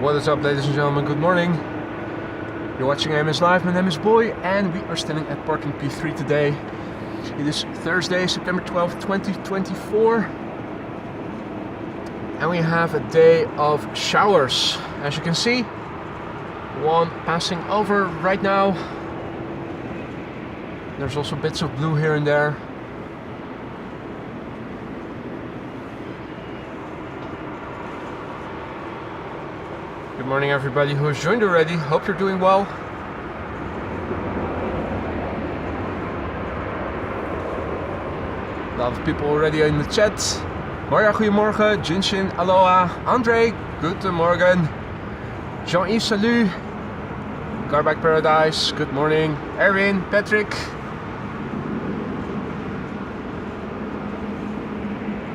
What is up, ladies and gentlemen? Good morning. You're watching AMS Live. My name is Boy and we are standing at parking P3 today. It is Thursday, September 12th, 2024. And we have a day of showers. As you can see, one passing over right now. There's also bits of blue here and there. Good morning everybody who has joined already. Hope you're doing well. A lot of people already in the chat. Marja, goedemorgen. Jinshin, aloha. Andre, guten morgen. Jean-Yves, salut. Garback Paradise, good morning. Erwin, Patrick.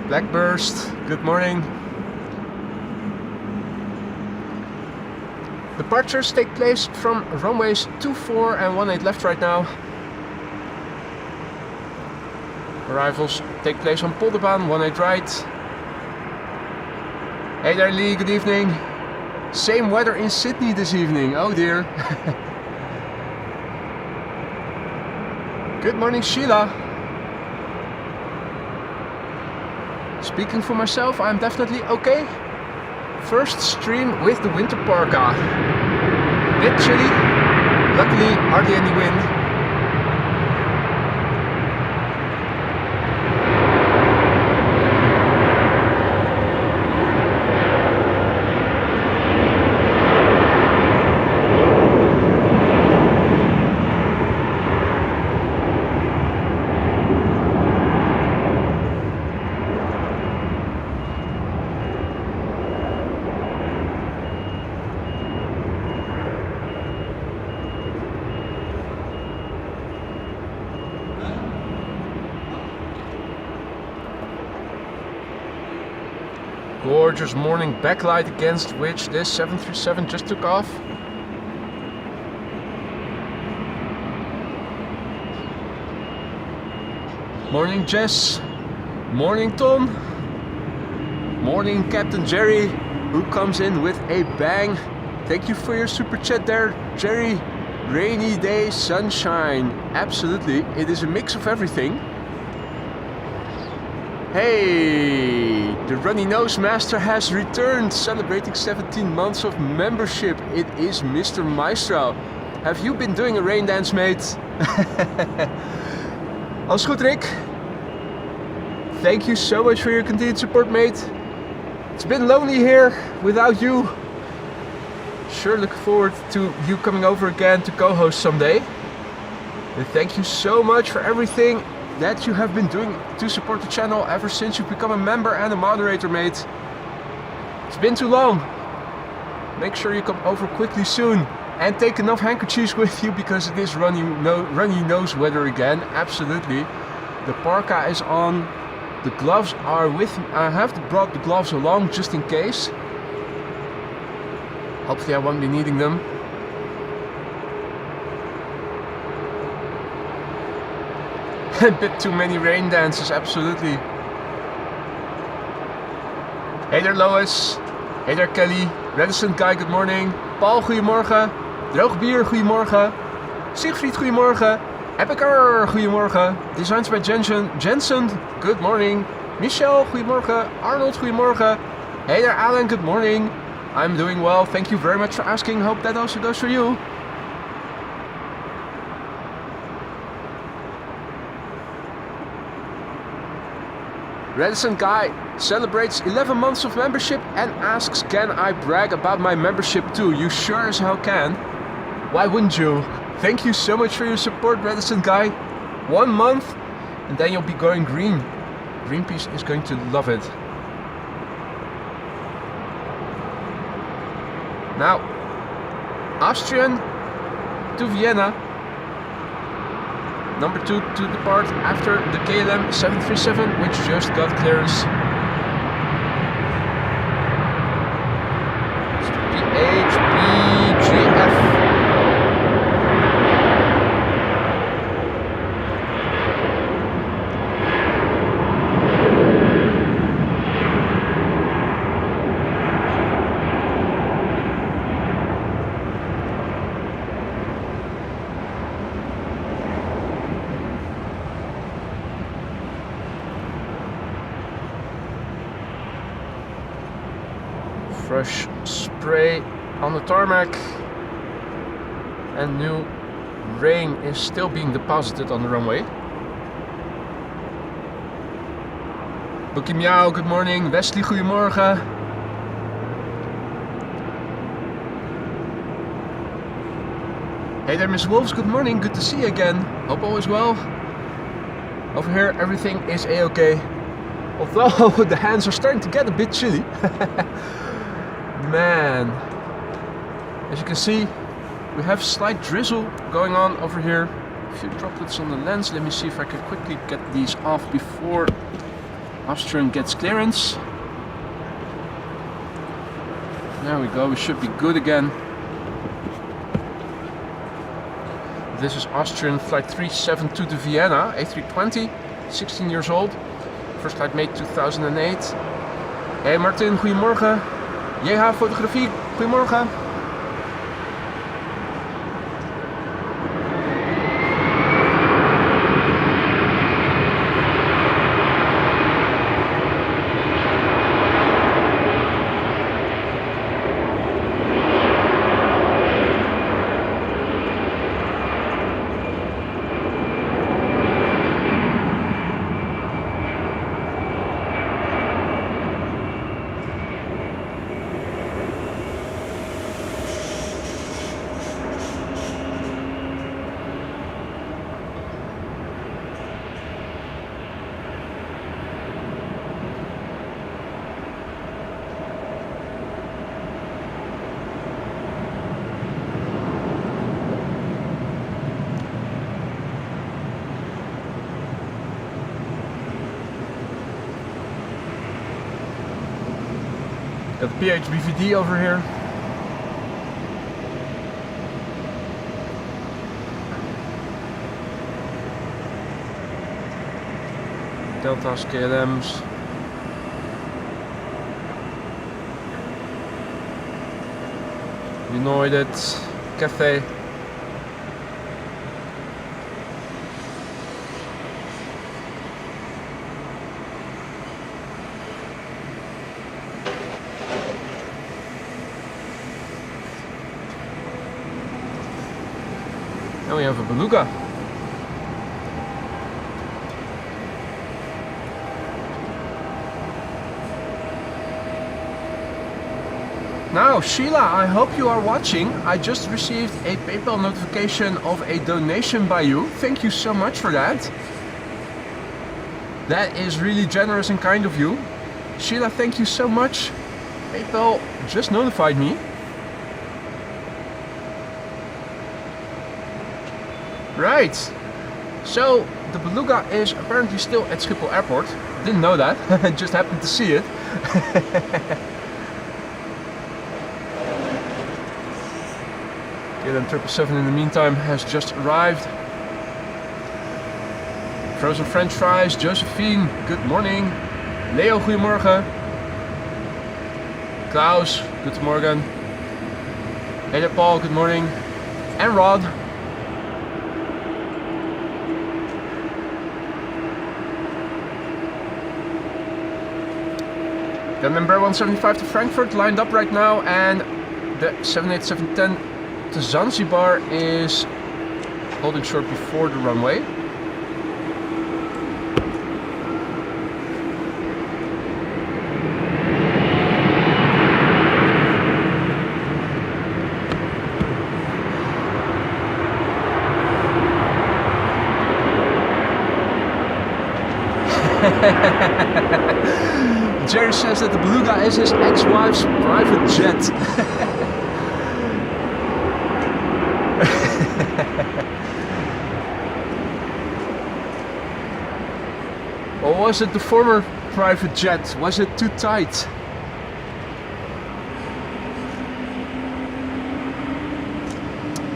Blackburst, good morning. Departures take place from runways 24 and 18 left right now. Arrivals take place on Polderbaan 18 right. Hey there Lee, good evening. Same weather in Sydney this evening, oh dear. Good morning Sheila. Speaking for myself, I'm definitely okay. First stream with the winter parka. Bit chilly, luckily hardly any wind. Gorgeous morning backlight against which this 737 just took off. Morning Jess, morning Tom, morning Captain Jerry, who comes in with a bang. Thank you for your super chat there, Jerry. Rainy day, sunshine, absolutely, it is a mix of everything. Hey, the Runny Nose Master has returned, celebrating 17 months of membership. It is Mr. Maestro. Have you been doing a rain dance, mate? Alles goed, Rick? Thank you so much for your continued support, mate. It's been lonely here without you. Sure looking forward to you coming over again to co-host someday. And thank you so much for everything that you have been doing to support the channel ever since you've become a member and a moderator, mate. It's been too long. Make sure you come over quickly soon and take enough handkerchiefs with you because it is runny nose weather again. Absolutely. The parka is on. The gloves are with me. I have brought the gloves along just in case. Hopefully I won't be needing them. A bit too many rain dances, absolutely. Hey there Lois. Hey there Kelly. Reticent Guy, good morning. Paul, goedemorgen. Droog Bier, goedemorgen. Siegfried, goedemorgen. Epicer, goedemorgen. Designs by Jensen, good morning. Michelle, goedemorgen. Arnold, goedemorgen. Hey there Alan, good morning. I'm doing well, thank you very much for asking. Hope that also goes for you. Reticent Guy celebrates 11 months of membership and asks, can I brag about my membership too? You sure as hell can. Why wouldn't you? Thank you so much for your support, Reticent Guy. 1 month and then you'll be going green. Greenpeace is going to love it. Now, Austrian to Vienna. Number 2 to depart after the KLM 737, which just got clearance. PHPGF. fresh spray on the tarmac, and new rain is still being deposited on the runway. Bookie Meow, good morning. Wesley, goedemorgen. Hey there, Miss Wolves, good morning. Good to see you again. Hope all is well. Over here, everything is a-okay. Although the hands are starting to get a bit chilly. Man. As you can see, we have slight drizzle going on over here. A few droplets on the lens. Let me see if I can quickly get these off before Austrian gets clearance. There we go, we should be good again. This is Austrian flight 372 to Vienna, A320, 16 years old. First flight made 2008. Hey Martin, goedemorgen. JH Fotografie, goedemorgen. Got the PHBVD over here. Deltas, KLMs. United, Cathay. And we have a beluga. Now, Sheila, I hope you are watching. I just received a PayPal notification of a donation by you. Thank you so much for that. That is really generous and kind of you. Sheila, thank you so much. PayPal just notified me. Right, so the beluga is apparently still at Schiphol Airport. Didn't know that, I just happened to see it. KLM 777 in the meantime has just arrived. Frozen French fries, Josephine, good morning. Leo, goedemorgen. Klaus, good morning. Hey there, Paul, good morning. And Rod. The number 175 to Frankfurt lined up right now, and the 787-10 to Zanzibar is holding short before the runway. Jerry says that the beluga is his ex-wife's private jet. Or was it the former private jet? Was it too tight?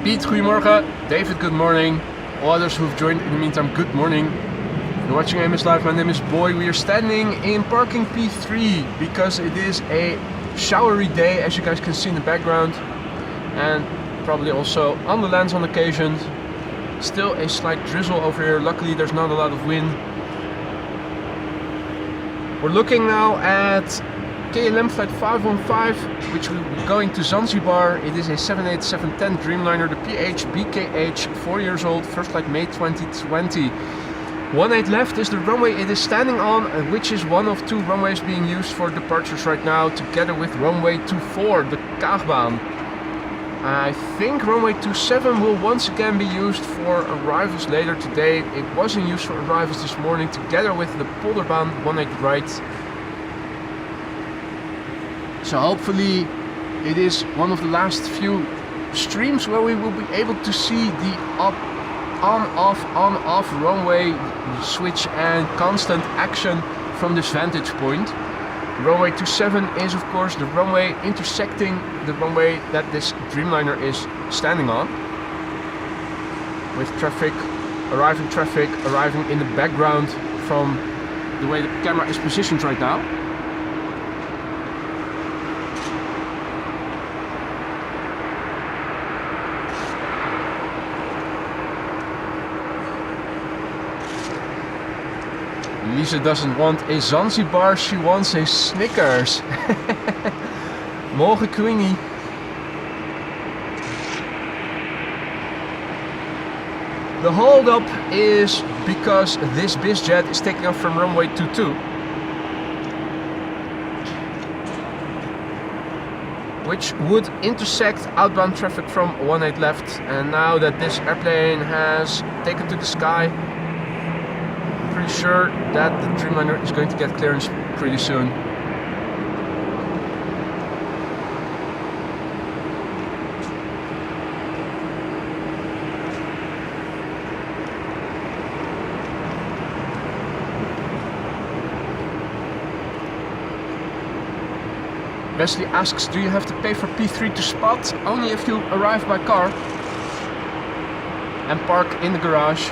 Pete, goedemorgen. David, good morning. All others who've joined in the meantime, good morning. You're watching AMS Live, my name is Boy. We are standing in parking P3 because it is a showery day, as you guys can see in the background, and probably also on the lands on occasion. Still a slight drizzle over here, luckily there's not a lot of wind. We're looking now at KLM flight 515 which will be going to Zanzibar. It is a 787-10 Dreamliner, the PH-BKH, 4 years old, first flight May 2020. 18 left is the runway it is standing on, which is one of 2 runways being used for departures right now, together with runway 24, the Kaagbaan. I think runway 27 will once again be used for arrivals later today. It was in use for arrivals this morning, together with the Polderbaan 18 right. So hopefully it is one of the last few streams where we will be able to see the on-off runway switch and constant action from this vantage point. Runway 27 is of course the runway intersecting the runway that this Dreamliner is standing on, with traffic arriving in the background from the way the camera is positioned right now. Lisa doesn't want a Zanzibar, she wants a Snickers. Morgen Queenie. The hold up is because this bizjet is taking off from runway 22, which would intersect outbound traffic from 18 left. And now that this airplane has taken to the sky, pretty sure that the Dreamliner is going to get clearance pretty soon. Wesley asks, do you have to pay for P3 to spot? Only if you arrive by car and park in the garage.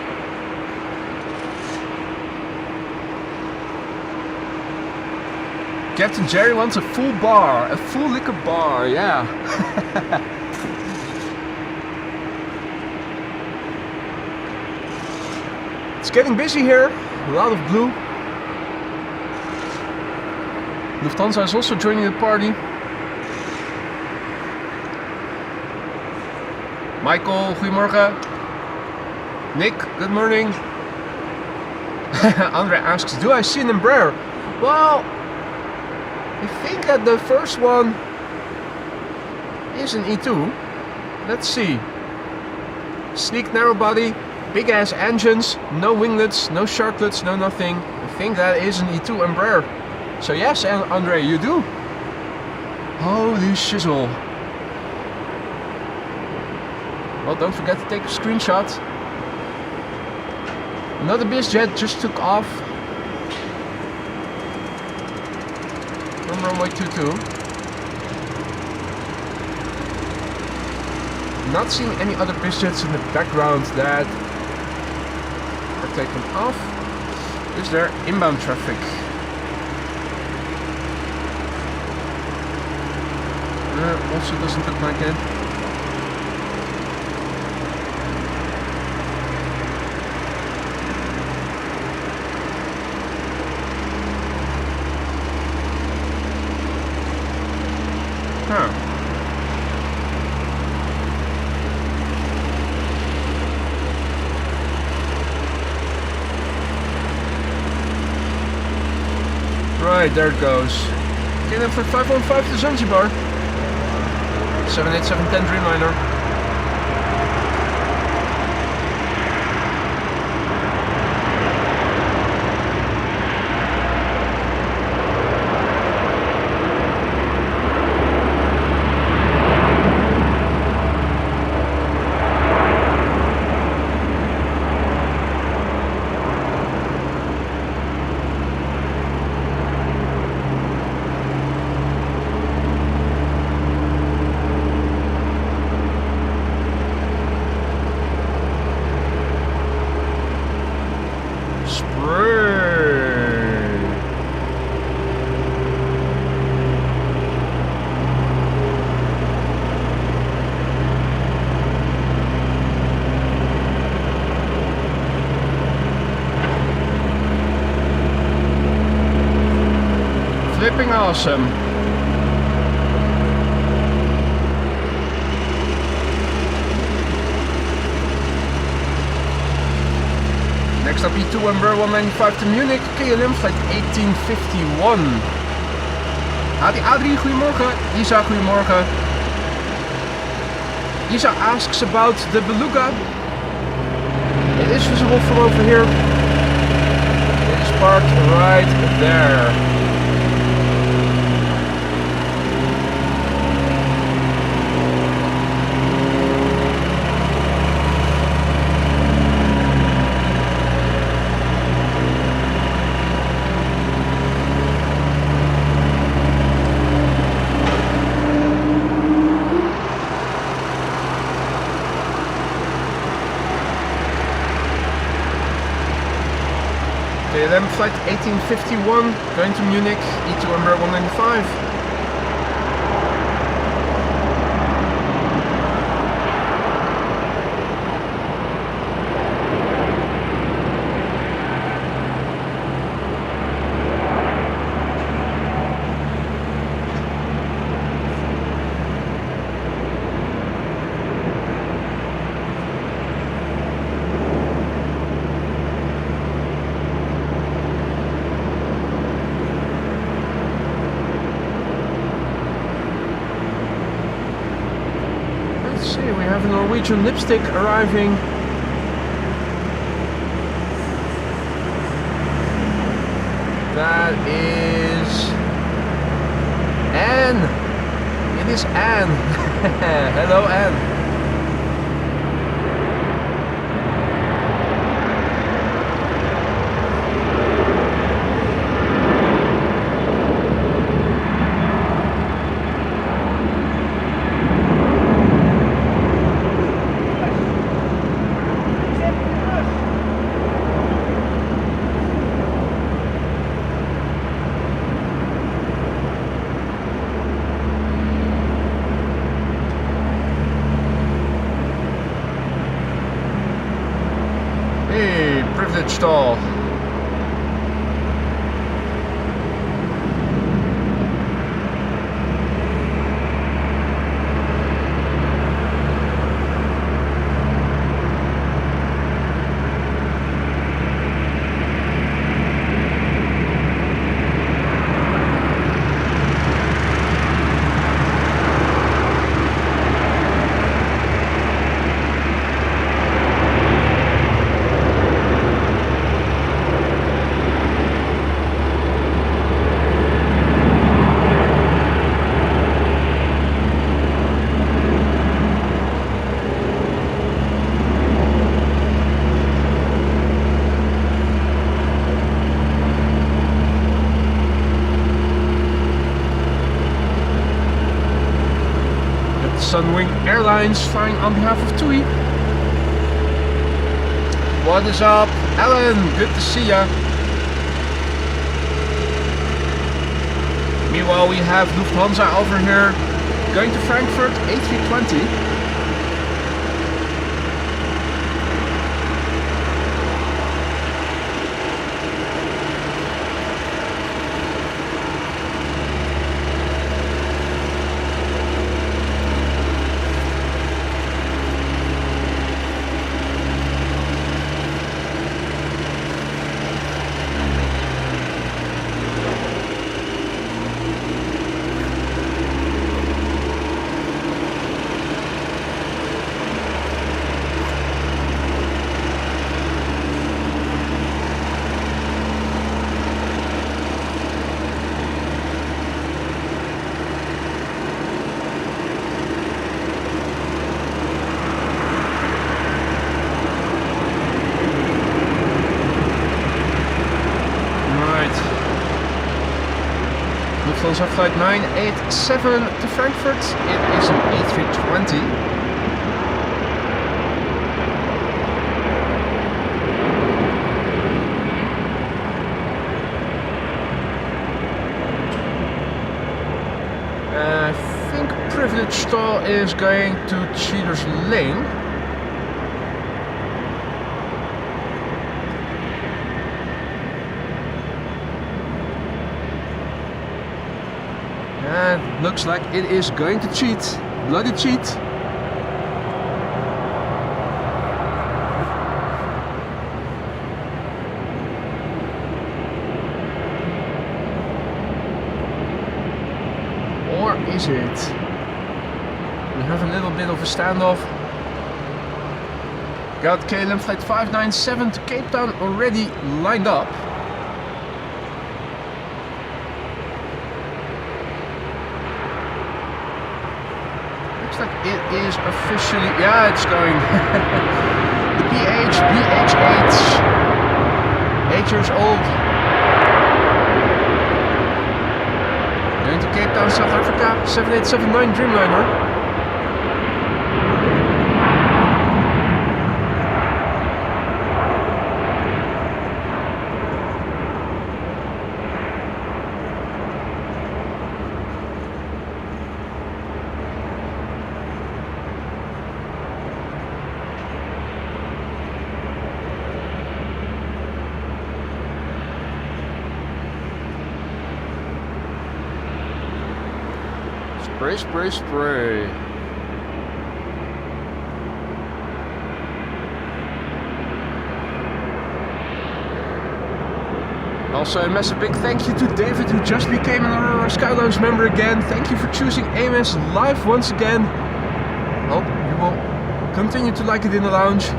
Captain Jerry wants a full bar, a full liquor bar, yeah. It's getting busy here, a lot of blue. Lufthansa is also joining the party. Michael, goedemorgen. Nick, good morning. Andre asks, do I see an Embraer? Well, I think that the first one is an E2. Let's see. Sleek narrow body, big ass engines, no winglets, no sharklets, no nothing. I think that is an E2 Embraer. So yes, Andre, you do. Holy shizzle. Well, don't forget to take a screenshot. Another bizjet just took off from runway 22. Not seeing any other bizjets in the background that are taken off. Is there inbound traffic? Also doesn't look like it. Huh. Right, there it goes. Okay, then for 515 to Zanzibar. 787-10 Dreamliner. Flipping awesome. up E2 Embraer 195 to Munich, KLM flight 1851. Adi Adri, goedemorgen. Isa, goedemorgen. Isa asks about the Beluga. It is visible from over here. It is parked right there. KLM flight 1851 going to Munich, E2 Embraer 195. We have a Norwegian lipstick arriving. That is Anne. It is Anne. Hello, Anne. Privilege stall. Sunwing Airlines flying on behalf of TUI. What is up, Alan? Good to see ya. Meanwhile, we have Lufthansa over here going to Frankfurt A320. Lufthansa flight 987 to Frankfurt. It is an A320. I think Privilege stall is going to Cheaters Lane. And looks like it is going to cheat. Bloody cheat. is it? We have a little bit of a standoff. Got KLM flight 597 to Cape Town already lined up. Looks like it is officially, yeah, it's going. The BH8, 8 years old. Going to Cape Town, South Africa, 7879 Dreamliner. Spray, spray, spray. Also a massive big thank you to David, who just became an Aurora Sky Lounge member again. Thank you for choosing AMS live once again. Hope you will continue to like it in the lounge.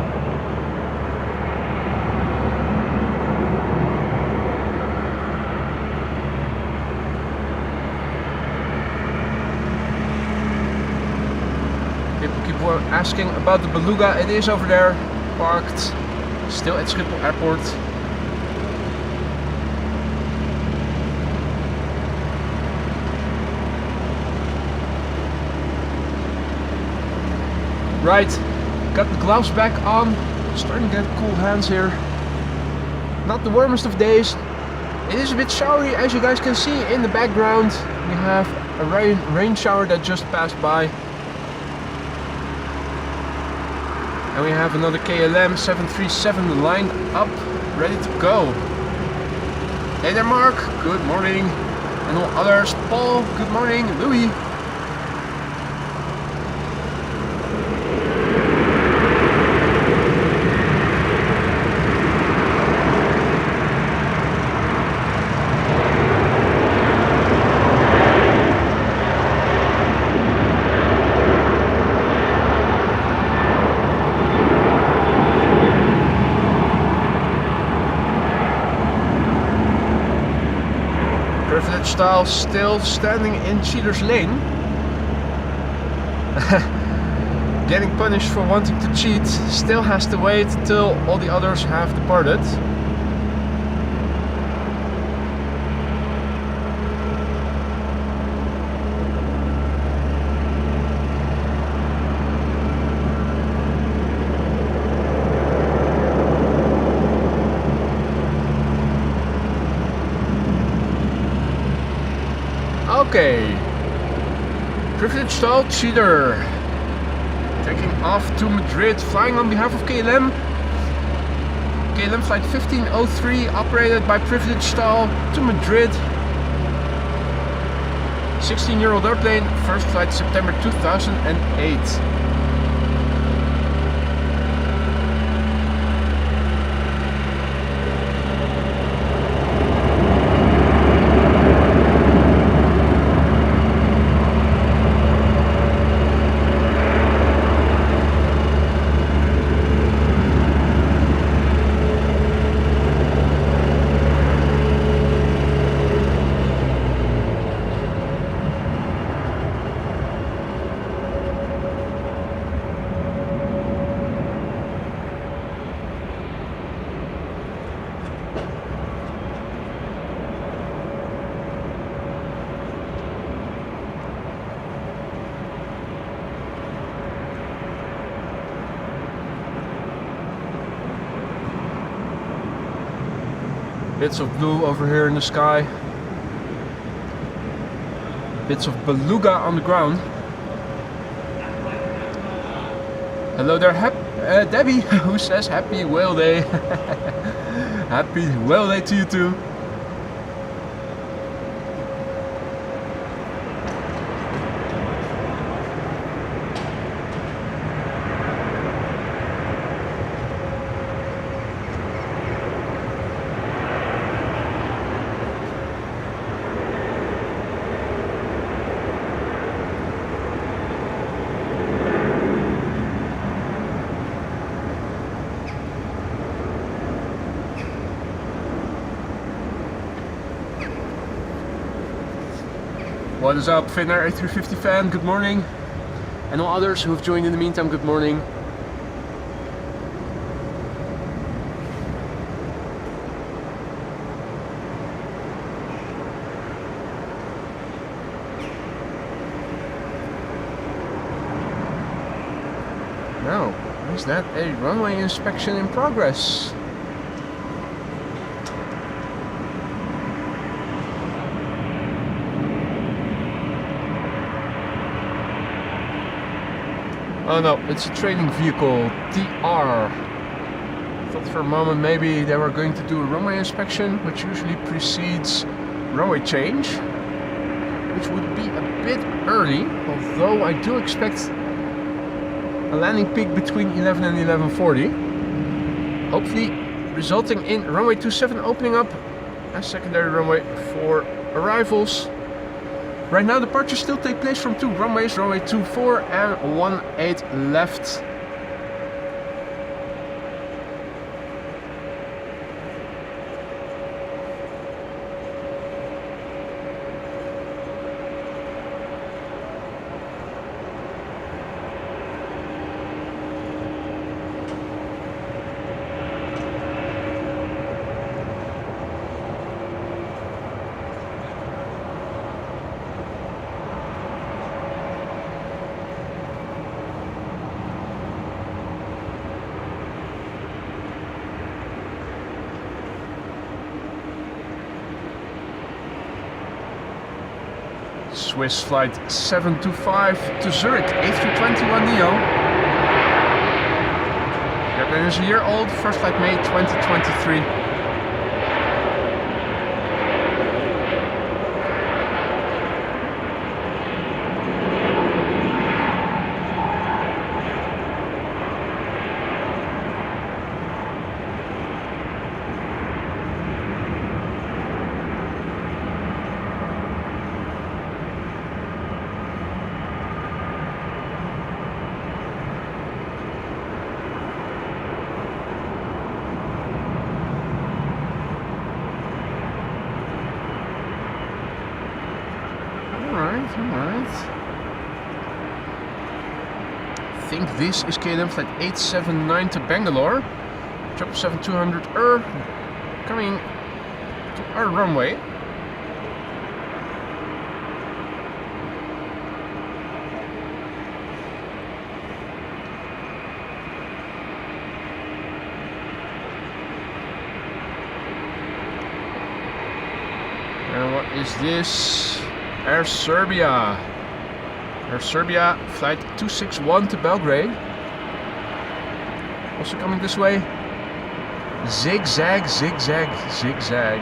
People were asking about the Beluga. It is over there, parked, still at Schiphol Airport. Right, got the gloves back on, starting to get cool hands here. Not the warmest of days. It is a bit showery, as you guys can see in the background. We have a rain shower that just passed by. And we have another KLM 737 lined up, ready to go. Hey there, Mark, good morning. And all others, Paul, good morning. Louis. Style still standing in cheater's lane. Getting punished for wanting to cheat, still has to wait till all the others have departed. Okay, privileged style cheater taking off to Madrid, flying on behalf of KLM. KLM flight 1503 operated by privileged style to Madrid. 16-year-old airplane, first flight September 2008. Bits of blue over here in the sky. Bits of beluga on the ground. Hello there, Debbie, who says happy whale day. Happy whale day to you too. What is up, Finnair A350 fan? Good morning. And all others who have joined in the meantime, good morning. Now, is that a runway inspection in progress? Oh no, it's a training vehicle, TR. Thought for a moment maybe they were going to do a runway inspection, which usually precedes runway change, which would be a bit early, although I do expect a landing peak between 11 and 11:40, hopefully resulting in runway 27 opening up as secondary runway for arrivals. Right now departures still take place from two runways, runway 24 and 18 left. Swiss flight 725 to Zurich, A321neo. The airplane is a year old, first flight May 2023. Alright. I think this is KLM flight 879 to Bangalore. 777-200 coming to our runway. And what is this? Air Serbia. Air Serbia flight 261 to Belgrade. Also coming this way. Zigzag, zigzag, zigzag.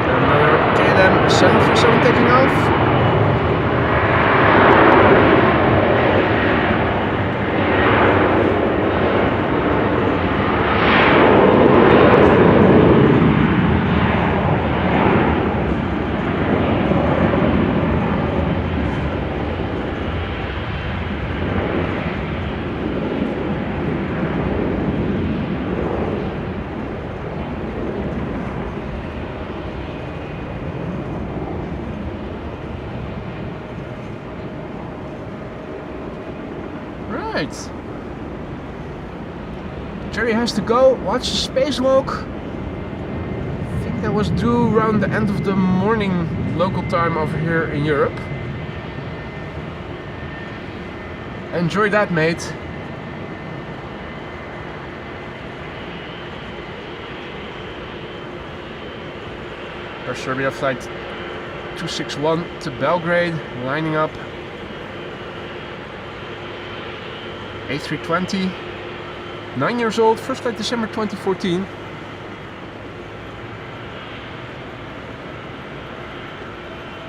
Another KLM 737 taking off. Right. Jerry has to go. Watch the spacewalk. I think that was due around the end of the morning local time over here in Europe. Enjoy that, mate. Air Serbia flight 261 to Belgrade, lining up. A320, 9 years old, first flight December 2014.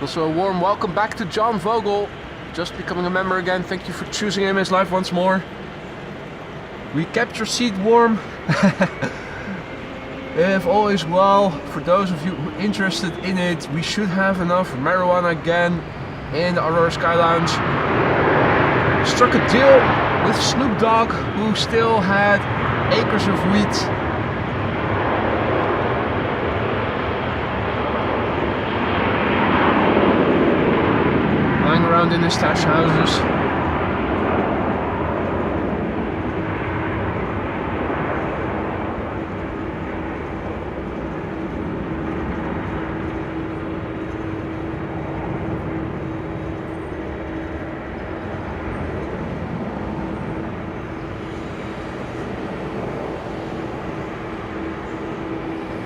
Also a warm welcome back to John Vogel, just becoming a member again. Thank you for choosing MS Live once more. We kept your seat warm. If all is well, for those of you who are interested in it, we should have enough marijuana again in the Aurora Sky Lounge. Struck a deal with Snoop Dogg, who still had acres of wheat. Lying around in his stash houses.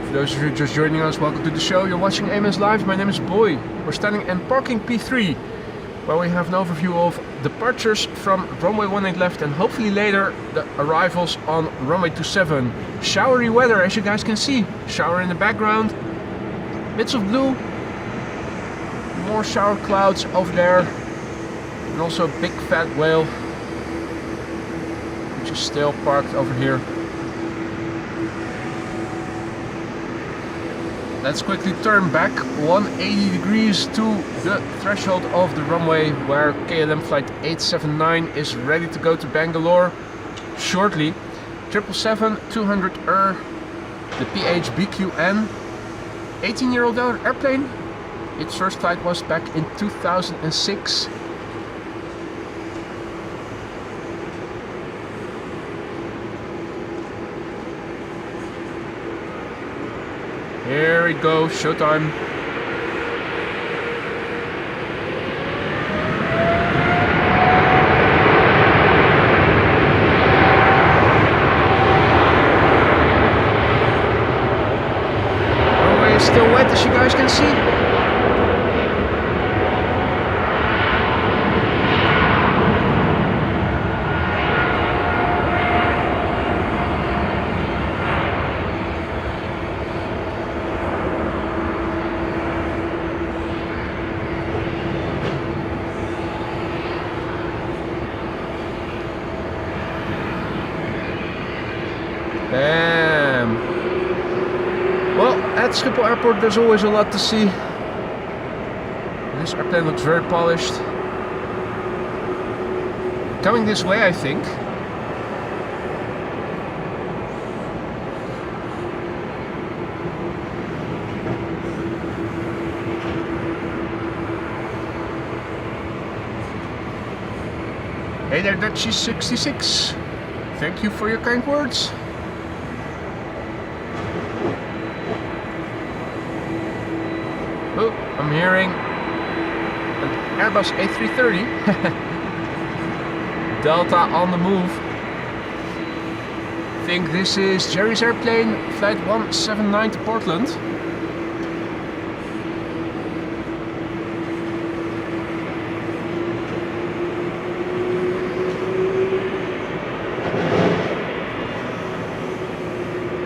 For those of you just joining us, welcome to the show. You're watching AMS Live. My name is Boy. We're standing in parking P3, where we have an overview of departures from runway 18 left and hopefully later the arrivals on runway 27. Showery weather, as you guys can see. Shower in the background, bits of blue, more shower clouds over there, and also a big fat whale, which is still parked over here. Let's quickly turn back 180 degrees to the threshold of the runway, where KLM flight 879 is ready to go to Bangalore shortly. 777-200 the PHBQN, 18-year-old airplane. Its first flight was back in 2006. Here we go, showtime. Runway is still wet, as you guys can see. Bam! Well, at Schiphol Airport there's always a lot to see. This airplane looks very polished. Coming this way, I think. Hey there, Dutchie66. Thank you for your kind words. Oh, I'm hearing an Airbus A330. Delta on the move. I think this is Jerry's airplane, flight 179 to Portland.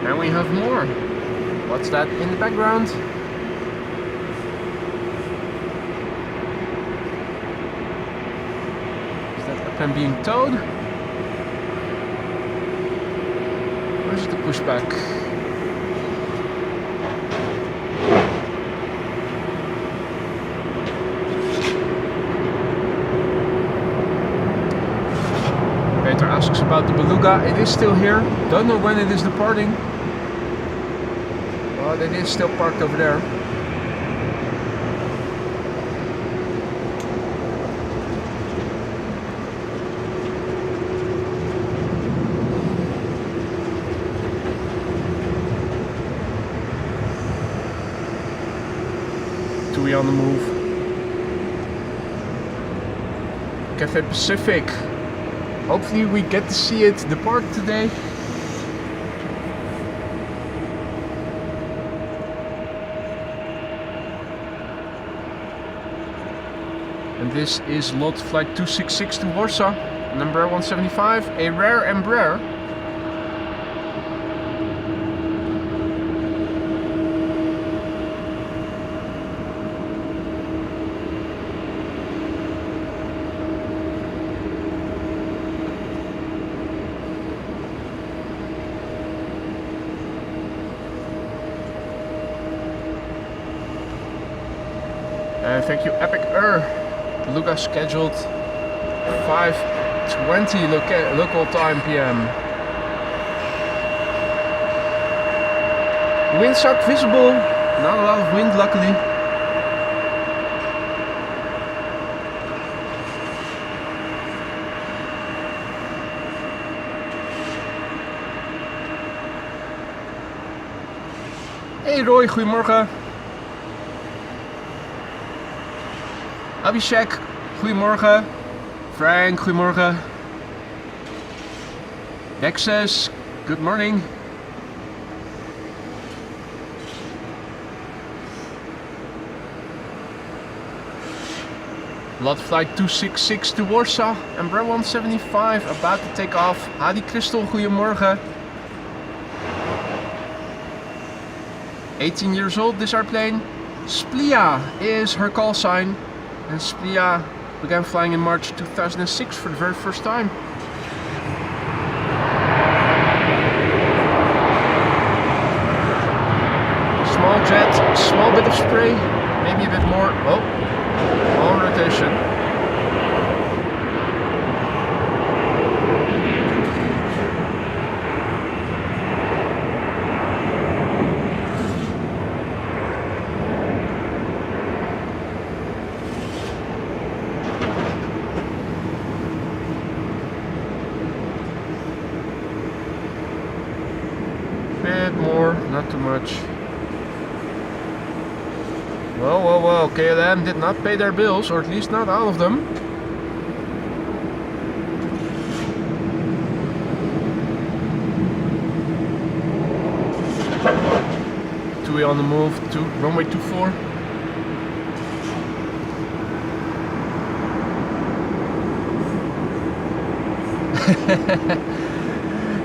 And we have more. What's that in the background? I'm being towed. Where's the pushback? Peter asks about the Beluga. It is still here. Don't know when it is departing. But it is still parked over there. On the move. Cathay Pacific. Hopefully we get to see it depart today. And this is lot flight 266 to Warsaw, number 175, a rare Embraer. Thank you, Epic Beluga scheduled 5 8:20 local time PM. Windshock visible, not a lot of wind luckily. Hey Roy, goedemorgen. Abhishek, goedemorgen. Frank, goedemorgen. Nexus, good morning. Lot flight 266 to Warsaw, Embraer 175 about to take off. Hadi Crystal, goedemorgen. 18 years old, this airplane. Splia is her call sign, and Splia began flying in March 2006 for the very first time. Small jet, small bit of spray, maybe a bit more. Oh, on rotation. Bit more, not too much. Whoa, whoa, whoa, KLM did not pay their bills, or at least not all of them. TUI on the move to runway 24.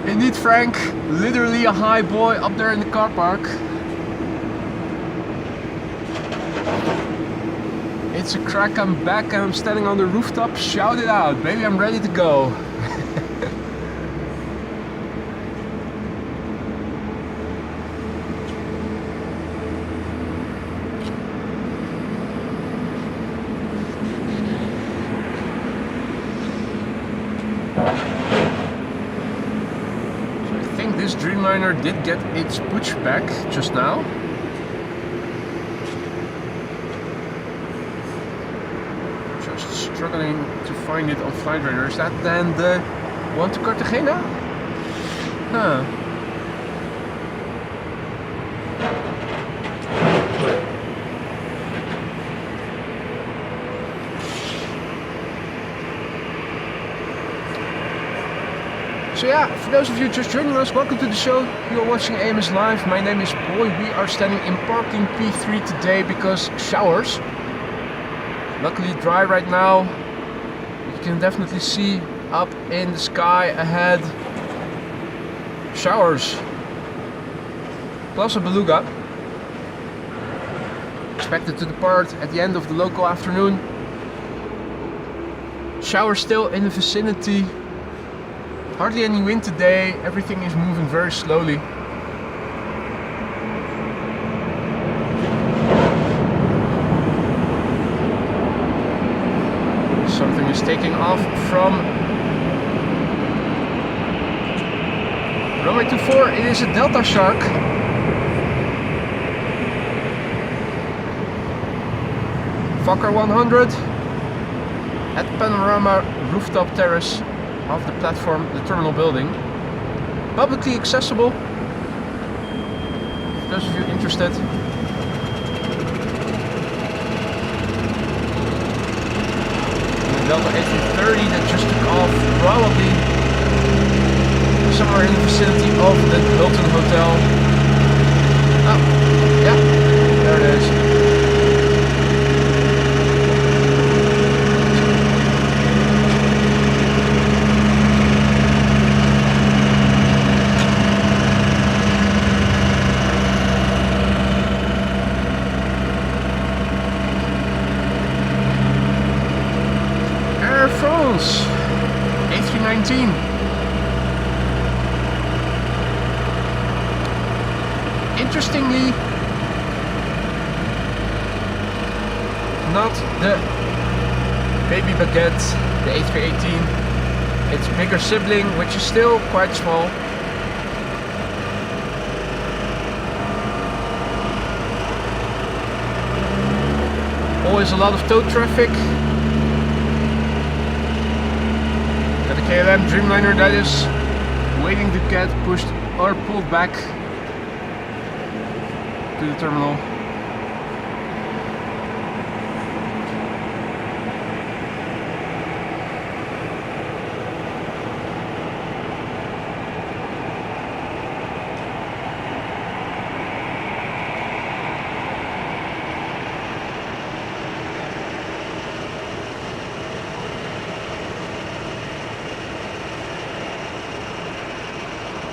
Indeed, Frank, literally a high boy up there in the car park. It's a crack, I'm back and I'm standing on the rooftop. Shout it out, baby, I'm ready to go. So I think this Dreamliner did get its push back just now. Struggling to find it on flight radar. Is that then the one to Cartagena? Huh. So yeah, for those of you just joining us, welcome to the show. You are watching AMS Live. My name is Boy. We are standing in parking P3 today because showers. Luckily dry right now. You can definitely see up in the sky ahead showers. Plus a beluga. Expected to depart at the end of the local afternoon. Showers still in the vicinity. Hardly any wind today. Everything is moving very slowly. Something is taking off from runway 24. It is a Delta Shark. Fokker 100 at Panorama Rooftop Terrace of the platform, the terminal building. Publicly accessible. For those of you interested. Delta A330 that just took off, probably somewhere in the vicinity of the Hilton Hotel. Oh, yeah, there it is. A319. Interestingly, not the baby baguette, the A318, its bigger sibling, which is still quite small. Always a lot of tow traffic. Got a KLM Dreamliner that is waiting to get pushed or pulled back to the terminal.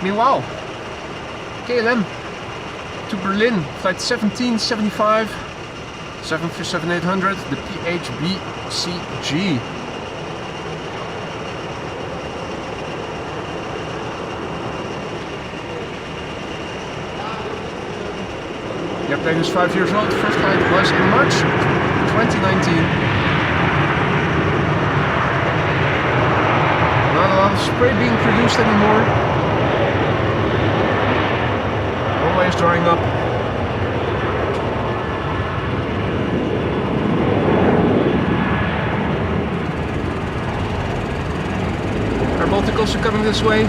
Meanwhile, KLM to Berlin, flight 1775, 737-800, the PHBCG. The airplane is 5 years old, first flight was in March 2019. Not a lot of spray being produced anymore. Runway is drying up. Air Baltic also coming this way.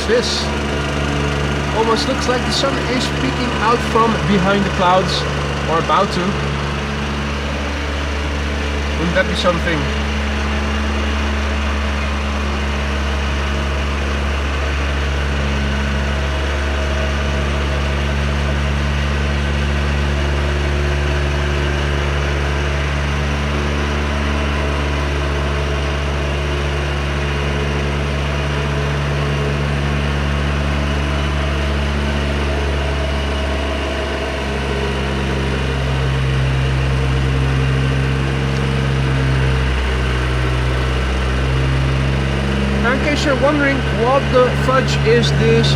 This almost looks like the sun is peeking out from behind the clouds, or about to. Wouldn't that be something? In case you're wondering what the fudge is this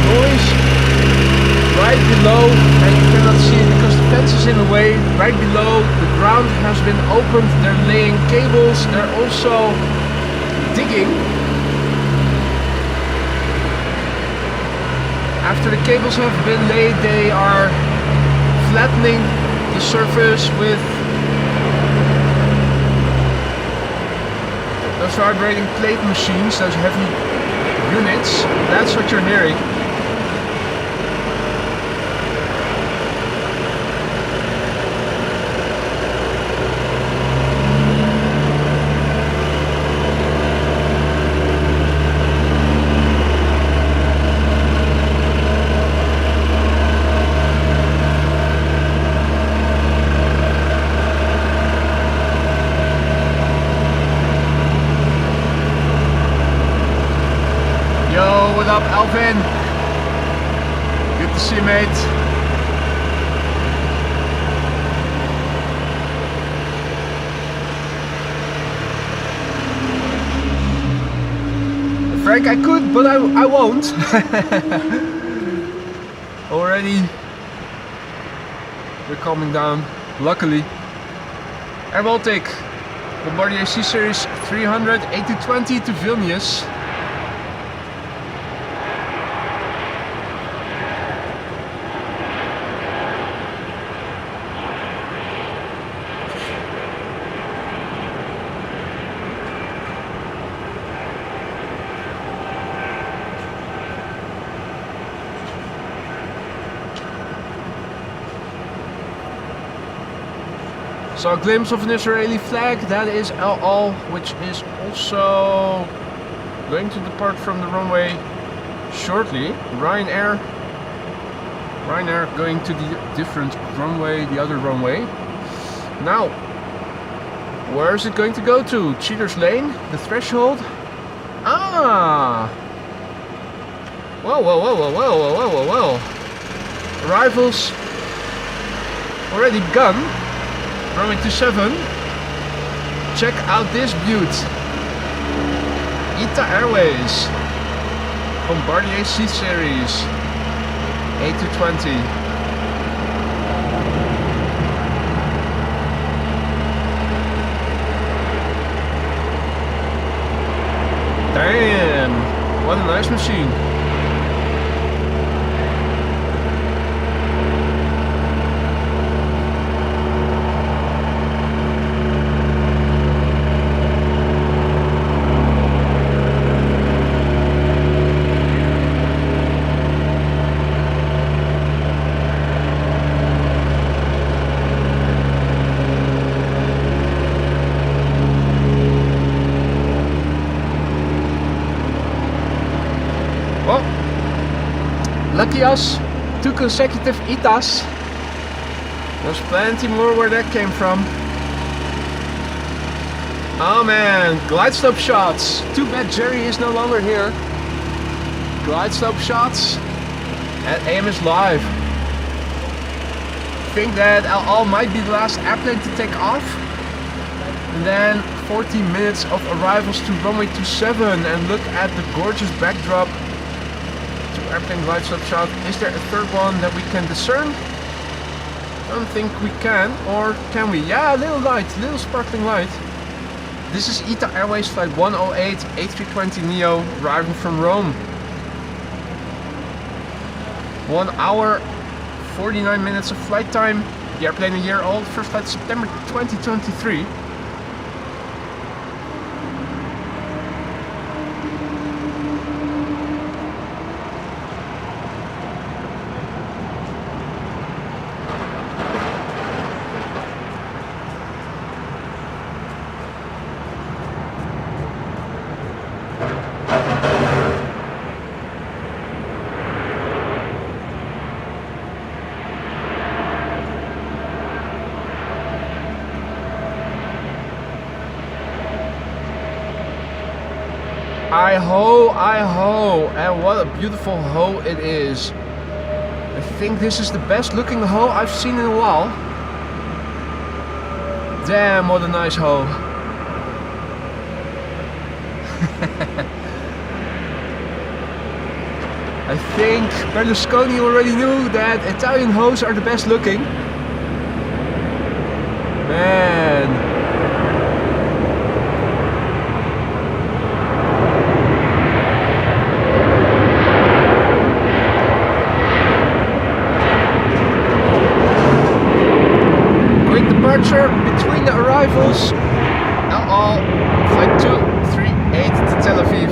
noise right below, and you cannot see it because the fence is in the way, right below the ground has been opened, they're laying cables, they're also digging. After the cables have been laid, they are flattening the surface with those vibrating plate machines, those heavy units. That's what you're hearing. What up, Alvin? Good to see you, mate. Frank, I could, but I won't. Already, we're calming down, luckily. Air Baltic, Bombardier C-Series 300, A220 to Vilnius. Saw a glimpse of an Israeli flag, that is El Al, which is also going to depart from the runway shortly. Ryanair going to the different runway, the other runway. Now, Where is it going to go to? Cheater's Lane? The threshold? Ah! Whoa, whoa, whoa, whoa, whoa, whoa, whoa, whoa. Arrivals already begun. Runway 27. Check out this beaut. ITA Airways. Bombardier C Series. A220. Damn, what a nice machine. Lucky us, 2 consecutive ITAs. There's plenty more where that came from. Oh man, glide slope shots. Too bad Jerry is no longer here. Glide slope shots at AMS Live. I think that LL might be the last airplane to take off. And then 14 minutes of arrivals to runway 27 and look at the gorgeous backdrop. Airplane glide slope shot. Is there a third one that we can discern? Don't think we can, or can we? Yeah, a little light, little sparkling light. This is ITA Airways flight 108 A320neo arriving from Rome. 1 hour 49 minutes of flight time. The airplane a year old, first flight September 2023. I ho, and what a beautiful ho it is. I think this is the best looking ho I've seen in a while. Damn, what a nice ho. I think Berlusconi already knew that Italian hoes are the best looking. Man. Between the arrivals, LL flight 238 to Tel Aviv.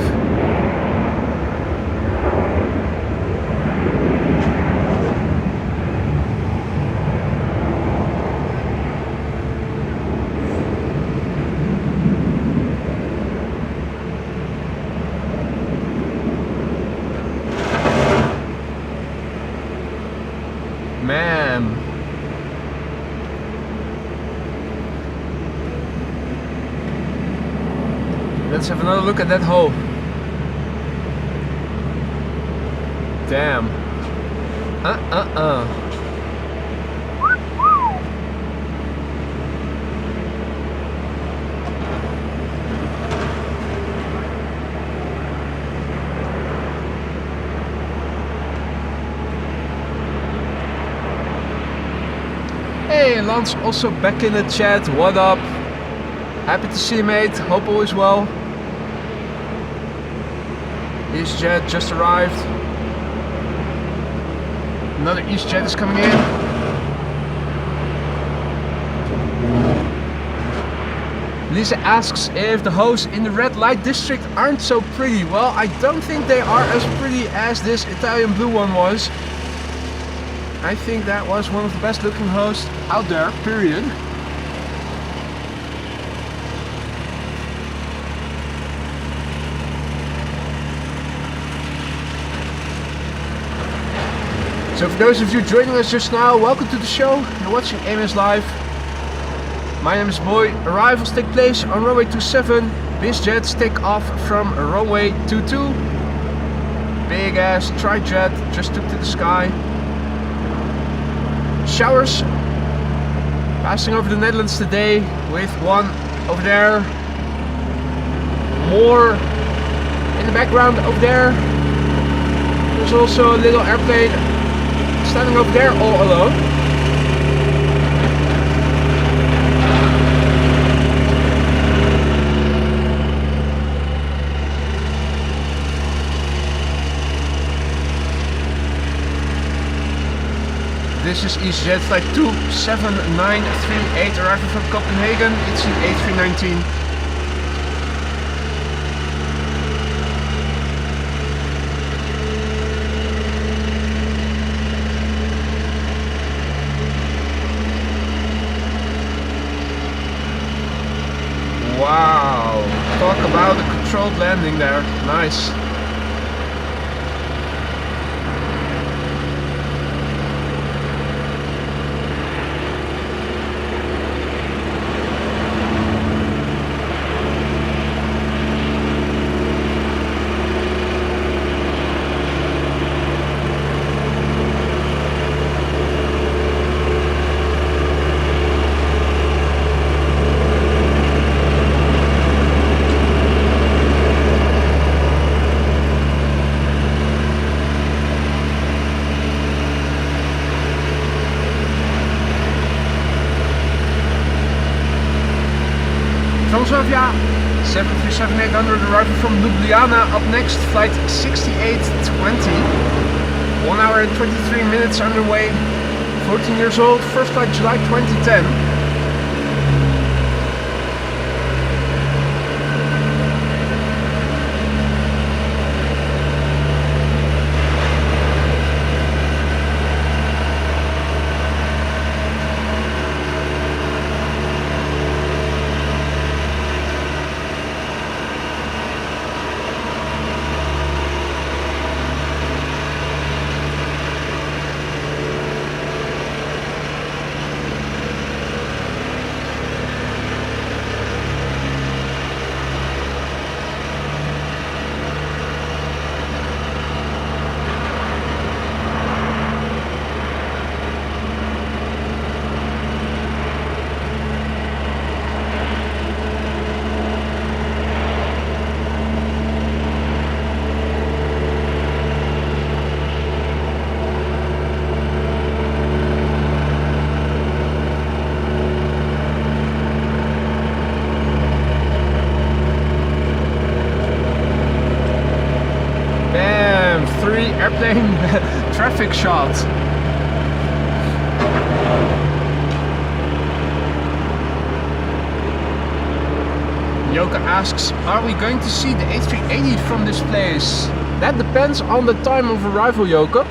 Man. Let's have another look at that hole. Damn. Hey, Lance also back in the chat. What up? Happy to see you, mate. Hope all is well. EasyJet just arrived. Another EasyJet is coming in. Lisa asks if the hosts in the red light district aren't so pretty. Well, I don't think they are as pretty as this Italian blue one was. I think that was one of the best looking hosts out there, period. So for those of you joining us just now, welcome to the show. You're watching AMS Live. My name is Boy. Arrivals take place on runway 27. Biz jets take off from runway 22. Big ass tri-jet just took to the sky. Showers passing over the Netherlands today with one over there. More in the background over there. There's also a little airplane standing over there all alone. This is EasyJet flight 27938 arriving from Copenhagen. It's the A319. Wow, talk about a controlled landing there. Nice. Transavia 737-800 arriving from Ljubljana. Up next, flight 6820. 1 hour and 23 minutes underway. 14 years old, first flight July 2010. Airplane traffic shot. Yoka asks, are we going to see the A380 from this place? That depends on the time of arrival, Yoka.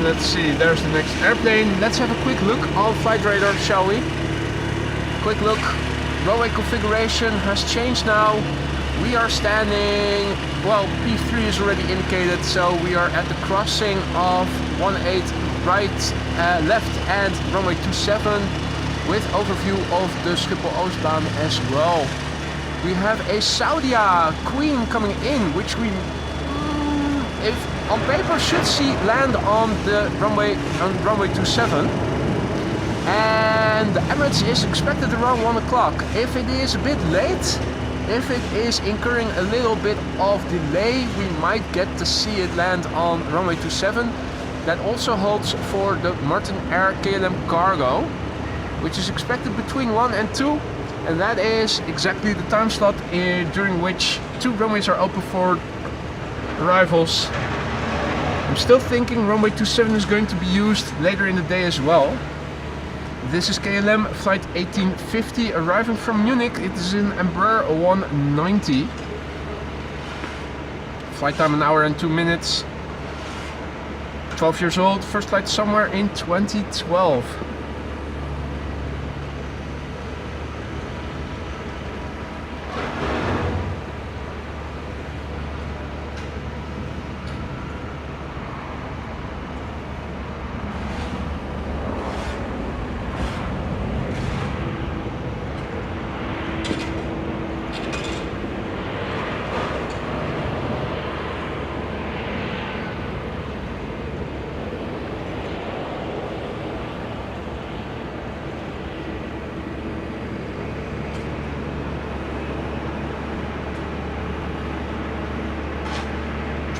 Let's see, there's the next airplane. Let's have a quick look on flight radar, shall we? Quick look. Runway configuration has changed now. We are standing, well, P3 is already indicated, so we are at the crossing of 18 right, left and runway 27 with overview of the Schiphol Oostbaan as well. We have a Saudia Queen coming in, which we, if on paper, should see land on the runway 27. And the Emirates is expected around 1 o'clock. If it is a bit late, if it is incurring a little bit of delay, we might get to see it land on runway 27. That also holds for the Martin Air KLM Cargo, which is expected between 1 and 2. And that is exactly the time slot during which 2 runways are open for arrivals. I'm still thinking runway 27 is going to be used later in the day as well. This is KLM flight 1850 arriving from Munich. It is in Embraer 190. Flight time 1 hour and 2 minutes. 12 years old, first flight somewhere in 2012.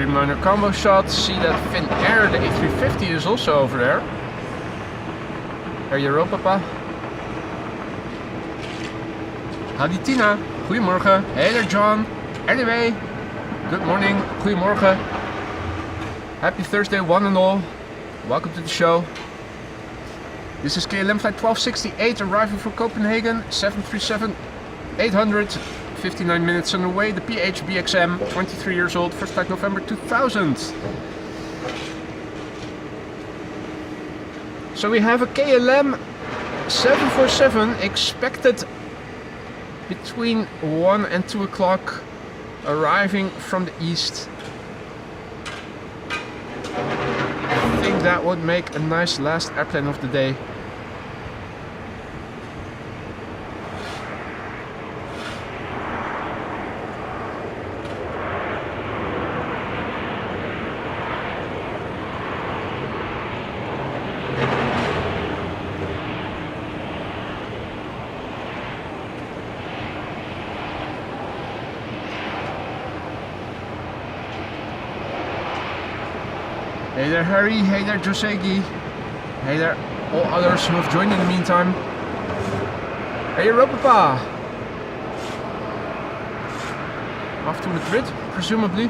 Streamliner combo shot. See that Finnair, the A350 is also over there. Air Europa. Howdy Tina, goedemorgen. Hey there John. Anyway, good morning, goedemorgen. Happy Thursday one and all. Welcome to the show. This is KLM flight 1268 arriving from Copenhagen, 737-800, 59 minutes on the way. The PHBXM, 23 years old, first flight November 2000. So we have a KLM 747 expected between 1 and 2 o'clock arriving from the east. I think that would make a nice last airplane of the day. Hey there Harry, hey there Josegi, hey there all others who have joined in the meantime. Hey Europa! Off to Madrid, presumably.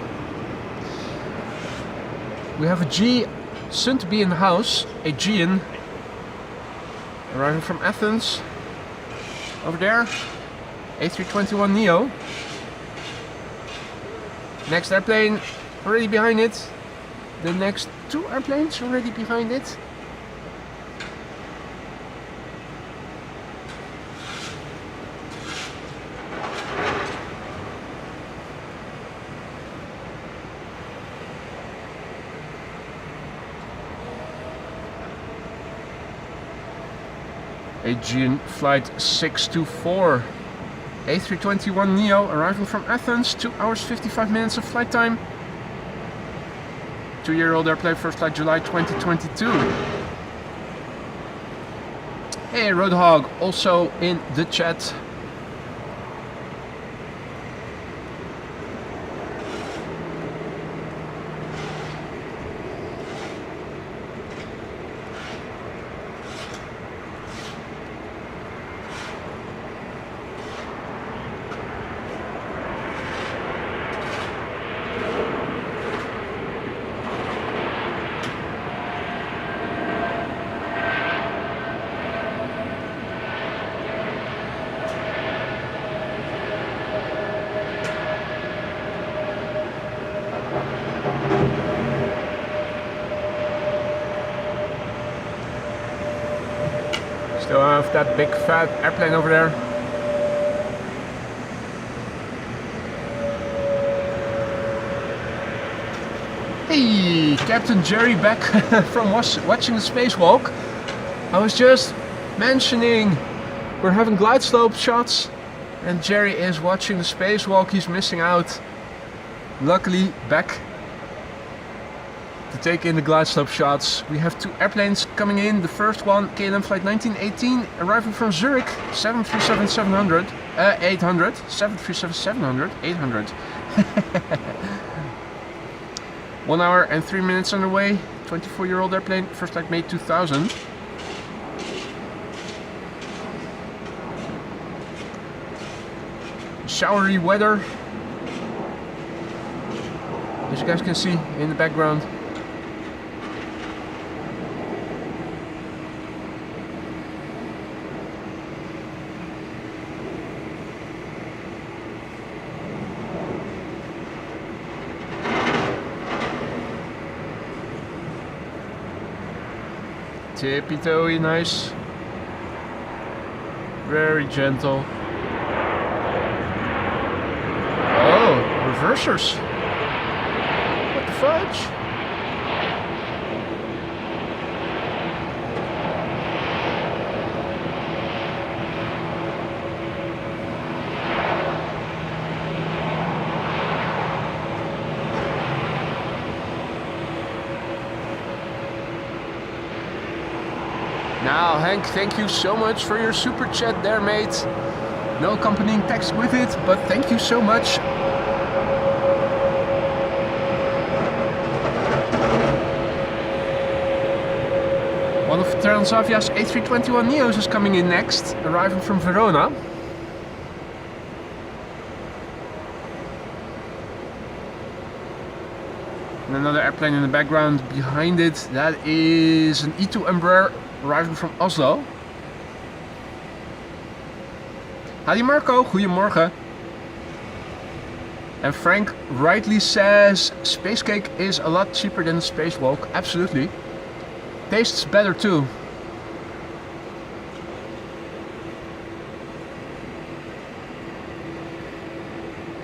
We have a G, soon to be in the house, a Gian, arriving from Athens. Over there, A321neo. Next airplane, already behind it. The next 2 airplanes already behind it. Aegean flight 624. A321neo arrival from Athens, 2 hours 55 minutes of flight time. 2-year-old airplane, first flight July 2022. Hey Roadhog, also in the chat. Still have that big fat airplane over there. Hey, Captain Jerry back from watching the spacewalk. I was just mentioning we're having glide slope shots and Jerry is watching the spacewalk. He's missing out. Luckily back to take in the glide slope shots. We have 2 airplanes coming in. The first one, KLM flight 1918, arriving from Zurich, 737-700, 800, 737-700, 800. 1 hour and 3 minutes on the way. 24-year-old airplane, first flight May 2000. Showery weather, as you guys can see in the background. Tippy-toey, nice. Very gentle. Oh, reversers. What the fudge? Now, Hank, thank you so much for your super chat there, mate. No accompanying text with it, but thank you so much. One of Transavia's A321neos is coming in next, arriving from Verona. And another airplane in the background behind it, that is an E2 Embraer arriving from Oslo. Howdy Marco, goedemorgen. And Frank rightly says space cake is a lot cheaper than the space walk. Absolutely. Tastes better too.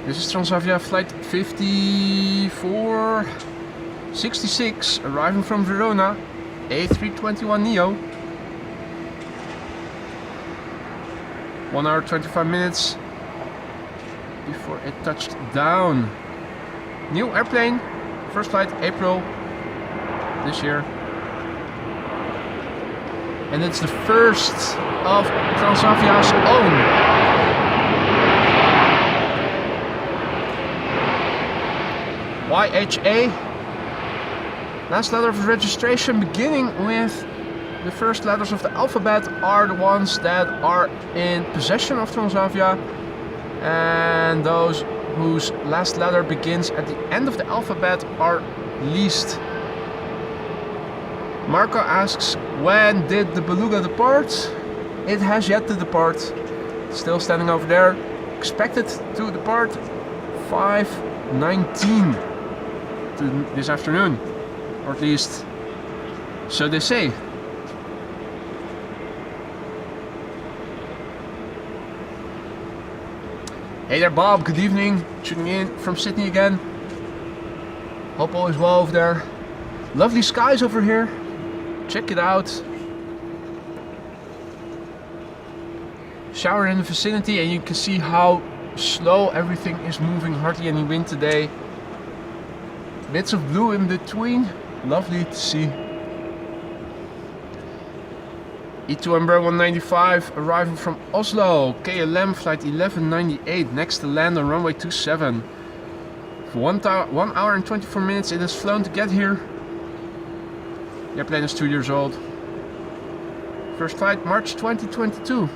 This is Transavia flight 5466 arriving from Verona, A321neo. 1 hour 25 minutes before it touched down. New airplane, first flight April this year. And it's the first of Transavia's own. YHA. Last letter of registration beginning with the first letters of the alphabet are the ones that are in possession of Transavia, and those whose last letter begins at the end of the alphabet are leased. Marco asks, when did the Beluga depart? It has yet to depart. Still standing over there. Expected to depart 5:19 this afternoon, or at least so they say. Hey there Bob, good evening, tuning in from Sydney again. Hope all is well over there. Lovely skies over here, check it out. Shower in the vicinity and you can see how slow everything is moving, hardly any wind today. Bits of blue in between, lovely to see. E2 Embraer 195 arriving from Oslo, KLM flight 1198, next to land on runway 27. For 1 hour and 24 minutes it has flown to get here. The airplane is 2 years old. First flight March 2022.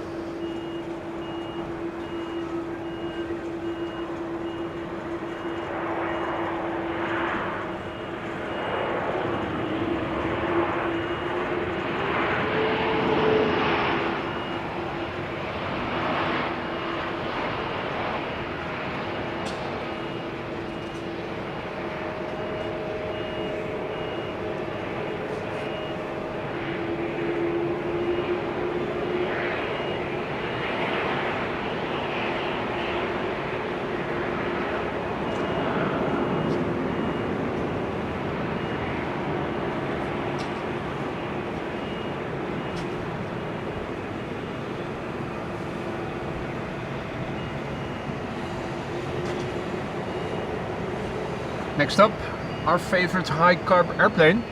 Next up, our favorite high carb airplane.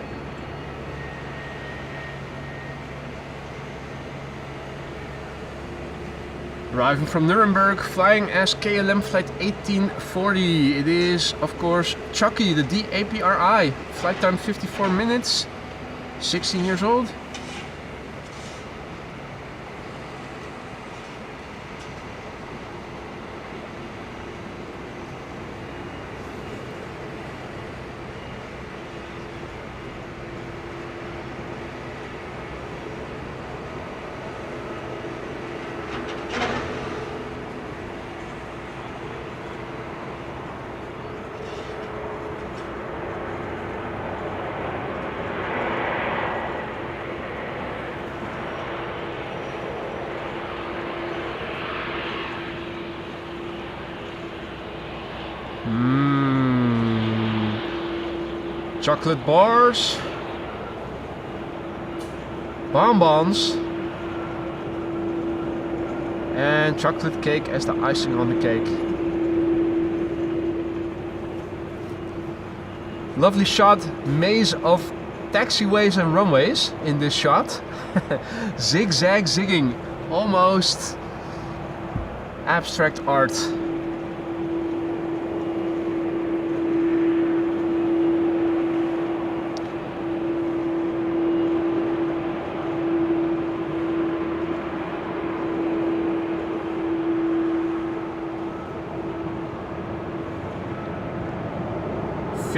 Arriving from Nuremberg, flying as KLM flight 1840. It is, of course, Chucky, the DAPRI. Flight time 54 minutes, 16 years old. Chocolate bars, bonbons, and chocolate cake as the icing on the cake. Lovely shot, maze of taxiways and runways in this shot. Zigzag zigging, almost abstract art.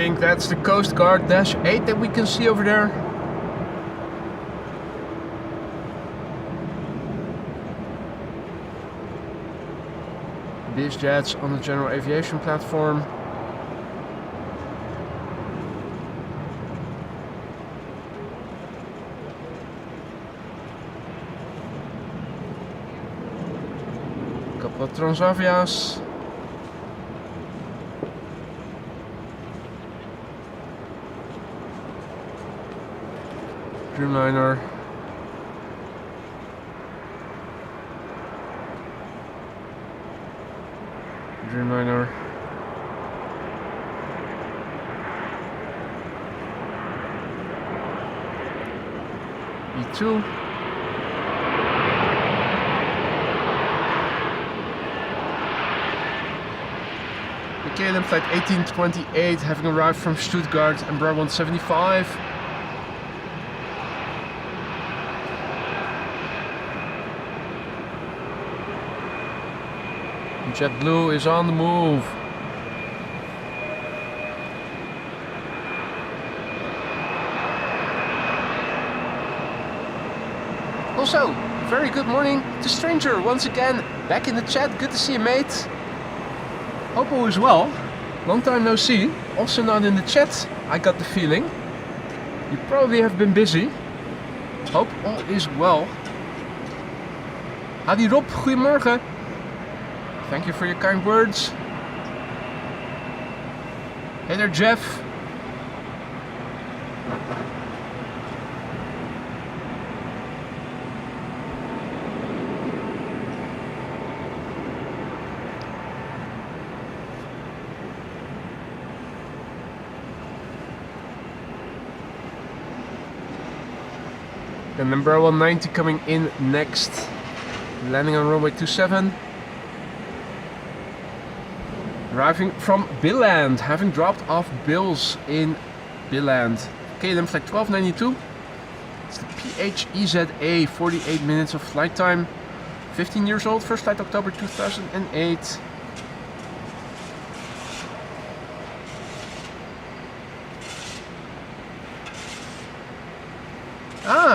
think that's the Coast Guard Dash 8 that we can see over there. Biz jets on the general aviation platform. Couple of Transavias. Dreamliner. Dreamliner. E2. KLM flight 1828 having arrived from Stuttgart, Embraer 175. JetBlue is on the move. Also, very good morning to Stranger once again, back in the chat. Good to see you, mate. Hope all is well. Long time no see. Also not in the chat, I got the feeling. You probably have been busy. Hope all is well. Hadi Rob, goedemorgen. Thank you for your kind words. Hey there, Jeff. And Embraer 190 coming in next. Landing on runway 27. Arriving from Billund, having dropped off bills in Billund. KLM flight 1292. It's the PHEZA, 48 minutes of flight time. 15 years old, first flight October 2008.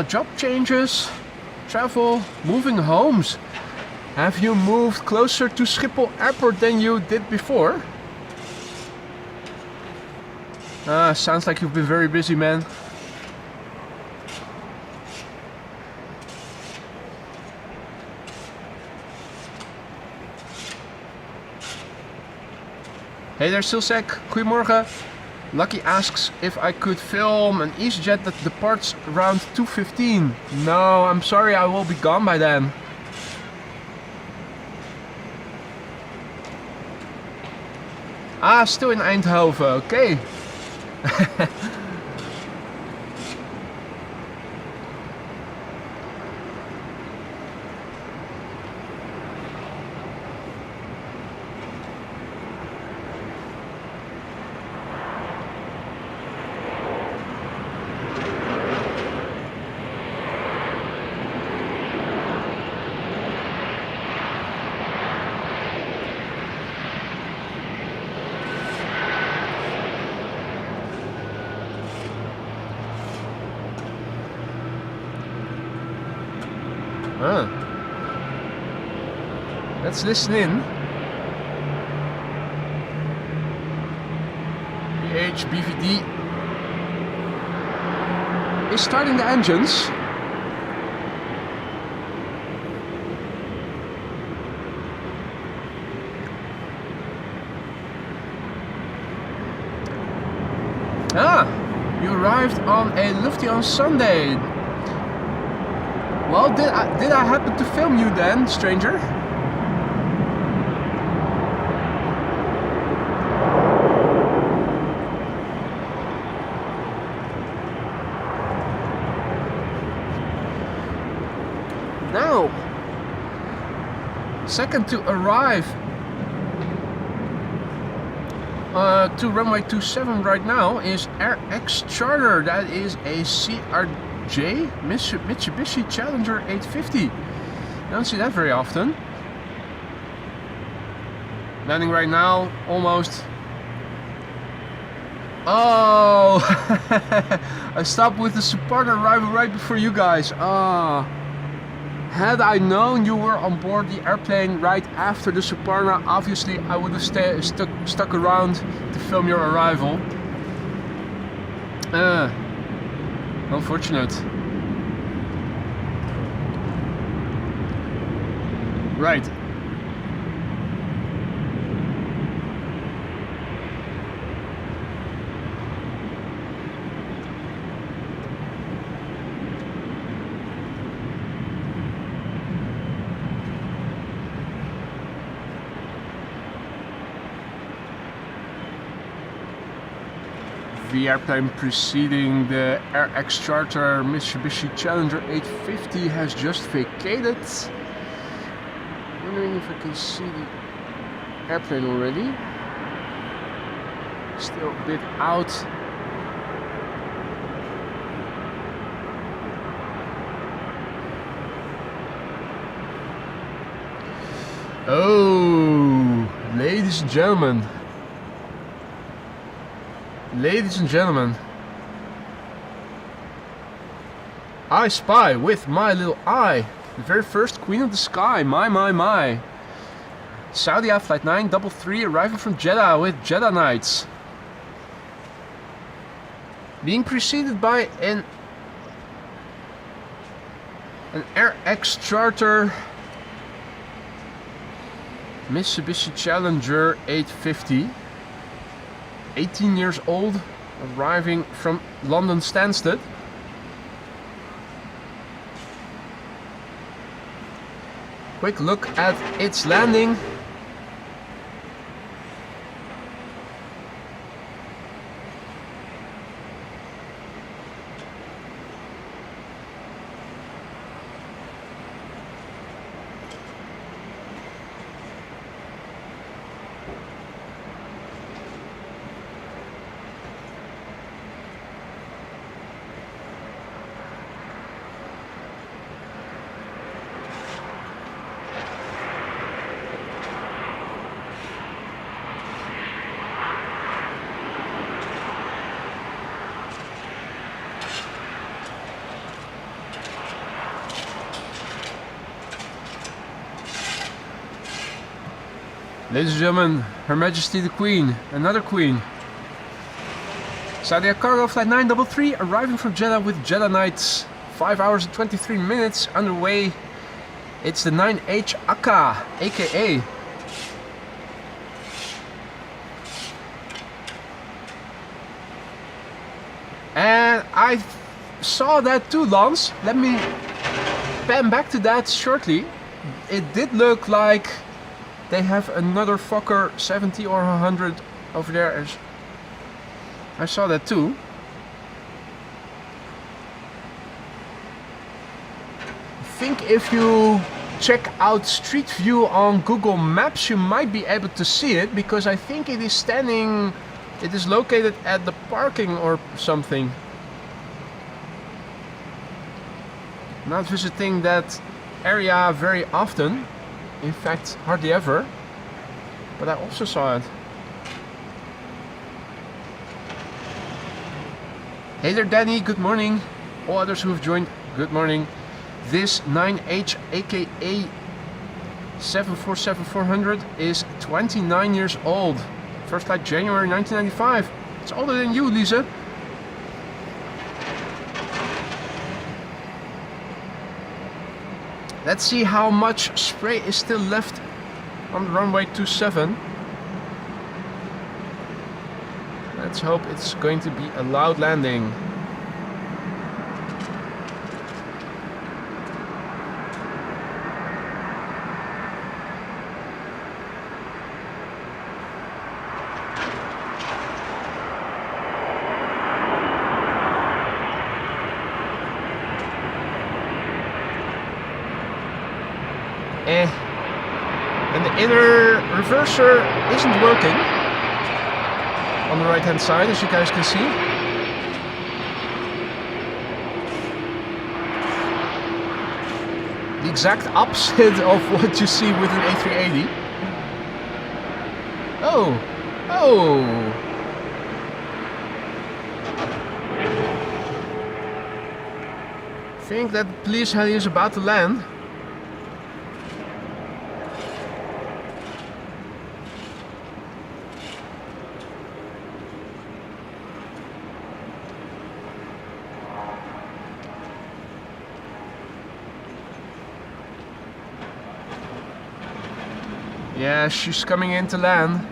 Job changes, travel, moving homes. Have you moved closer to Schiphol Airport than you did before? Sounds like you've been very busy, man. Hey there, Silsek. Goedemorgen. Lucky asks if I could film an EasyJet that departs around 2:15. No, I'm sorry, I will be gone by then. Still in Eindhoven, okay. Let's listen in. BVD is starting the engines. You arrived on a Lufty on Sunday. Well, did I happen to film you then, stranger? Now, second to arrive to runway 27 right now is RX Charter. That is a CRJ Mitsubishi Challenger 850. Don't see that very often. Landing right now, almost Oh, I stopped with the Suparna arrival right before you guys. Had I known you were on board the airplane right after the Suparna, obviously I would have stuck around to film your arrival. Unfortunate. Right. The airplane preceding the RX Charter Mitsubishi Challenger 850 has just vacated. Wondering if I can see the airplane already. Still a bit out. Oh, ladies and gentlemen. Ladies and gentlemen, I spy with my little eye the very first Queen of the Sky, my. Saudi Flight 933 arriving from Jeddah with Jeddah Nights. Being preceded by an RX Charter Mitsubishi Challenger 850. 18 years old, arriving from London Stansted. Quick look at its landing. Ladies and gentlemen, Her Majesty the Queen, another Queen. Saudi Cargo Flight 933 arriving from Jeddah with Jeddah Nights. 5 hours and 23 minutes underway. It's the 9H Akka, aka. And I saw that too, Lance. Let me pan back to that shortly. It did look like they have another Fokker 70 or 100 over there. I saw that too. I think if you check out Street View on Google Maps, you might be able to see it, because I think it is located at the parking or something. Not visiting that area very often. In fact, hardly ever, but I also saw it. Hey there, Danny, good morning. All others who have joined, good morning. This 9H aka 747-400 is 29 years old. First flight January 1995. It's older than you, Lisa. Let's see how much spray is still left on the runway 27. Let's hope it's going to be a loud landing. And the inner reverser isn't working on the right hand side, as you guys can see. The exact opposite of what you see with an A380. Oh! think that police heli is about to land. Yeah, she's coming in to land.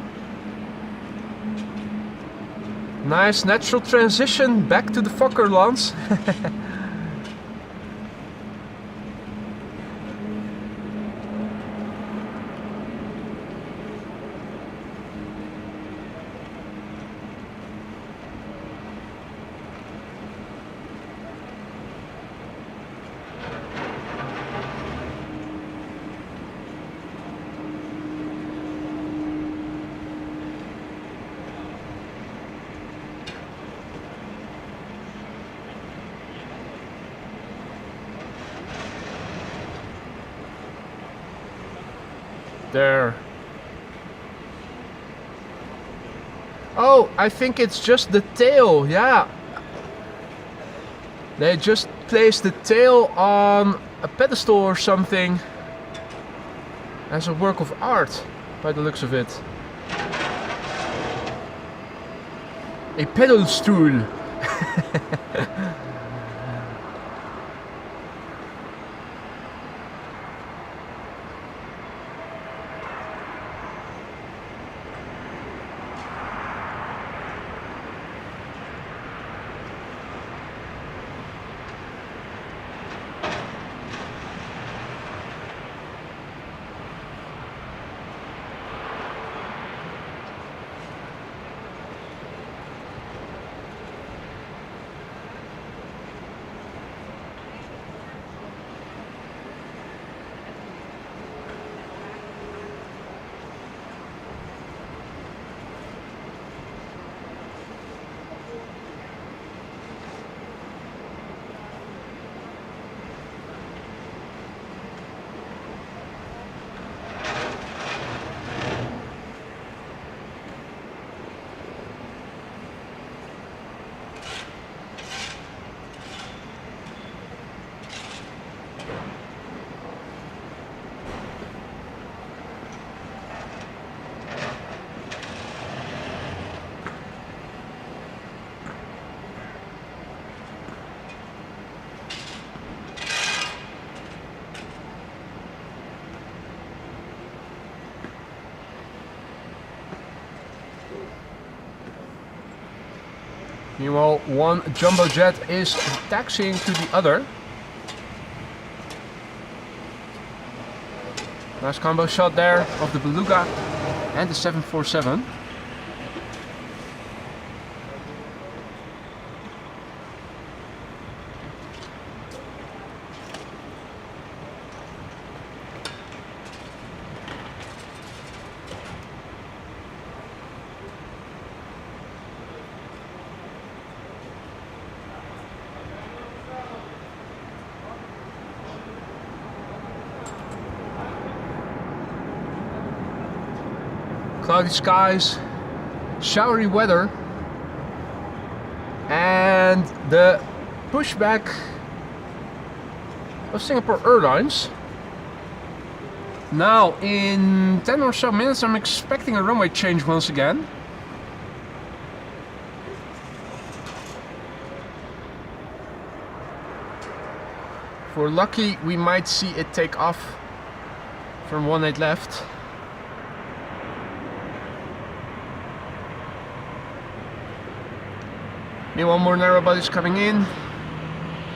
Nice natural transition back to the Fokker lands. There. Oh, I think it's just the tail, yeah. They just placed the tail on a pedestal or something as a work of art, by the looks of it. A pedal stool. Meanwhile, one jumbo jet is taxiing to the other. Nice combo shot there of the Beluga and the 747. Cloudy skies, showery weather, and the pushback of Singapore Airlines. Now in 10 or so minutes I'm expecting a runway change once again. If we're lucky, we might see it take off from 18 left. Meanwhile, more narrow bodies coming in.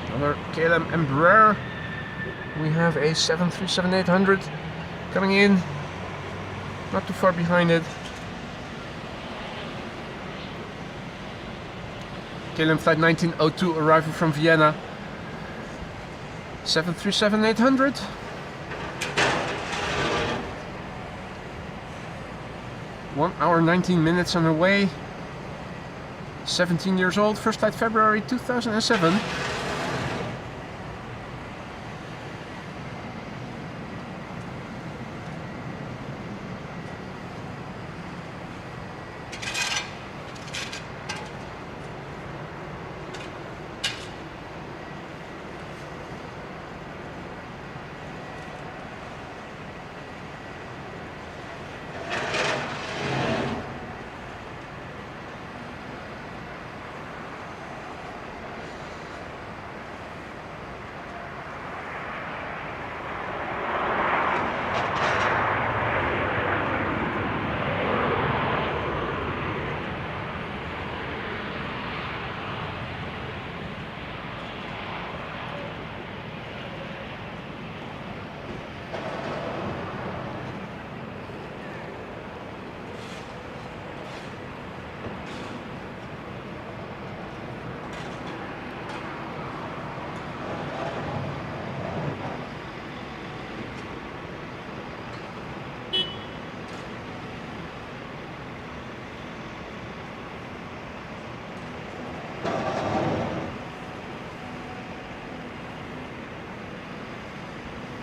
Another KLM Embraer. We have a 737-800 coming in. Not too far behind it. KLM flight 1902 arrival from Vienna. 737-800. One hour 19 minutes on the way. 17 years old, first flight February 2007.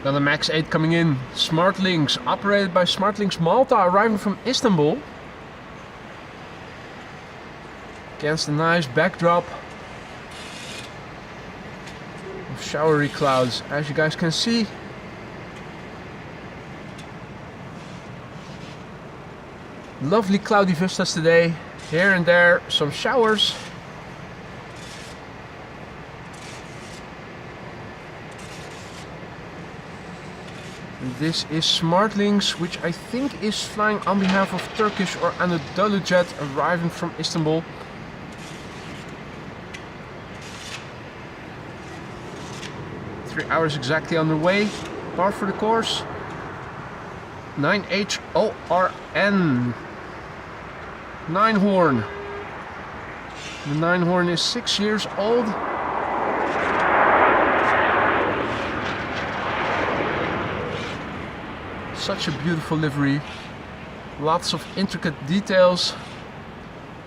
Got a Max 8 coming in. SmartLynx, operated by SmartLynx Malta, arriving from Istanbul. Against a nice backdrop of showery clouds, as you guys can see. Lovely cloudy vistas today. Here and there some showers. This is SmartLynx, which I think is flying on behalf of Turkish or Anadolu Jet, arriving from Istanbul. Three hours exactly on the way. Par for the course. 9HORN. 9-horn. The 9-horn is 6 years old. Such a beautiful livery. Lots of intricate details.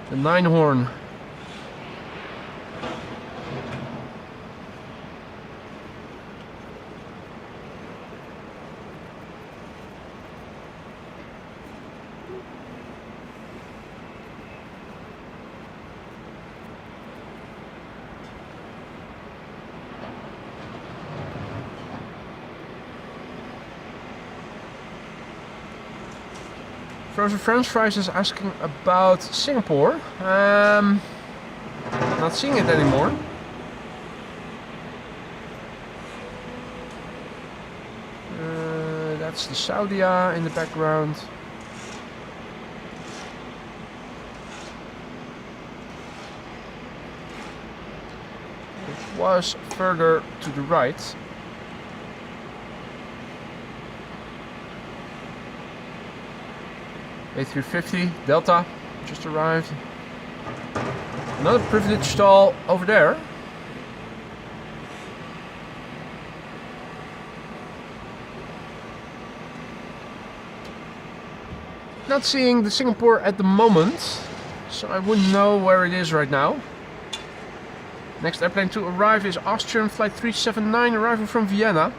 The 9-horn. Frozen French Fries is asking about Singapore. Not seeing it anymore. That's the Saudia in the background. It was further to the right. A350 Delta just arrived. Another privilege stall over there. Not seeing the Singapore at the moment, so I wouldn't know where it is right now. Next airplane to arrive is Austrian Flight 379, arriving from Vienna.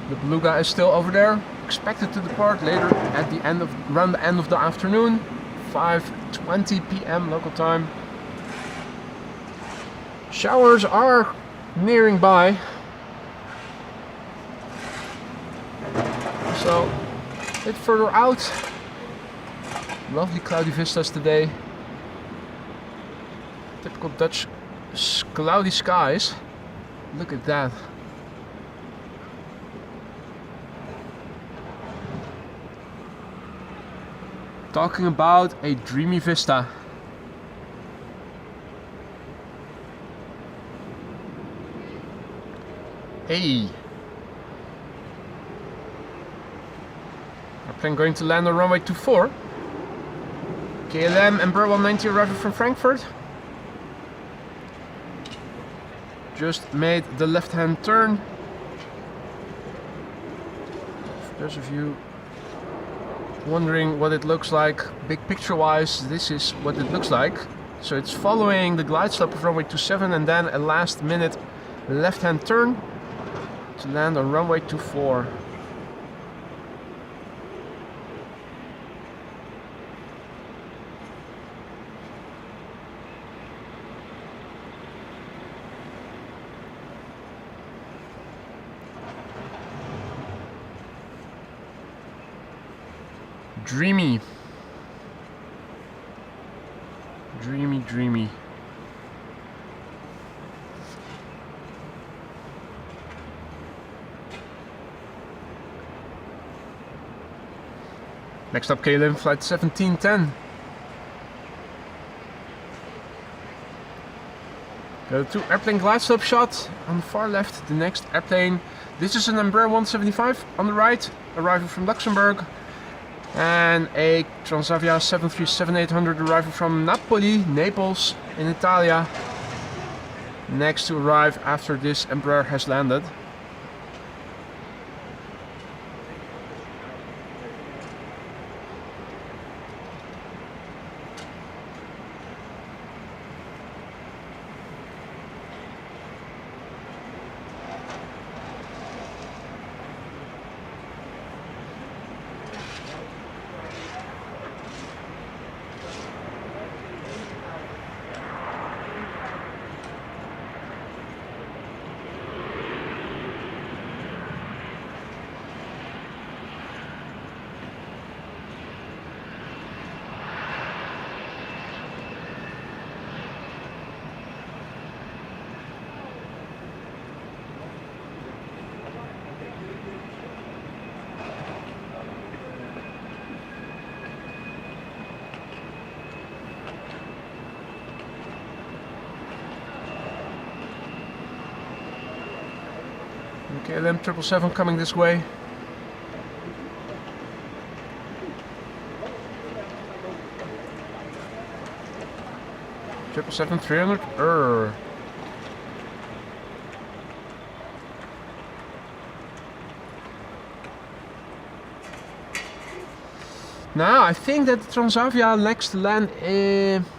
The Beluga is still over there, expected to depart later at the end of around the end of the afternoon, 5:20 p.m. local time. Showers are nearing by, so a bit further out. Lovely cloudy vistas today. Typical Dutch cloudy skies. Look at that. Talking about a dreamy vista. Hey! Airplane going to land on runway 24. KLM Embraer 190 arriving from Frankfurt. Just made the left-hand turn. For those of you wondering what it looks like big picture wise, this is what it looks like. So it's following the glide slope of runway 27 and then a last minute left hand turn to land on runway 24. Dreamy. Dreamy, dreamy. Next up, KLM flight 1710. Go to airplane glide slope shot. On the far left, the next airplane. This is an Embraer 175 on the right, arriving from Luxembourg. And a Transavia 737-800 arriving from Napoli, Naples in Italia. Next to arrive after this Embraer has landed. KLM 777 coming this way. Triple 300. Now I think that the Transavia next to land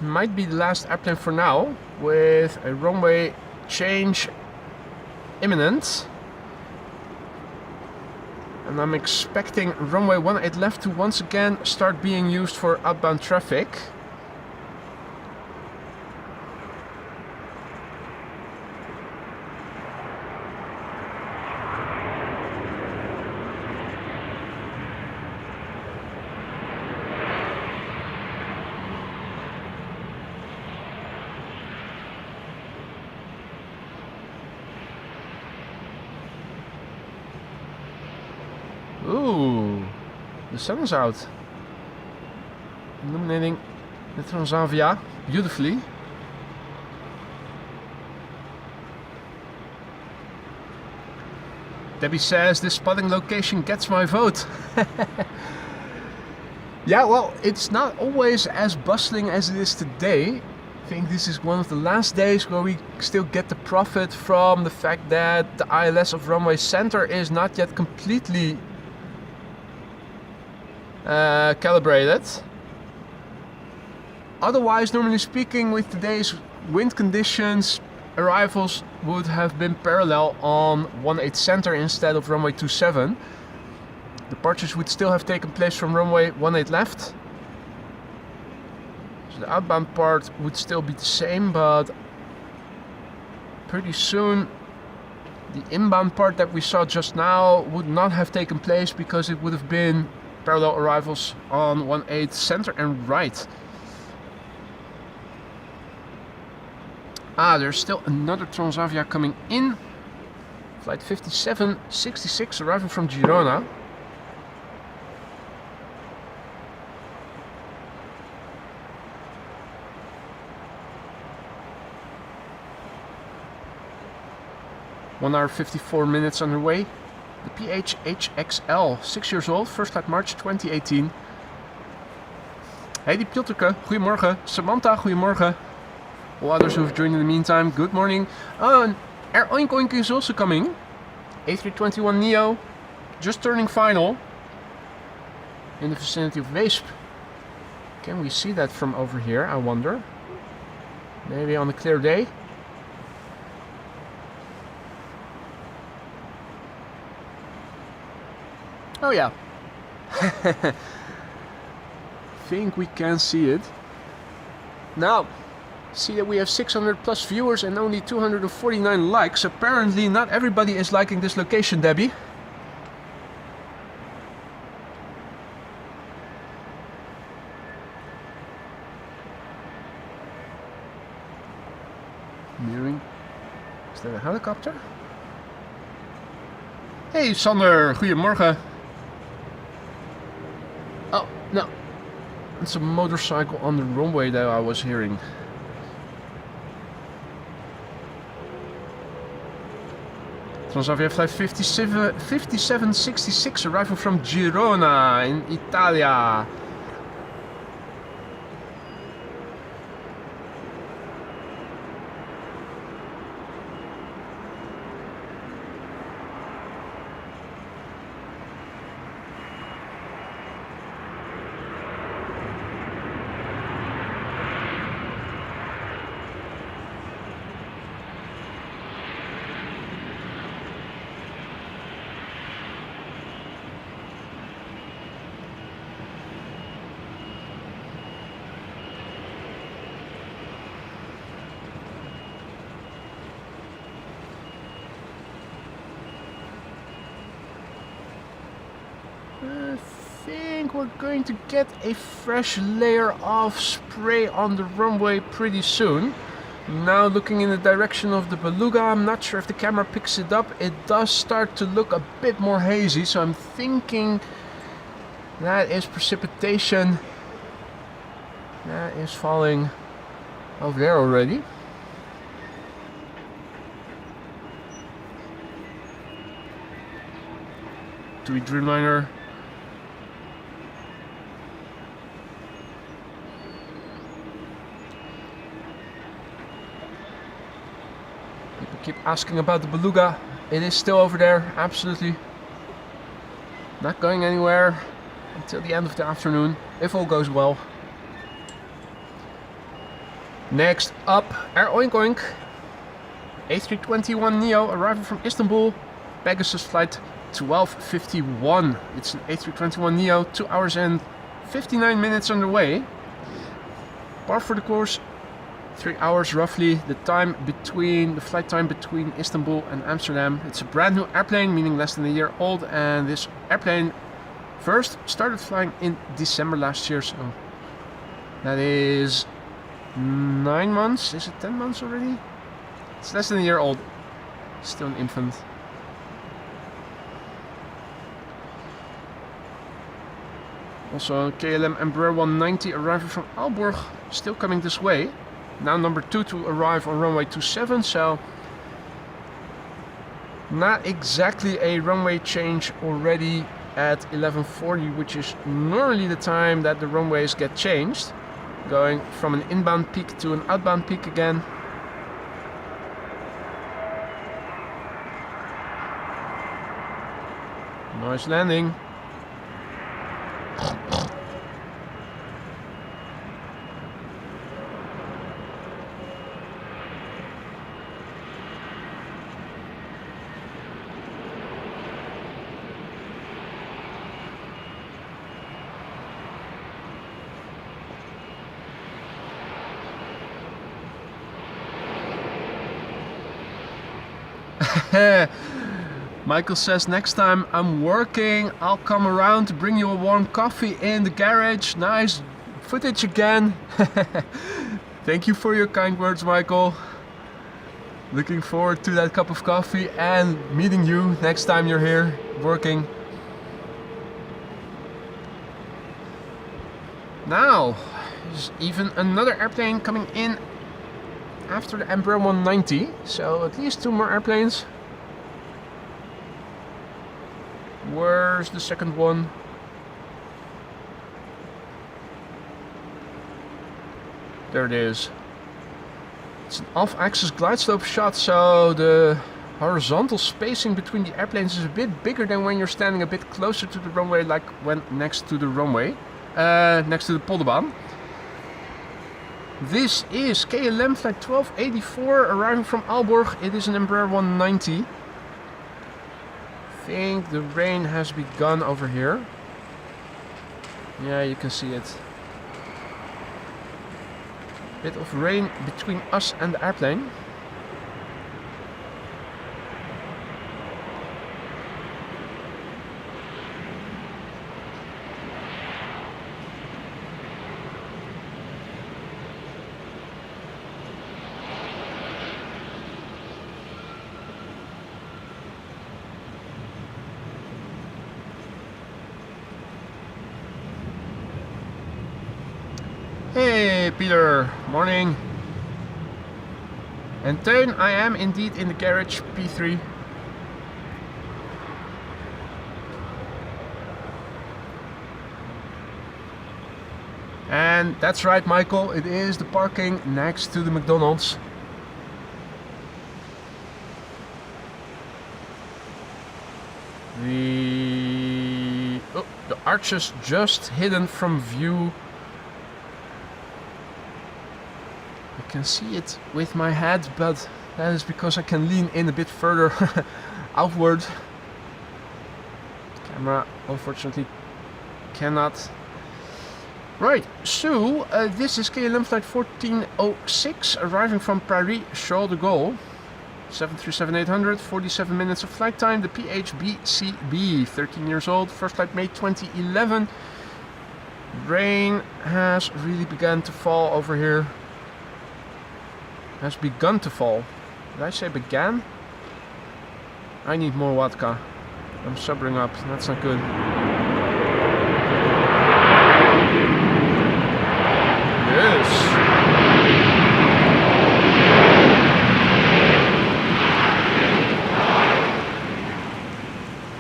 might be the last airplane for now, with a runway change imminent. And I'm expecting runway 18 left to once again start being used for outbound traffic. Ooh, the sun is out, illuminating the Transavia beautifully. Debbie says this spotting location gets my vote. Yeah, well, it's not always as bustling as it is today. I think this is one of the last days where we still get the profit from the fact that the ILS of Runway Center is not yet completely calibrated. Otherwise, normally speaking, with today's wind conditions, arrivals would have been parallel on 18 center instead of runway 27. Departures would still have taken place from runway 18 left. So the outbound part would still be the same, but pretty soon the inbound part that we saw just now would not have taken place because it would have been parallel arrivals on 18 center and right. Ah, there's still another Transavia coming in. Flight 5766 arriving from Girona. One hour 54 minutes underway. The PHHXL, 6 years old, first flight March 2018. Heidi Pilterke, goedemorgen. Samantha, goedemorgen. All others who have joined in the meantime, good morning. Oh, Air Oink Oink is also coming. A321neo, just turning final. In the vicinity of Weesp. Can we see that from over here, I wonder? Maybe on a clear day? Oh yeah. Think we can see it. Now, see that we have 600 plus viewers and only 249 likes. Apparently not everybody is liking this location, Debbie. Nearing. Is that a helicopter? Hey Sander, goedemorgen. Oh, It's a motorcycle on the runway that I was hearing. Transavia flight 5766 arriving from Girona in Italia. I think we're going to get a fresh layer of spray on the runway pretty soon. Now looking in the direction of the Beluga, I'm not sure if the camera picks it up. It does start to look a bit more hazy, so I'm thinking that is precipitation that is falling over there already. TUI Dreamliner. People keep asking about the Beluga. It is still over there, absolutely. Not going anywhere until the end of the afternoon, if all goes well. Next up, Air Oink Oink. A321neo arriving from Istanbul. Pegasus flight 12:51. It's an A321neo, 2 hours and 59 minutes underway. Par for the course, 3 hours roughly. The flight time between Istanbul and Amsterdam. It's a brand new airplane, meaning less than a year old, and this airplane first started flying in December last year, so that is 9 months. Is it 10 months already? It's less than a year old. Still an infant. Also KLM Embraer 190 arriving from Aalborg, still coming this way. Now number 2 to arrive on runway 27, so not exactly a runway change already at 11:40, which is normally the time that the runways get changed, going from an inbound peak to an outbound peak again. Nice landing. Michael says, next time I'm working, I'll come around to bring you a warm coffee in the garage. Nice footage again. Thank you for your kind words, Michael. Looking forward to that cup of coffee and meeting you next time you're here working. Now, there's even another airplane coming in after the Embraer 190, so at least 2 more airplanes. Where's the second one? There it is. It's an off-axis glide slope shot, so the horizontal spacing between the airplanes is a bit bigger than when you're standing a bit closer to the runway, like when next to the runway, next to the Polderbaan. This is KLM flight 1284 arriving from Aalborg. It is an Embraer 190. I think the rain has begun over here. Yeah, you can see it. Bit of rain between us and the airplane. Hey Peter, morning. And Teun, I am indeed in the garage P3. And that's right, Michael, it is the parking next to the McDonald's. The arches just hidden from view. I can see it with my head, but that is because I can lean in a bit further outward. Camera unfortunately cannot. Right, so this is KLM flight 1406 arriving from Paris, Charles de Gaulle. 737-800, 47 minutes of flight time. The PHBCB, 13 years old, first flight May 2011. Rain has really begun to fall over here. Has begun to fall. Did I say began? I need more vodka. I'm sobering up, that's not good. Yes.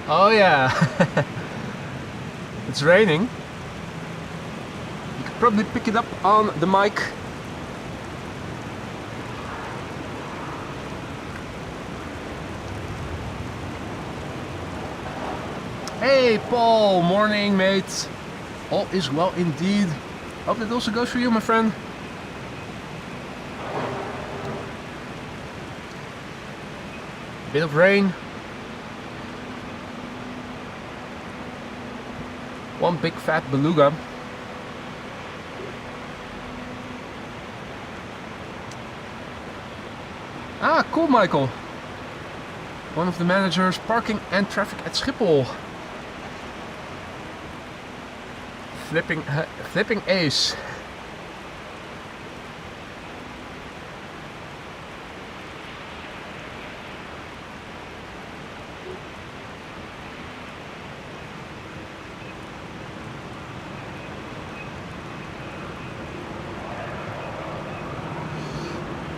Oh yeah. It's raining. You could probably pick it up on the mic. Hey Paul, morning mate. All is well indeed. Hope that also goes for you, my friend. Bit of rain. One big fat beluga. Ah, cool, Michael. One of the managers parking and traffic at Schiphol. Flipping ace.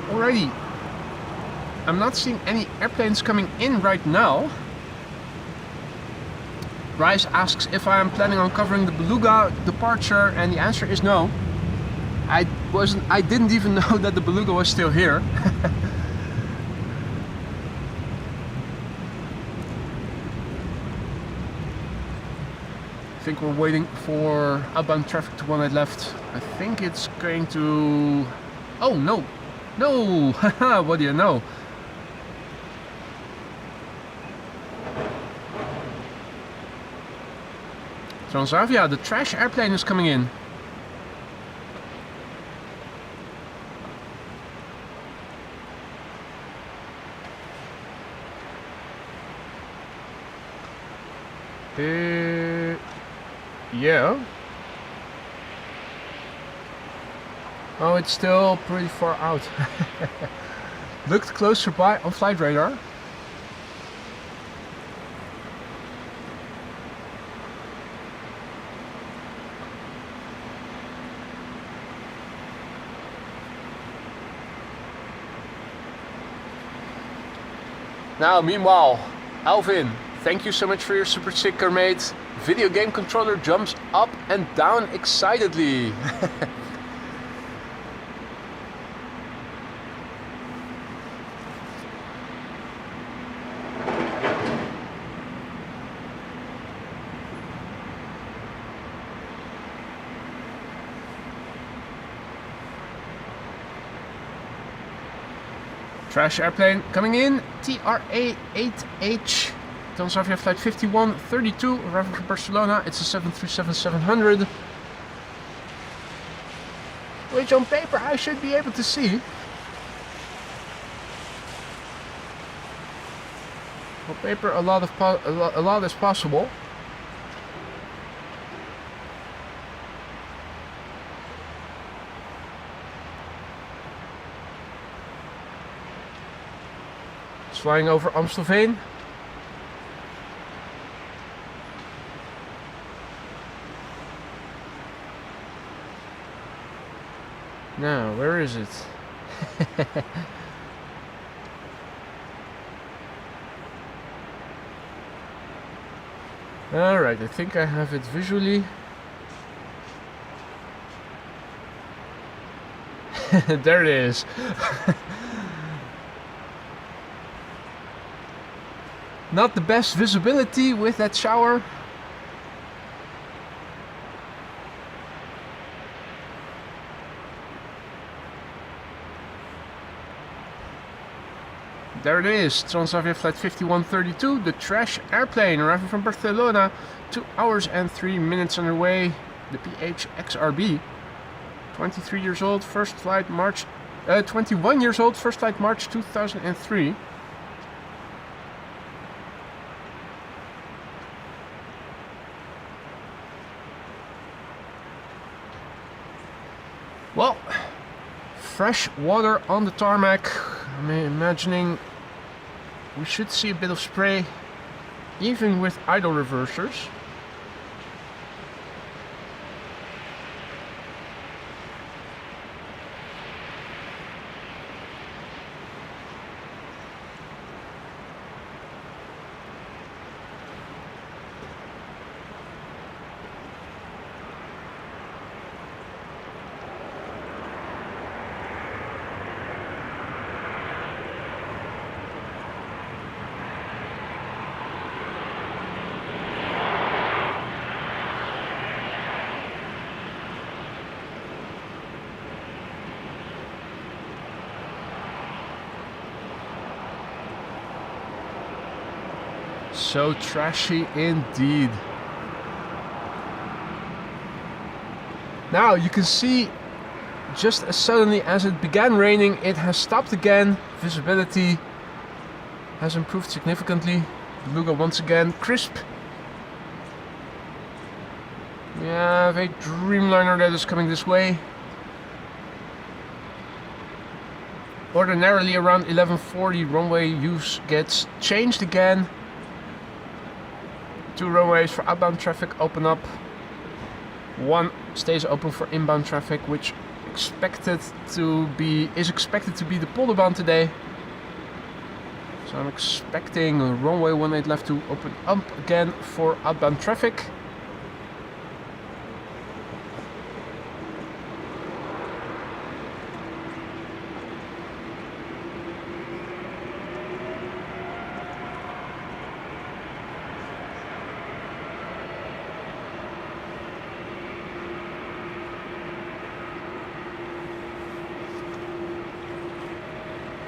Alrighty. I'm not seeing any airplanes coming in right now. Rice asks if I am planning on covering the Beluga departure, and the answer is no. I didn't even know that the Beluga was still here. I think we're waiting for outbound traffic to one I left. I think it's going to... Oh no! No! Haha, what do you know? Transavia, the trash airplane is coming in. Yeah. Oh, it's still pretty far out. Looked closer by on flight radar. Now, meanwhile, Alvin, thank you so much for your super sticker, mate. Video game controller jumps up and down excitedly. Trash airplane coming in, TRA-8H, Transavia flight 5132, arriving from Barcelona. It's a 737-700, which on paper I should be able to see. On paper a lot is possible. Flying over Amstelveen. Now, where is it? Alright, I think I have it visually. There it is. Not the best visibility with that shower. There it is, Transavia flight 5132, the trash airplane arriving from Barcelona, 2 hours and 3 minutes underway, the PHXRB. 23 years old, first flight March, 21 years old, first flight March 2003. Well, fresh water on the tarmac. I'm imagining we should see a bit of spray, even with idle reversers. So trashy indeed. Now you can see, just as suddenly as it began raining, it has stopped again. Visibility has improved significantly. Beluga once again crisp. We have a Dreamliner that is coming this way. Ordinarily around 11:40 runway use gets changed again. 2 runways for outbound traffic open up. 1 stays open for inbound traffic, which is expected to be the Polderbaan today. So I'm expecting runway 18 left to open up again for outbound traffic.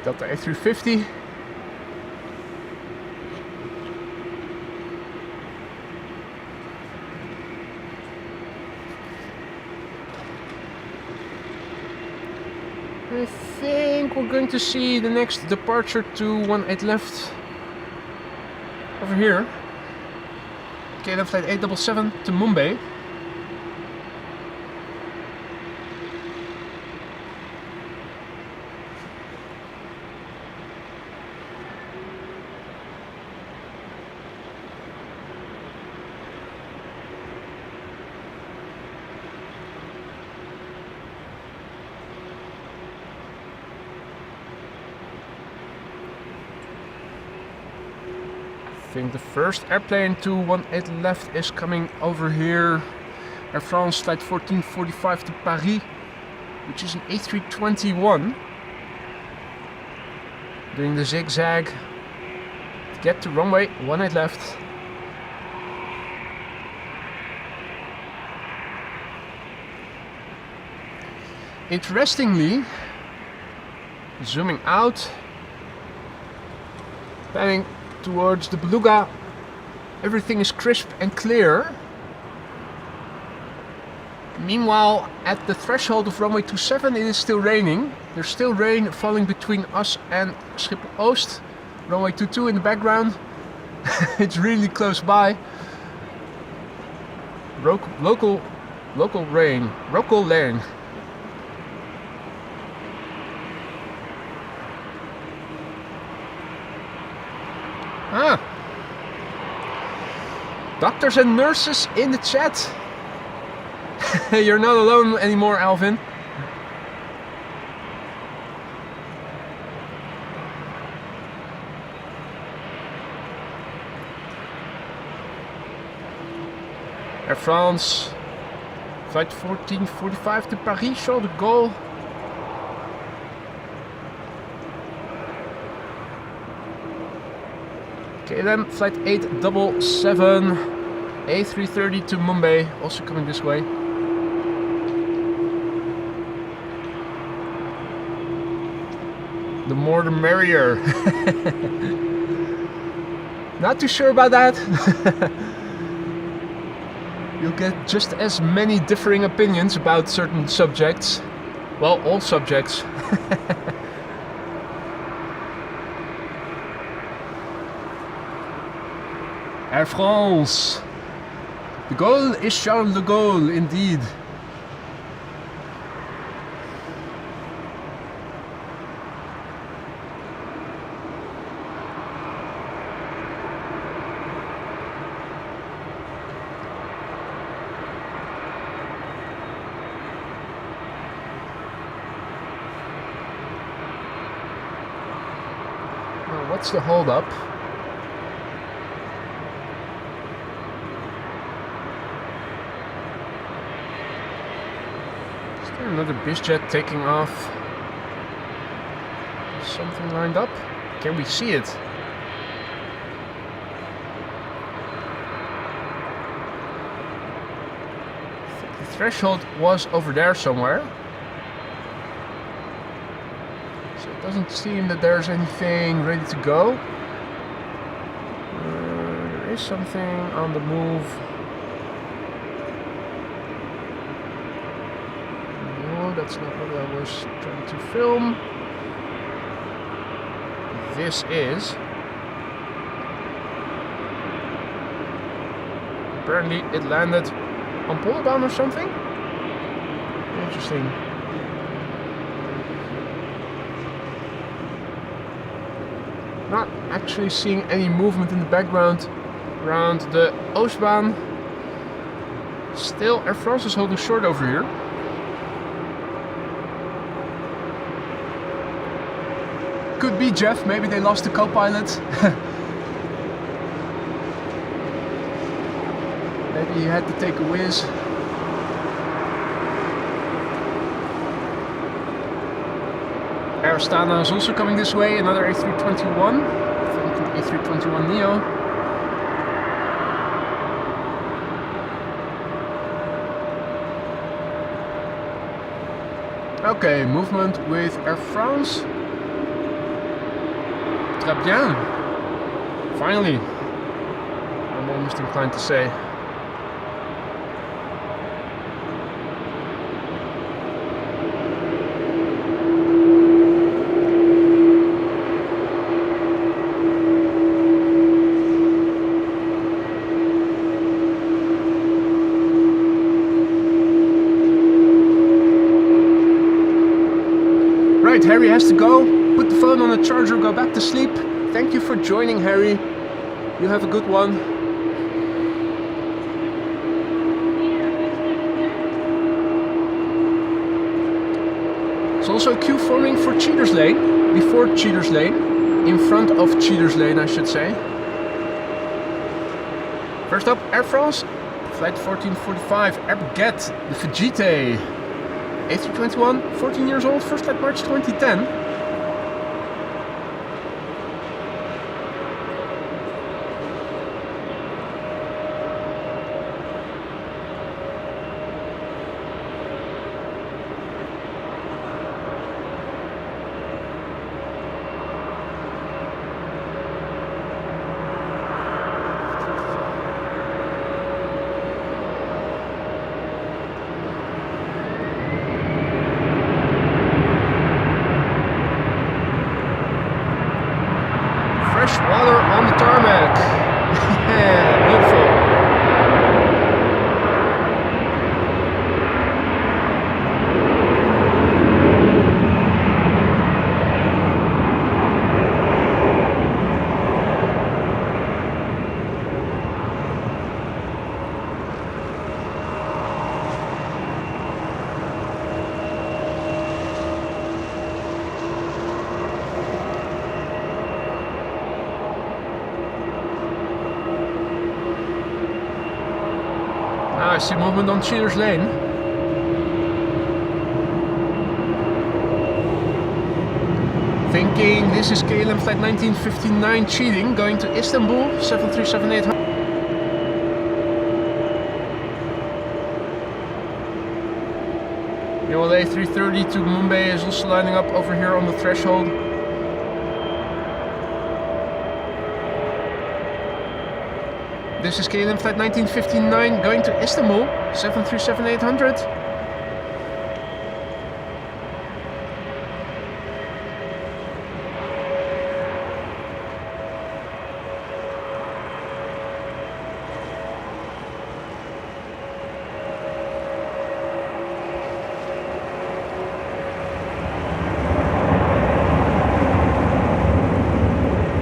Delta A350. I think we're going to see the next departure to 18 left over here. KLM flight 877 to Mumbai. I think the first airplane to 18 left is coming over here. Air France flight 1445 to Paris, which is an A321. Doing the zigzag to get to runway 18 left. Interestingly, zooming out, panning towards the Beluga, everything is crisp and clear. Meanwhile, at the threshold of runway 27 it is still raining. There's still rain falling between us and Schiphol Oost. Runway 22 in the background. It's really close by. Local rain. Local rain. Ah. Doctors and nurses in the chat. You're not alone anymore, Alvin. Air France, flight 1445 to Paris, Charles de Gaulle. KLM, flight 877, A330 to Mumbai, also coming this way. The more the merrier. Not too sure about that. You'll get just as many differing opinions about certain subjects. Well, all subjects. Air France. De Gaulle is Charles de Gaulle, indeed. What's the hold up? Is there another bizjet taking off? Something lined up? Can we see it? I think the threshold was over there somewhere. Doesn't seem that there's anything ready to go. There is something on the move. No, that's not what I was trying to film. This is. Apparently it landed on Polygon or something. Interesting. Not actually seeing any movement in the background around the Oostbaan. Still, Air France is holding short over here. Could be Jeff, maybe they lost the co-pilot. Maybe he had to take a whiz. Air Astana is also coming this way, another A321. I think an A321neo. Okay, movement with Air France. Très bien. Finally. I'm almost inclined to say. Right, Harry has to go. Put the phone on the charger, go back to sleep. Thank you for joining, Harry. You have a good one. There's also a queue forming for Cheaters Lane. Before Cheaters Lane. In front of Cheaters Lane, I should say. First up, Air France. Flight 1445, Air Baguette, the Vegete. A321, 14 years old, first flight March 2010. Water on the tarmac. Yeah, beautiful. see movement on Cheaters Lane. Thinking this is KLM flight 1959 cheating, going to Istanbul, 737-800. The old A330 to Mumbai is also lining up over here on the threshold. This is KLM flight 1959 going to Istanbul, 737-800.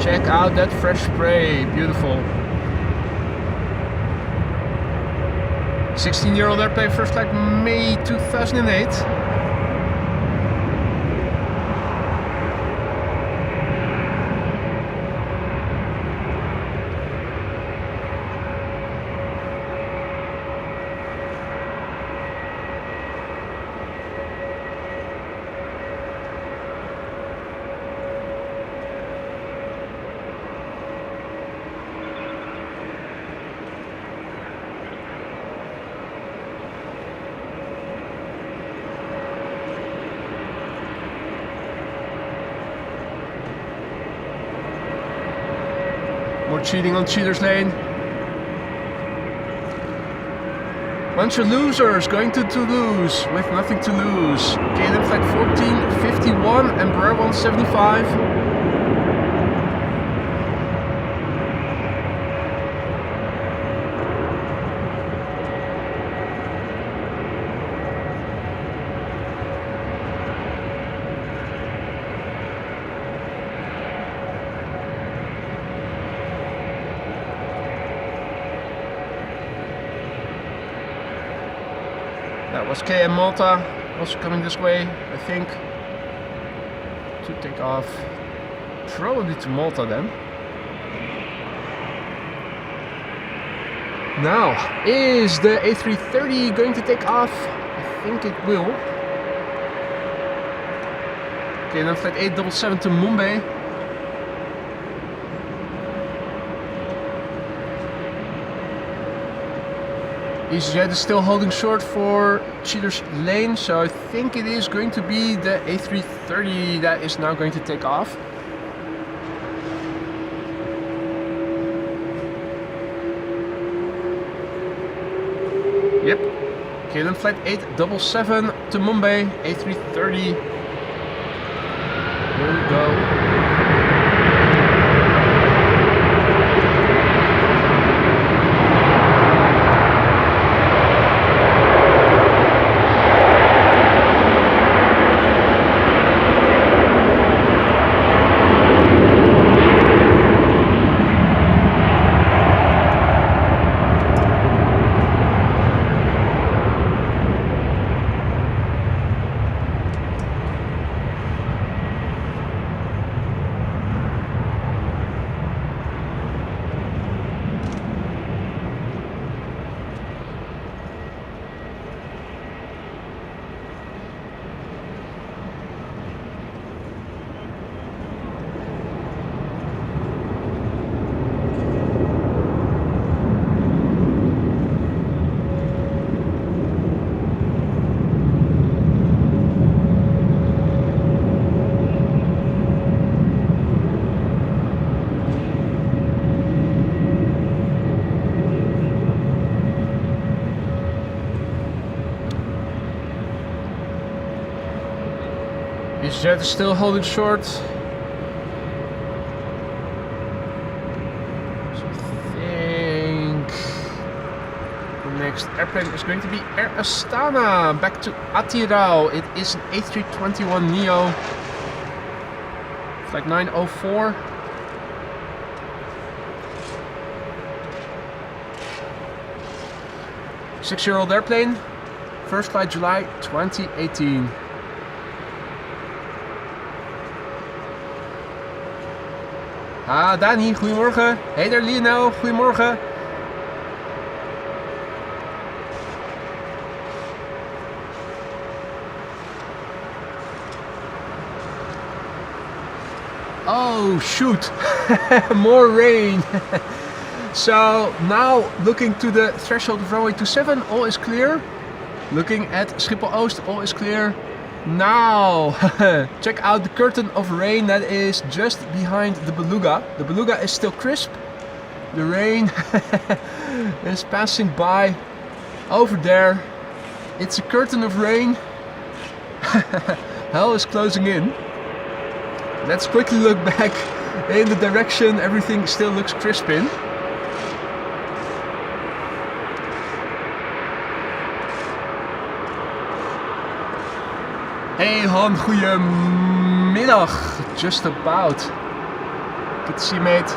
Check out that fresh spray, beautiful. 16-year-old airplane, first flight May 2008. More cheating on Cheaters Lane. Bunch of losers going to Toulouse with nothing to lose. KLM flight 1451 and Embraer 175. That was KM Malta, also coming this way, I think, to take off. Probably to Malta then. Now, is the A330 going to take off? I think it will. Okay, then flight 877 to Mumbai. EasyJet is still holding short for Cheaters Lane, so I think it is going to be the A330 that is now going to take off. Yep. Okay, then flight 877 to Mumbai, A330. Here we go. EasyJet is still holding short. So I think the next airplane is going to be Air Astana back to Atirau. It is an A321neo, flight 904. Six-year-old airplane, first flight July 2018. Ah, Dani, goedemorgen. Hey daar Lionel, goedemorgen. Oh shoot, more rain. So now looking to the threshold of runway 27, all is clear. Looking at Schiphol Oost, all is clear. Now check out the curtain of rain that is just behind the beluga. The beluga is still crisp. The rain is passing by over there. It's a curtain of rain. Hell is closing in. Let's quickly look back in the direction everything still looks crisp in. Hey Han, goedemiddag. Just about. Good to see you, mate.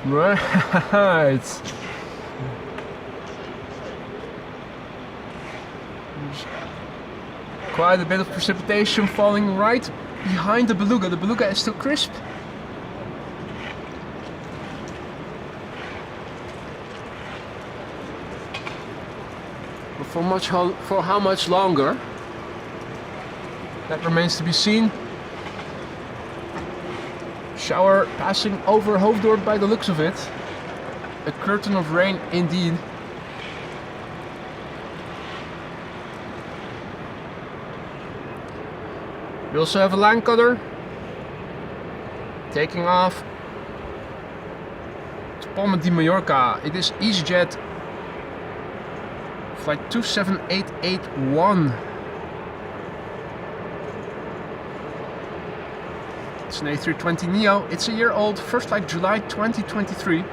Right. There's quite a bit of precipitation falling right behind the beluga. The beluga is still crisp. But for how much longer? That remains to be seen. Shower passing over Hoofddorp by the looks of it. A curtain of rain indeed. We also have a line cutter taking off to Palma de Mallorca. It is EasyJet flight 27881. It's an A320neo. It's a year old. First flight July 2023.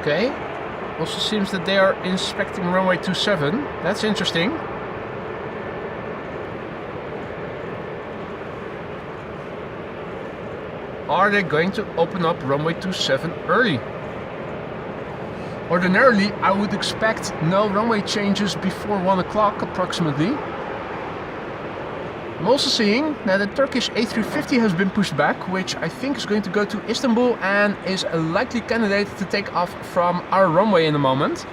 Okay, also seems that they are inspecting runway 27. That's interesting. Are they going to open up runway 27 early? Ordinarily, I would expect no runway changes before 1 o'clock approximately. I'm also seeing that the Turkish A350 has been pushed back, which I think is going to go to Istanbul and is a likely candidate to take off from our runway in a moment.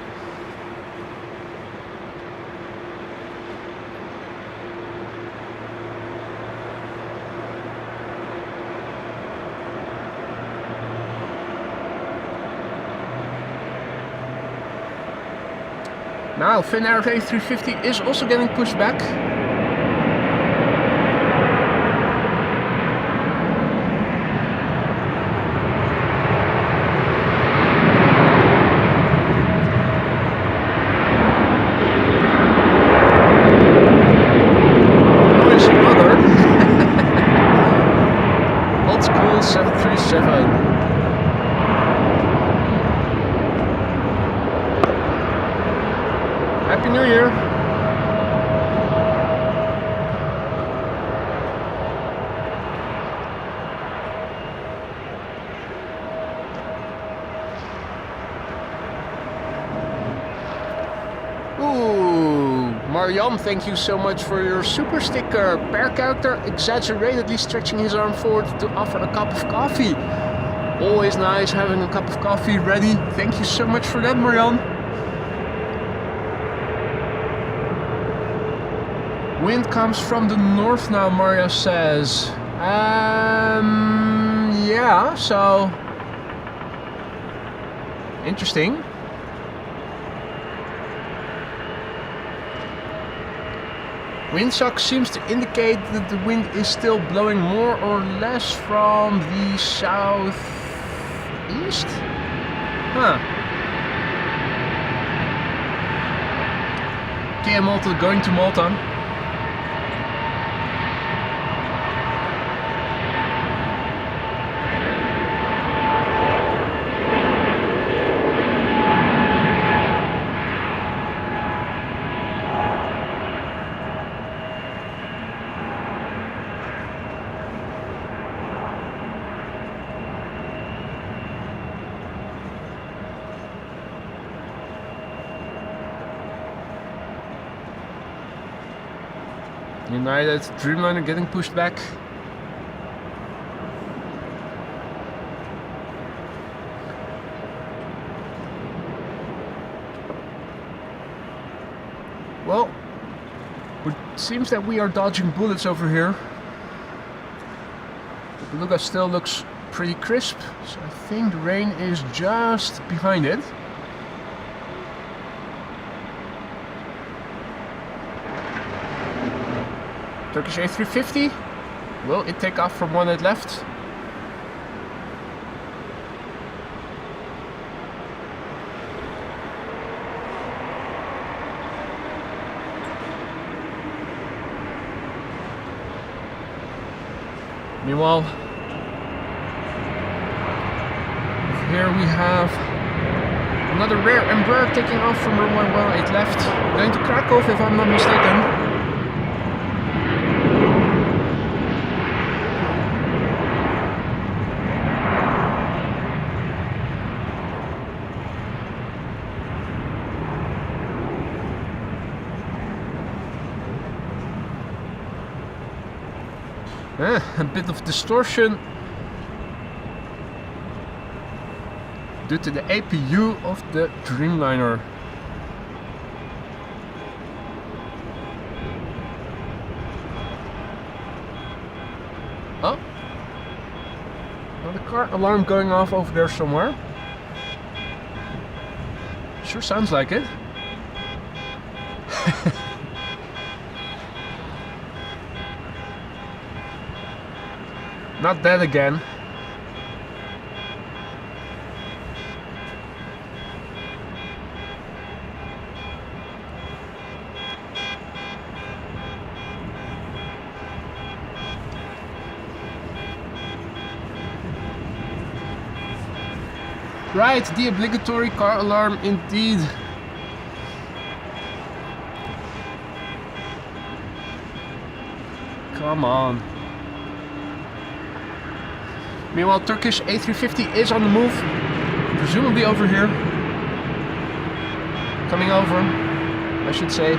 Now, Finnair A350 is also getting pushed back. Old school 737. Happy New Year! Ooh, Mariam, thank you so much for your super sticker. Per character exaggeratedly stretching his arm forward to offer a cup of coffee. Always nice having a cup of coffee ready. Thank you so much for that, Mariam. Wind comes from the north now, Mario says. Yeah, so interesting. Windshock seems to indicate that the wind is still blowing more or less from the southeast. Huh. KM Malta going to Malta. United Dreamliner getting pushed back. Well, it seems that we are dodging bullets over here. The beluga still looks pretty crisp, so I think the rain is just behind it. Turkish A350, will it take off from one at left? Meanwhile, here we have another rare Embraer taking off from runway 18 left, going to Krakow if I'm not mistaken. A bit of distortion due to the APU of the Dreamliner. Oh, another car alarm going off over there somewhere. Sure sounds like it. Not that again. Right, the obligatory car alarm indeed. Come on. Meanwhile, Turkish A350 is on the move, presumably over here. Coming over, I should say.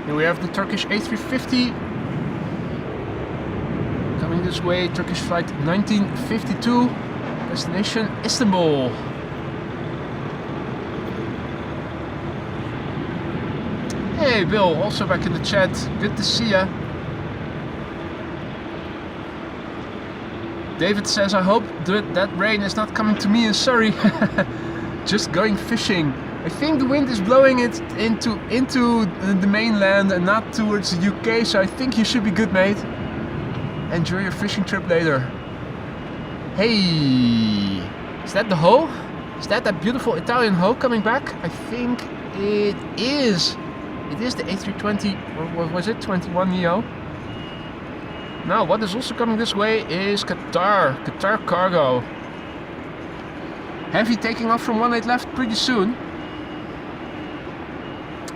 Here we have the Turkish A350 coming this way, Turkish flight 1952, destination Istanbul. Hey Bill, also back in the chat, good to see ya. David says, I hope that rain is not coming to me in Surrey. Just going fishing. I think the wind is blowing it into the mainland and not towards the UK, so I think you should be good, mate. Enjoy your fishing trip later. Hey, is that the hoe? Is that beautiful Italian hoe coming back? I think it is. It is the A320, or what was it, 21 Neo. Now, what is also coming this way is Qatar Cargo. Heavy taking off from 18 left pretty soon.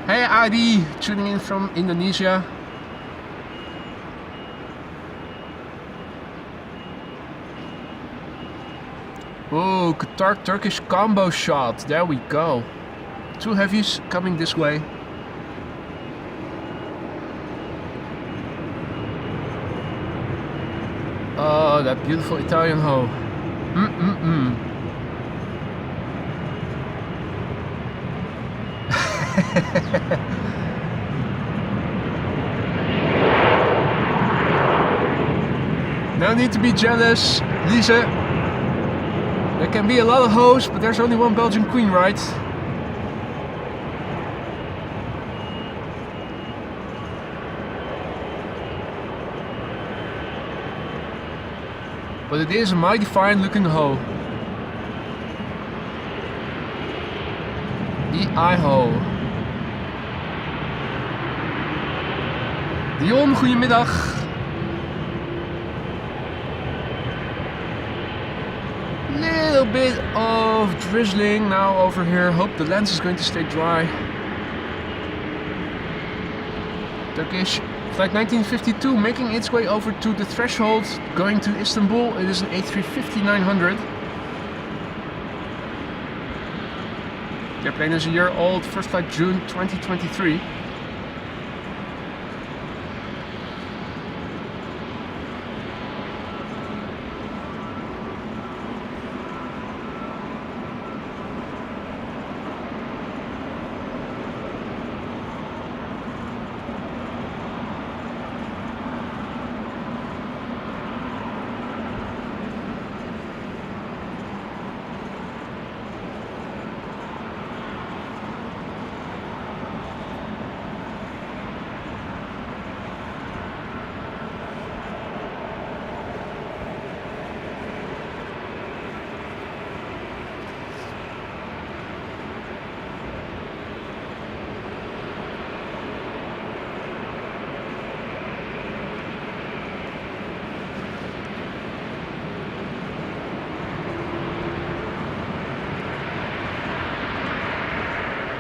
Hey Adi, tuning in from Indonesia. Oh, Qatar Turkish combo shot. There we go. 2 heavies coming this way. Oh, that beautiful Italian hoe. No need to be jealous, Lisa. There can be a lot of hoes, but there's only one Belgian queen, right? But it is a mighty fine looking hoe. EI hoe. Dion, goedemiddag. Little bit of drizzling now over here. Hope the lens is going to stay dry. Turkish flight 1952 making its way over to the threshold, going to Istanbul. It is an A350-900. The airplane is a year old, first flight June 2023.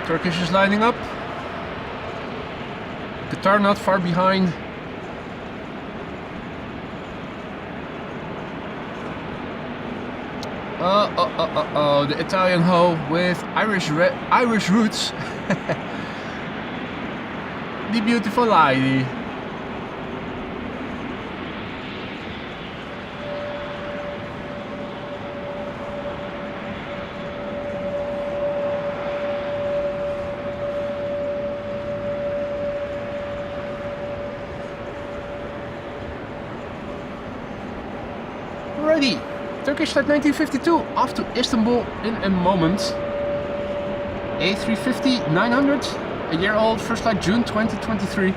Turkish is lining up. Qatar not far behind. The Italian hoe with Irish roots. The beautiful lady. Ready. Turkish flight 1952 off to Istanbul in a moment. A350-900, a year old, first flight June 2023.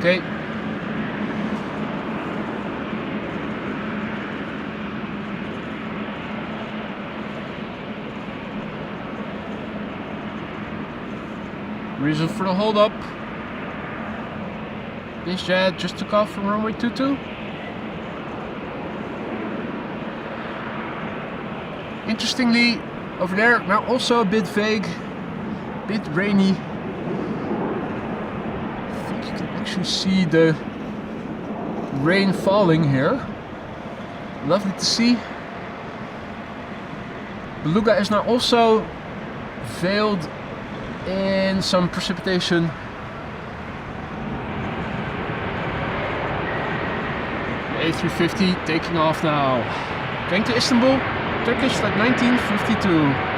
Okay. Reason for the hold up. This jet just took off from runway 22. Interestingly, over there now also a bit vague, a bit rainy. Actually see the rain falling here. Lovely to see. Beluga is now also veiled in some precipitation. The A350 taking off now. Going to Istanbul, Turkish flight 1952.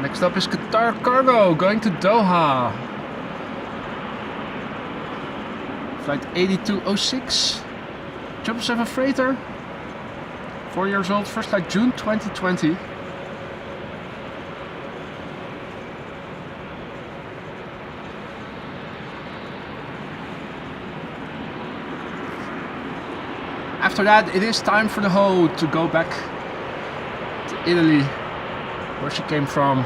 Next up is Qatar Cargo going to Doha. Flight 8206. 777 freighter. 4 years old, first flight June 2020. After that, it is time for the hoe to go back to Italy, where she came from.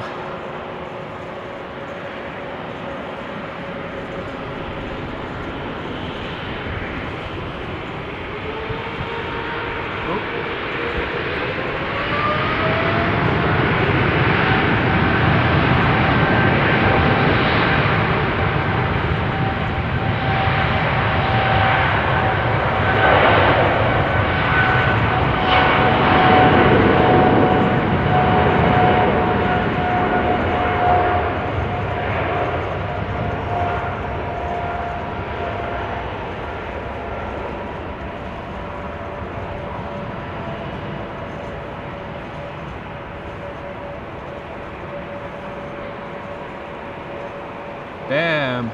Bam.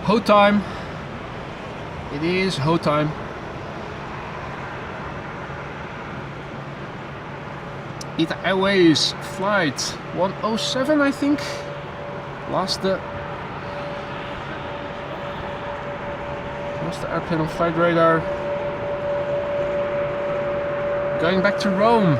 Ho time. It is ho time. ITA Airways flight 107, I think. Lost the airplane on flight radar. Going back to Rome.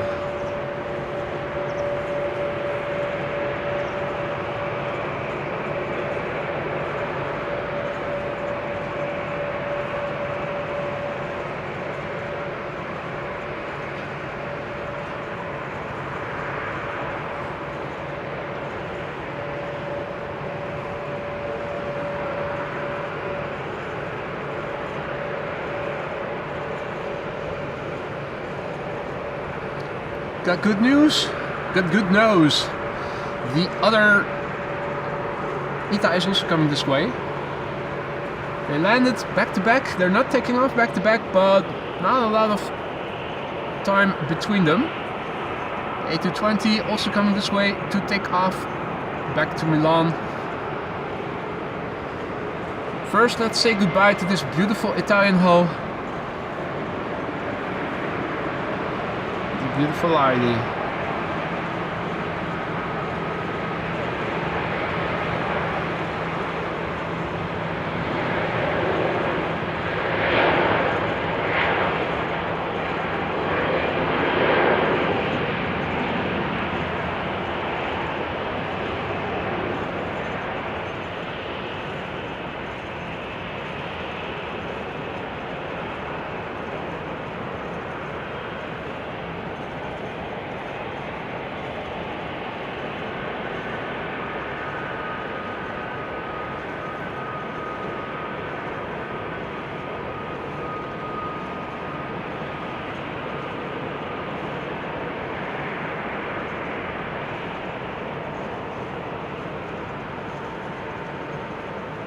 Got good news? Got good news. The other ITA is also coming this way. They landed back to back. They're not taking off back to back, but not a lot of time between them. A220 also coming this way to take off back to Milan. First, let's say goodbye to this beautiful Italian hull. Beautiful lady.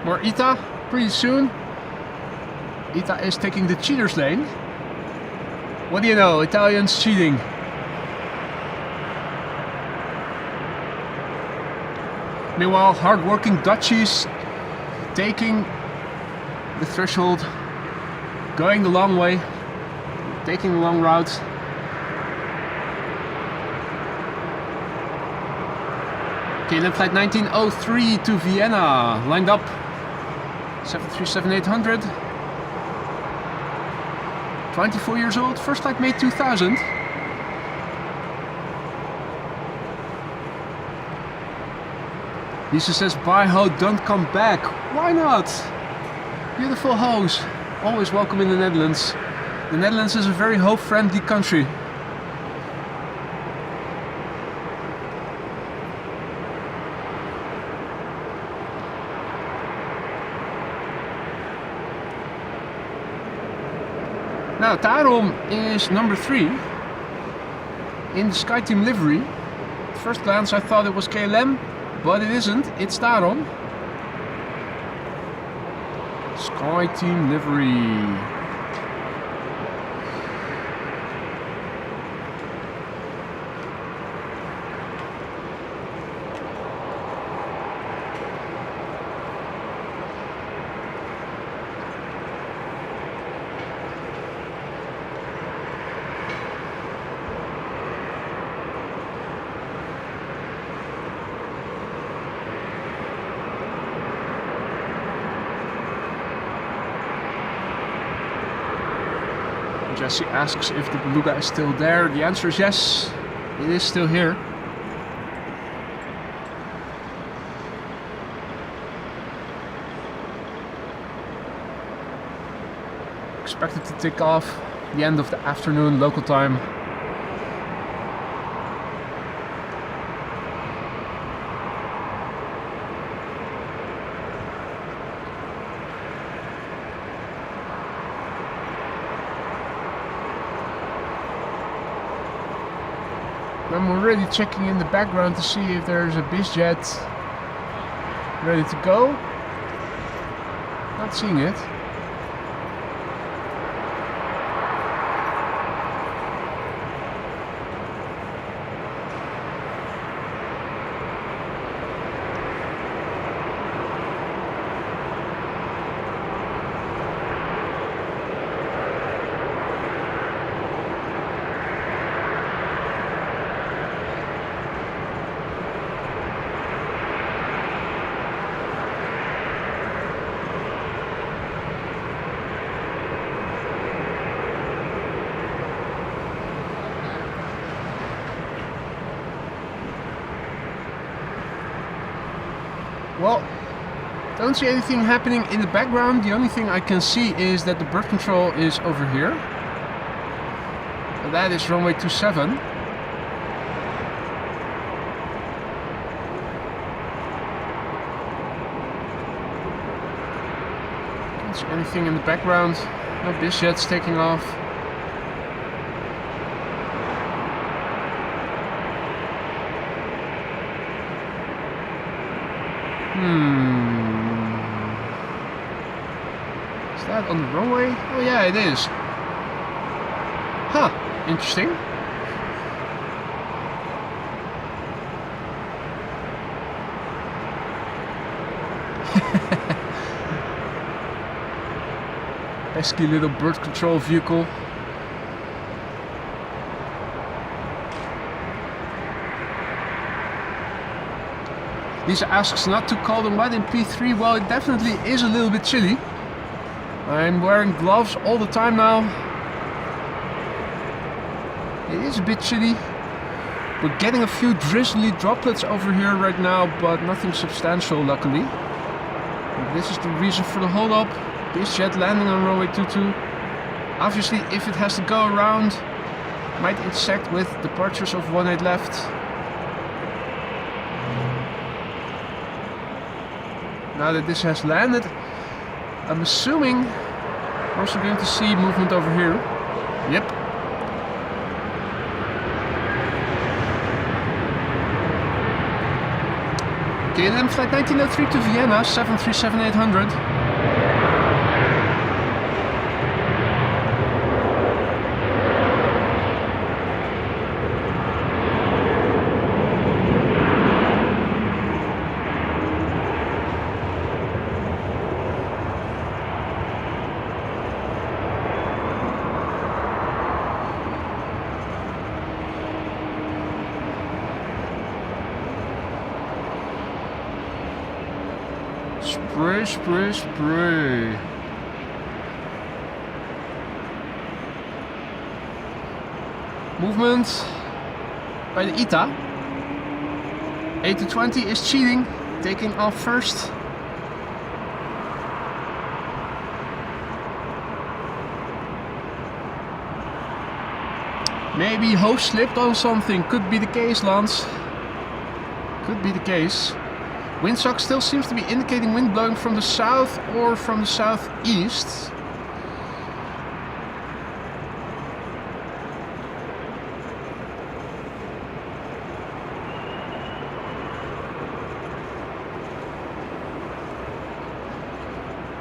More ITA pretty soon. ITA is taking the cheaters lane. What do you know, Italians cheating. Meanwhile, hard-working Dutchies taking the threshold, going the long way. taking a long route. KLM flight 1903 to Vienna, lined up. 737-800. 24 years old, first flight May 2000. Lisa says, bye ho, don't come back. Why not? Beautiful hoes, always welcome in the Netherlands. The Netherlands is a very ho-friendly country. Now, Tarom is number 3 in the SkyTeam livery. At first glance I thought it was KLM, but it isn't, it's Tarom. SkyTeam livery. Jesse asks if the beluga is still there. The answer is yes, it is still here. Expected to take off the end of the afternoon local time. I'm already checking in the background to see if there's a BizJet ready to go. Not seeing it. Well, don't see anything happening in the background. The only thing I can see is that the bird control is over here. And that is runway 27. Don't see anything in the background. No BizJets taking off. Is that on the runway? Oh yeah, it is. Huh, interesting. Pesky little bird control vehicle. Lisa asks not to call the mud in P3. Well, it definitely is a little bit chilly. I'm wearing gloves all the time now. It is a bit chilly. We're getting a few drizzly droplets over here right now, but nothing substantial, luckily. And this is the reason for the hold up. BizJet landing on runway 22. Obviously, if it has to go around, might intersect with departures of 18 left. Now that this has landed, I'm assuming we're also going to see movement over here. Yep. KLM flight 1903 to Vienna, 737-800. spray, spray, spray. Movement by the ITA. 8-20 is cheating, taking off first. Maybe host slipped on something, could be the case, Lance. Could be the case. Windsock still seems to be indicating wind blowing from the south or from the southeast.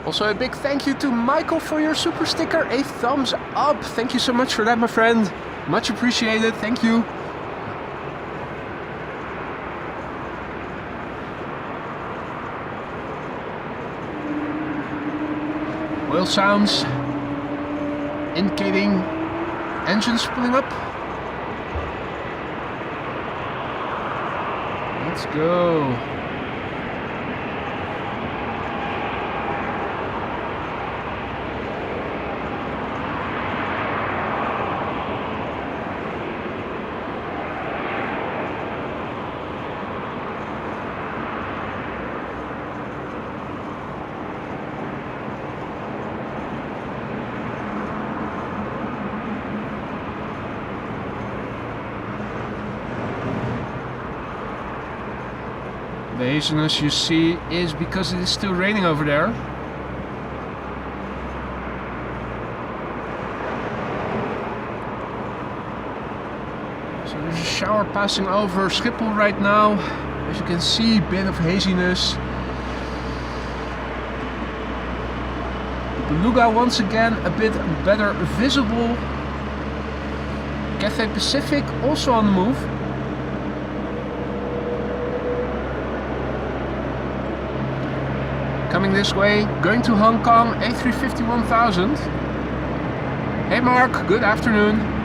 Also a big thank you to Michael for your super sticker, a thumbs up. Thank you so much for that, my friend. Much appreciated, thank you. Oil sounds indicating engines pulling up. Let's go. The haziness you see is because it is still raining over there. So there's a shower passing over Schiphol right now. As you can see, a bit of haziness. Beluga once again a bit better visible. Cathay Pacific also on the move. Coming this way, going to Hong Kong, A350 1000. Hey Mark, good afternoon.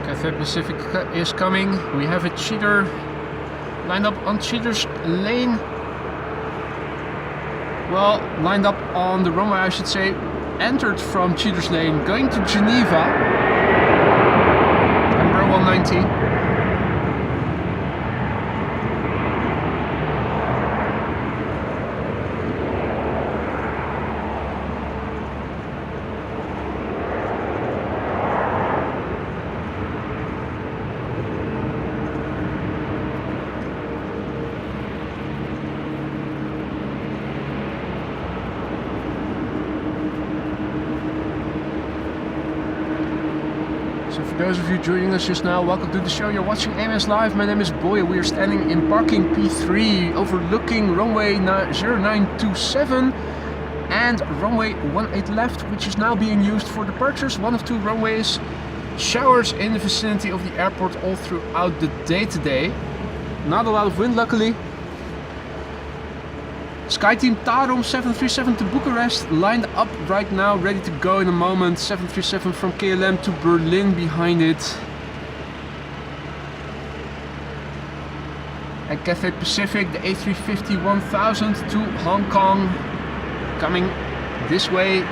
Cathay Pacific is coming. We have a cheater lined up on cheater's lane. Well, lined up on the runway, I should say. Entered from cheater's lane, going to Geneva. Number 190. So for those of you joining us just now, welcome to the show. You're watching AMS Live. My name is Boy. We are standing in parking P3 overlooking runway 0927 and runway 18 left, which is now being used for departures. One of two runways. Showers in the vicinity of the airport all throughout the day today. Not a lot of wind, luckily. SkyTeam Tarom 737 to Bucharest, lined up right now, ready to go in a moment. 737 from KLM to Berlin behind it. And Cathay Pacific, the A350-1000 to Hong Kong, coming this way.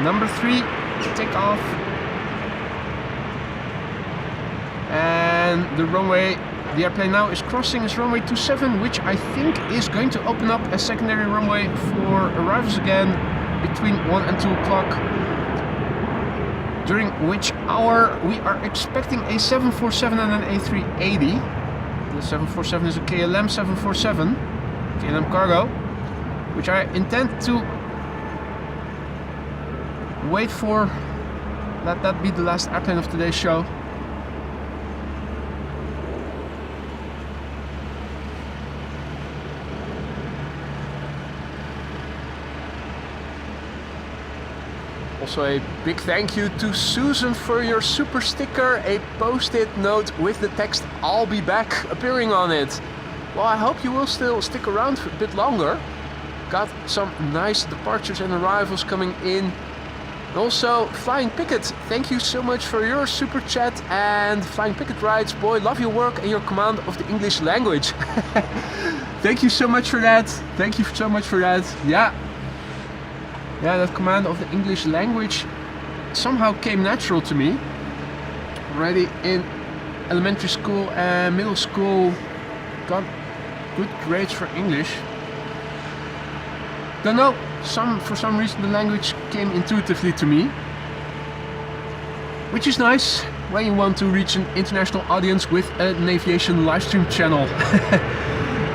Number 3 to take off. And the runway, the airplane now is crossing is runway 27, which I think is going to open up a secondary runway for arrivals again between 1 and 2 o'clock. During which hour we are expecting a 747 and an A380. The 747 is a KLM 747, KLM cargo, which I intend to wait for. Let that be the last airplane of today's show. Also a big thank you to Susan for your super sticker, a post-it note with the text "I'll be back" appearing on it. Well, I hope you will still stick around for a bit longer. Got some nice departures and arrivals coming in. And also, Flying Picket, thank you so much for your super chat. And Flying Picket writes, boy, love your work and your command of the English language. Thank you so much for that. Thank you so much for that. Yeah, that command of the English language somehow came natural to me. Already in elementary school and middle school, got good grades for English. Don't know, for some reason the language came intuitively to me. Which is nice when you want to reach an international audience with an aviation livestream channel.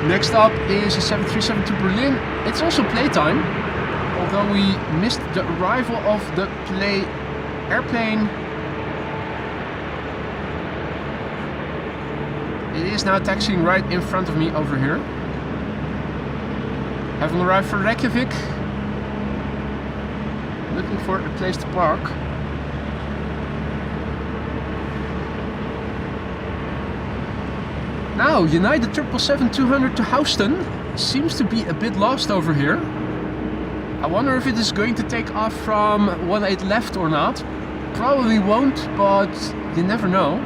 Next up is a 737 to Berlin. It's also playtime. Although we missed the arrival of the airplane, it is now taxiing right in front of me over here. Haven't arrived for Reykjavik. Looking for a place to park. Now, United 777-200 to Houston seems to be a bit lost over here. I wonder if it is going to take off from 18 left or not. Probably won't, but you never know.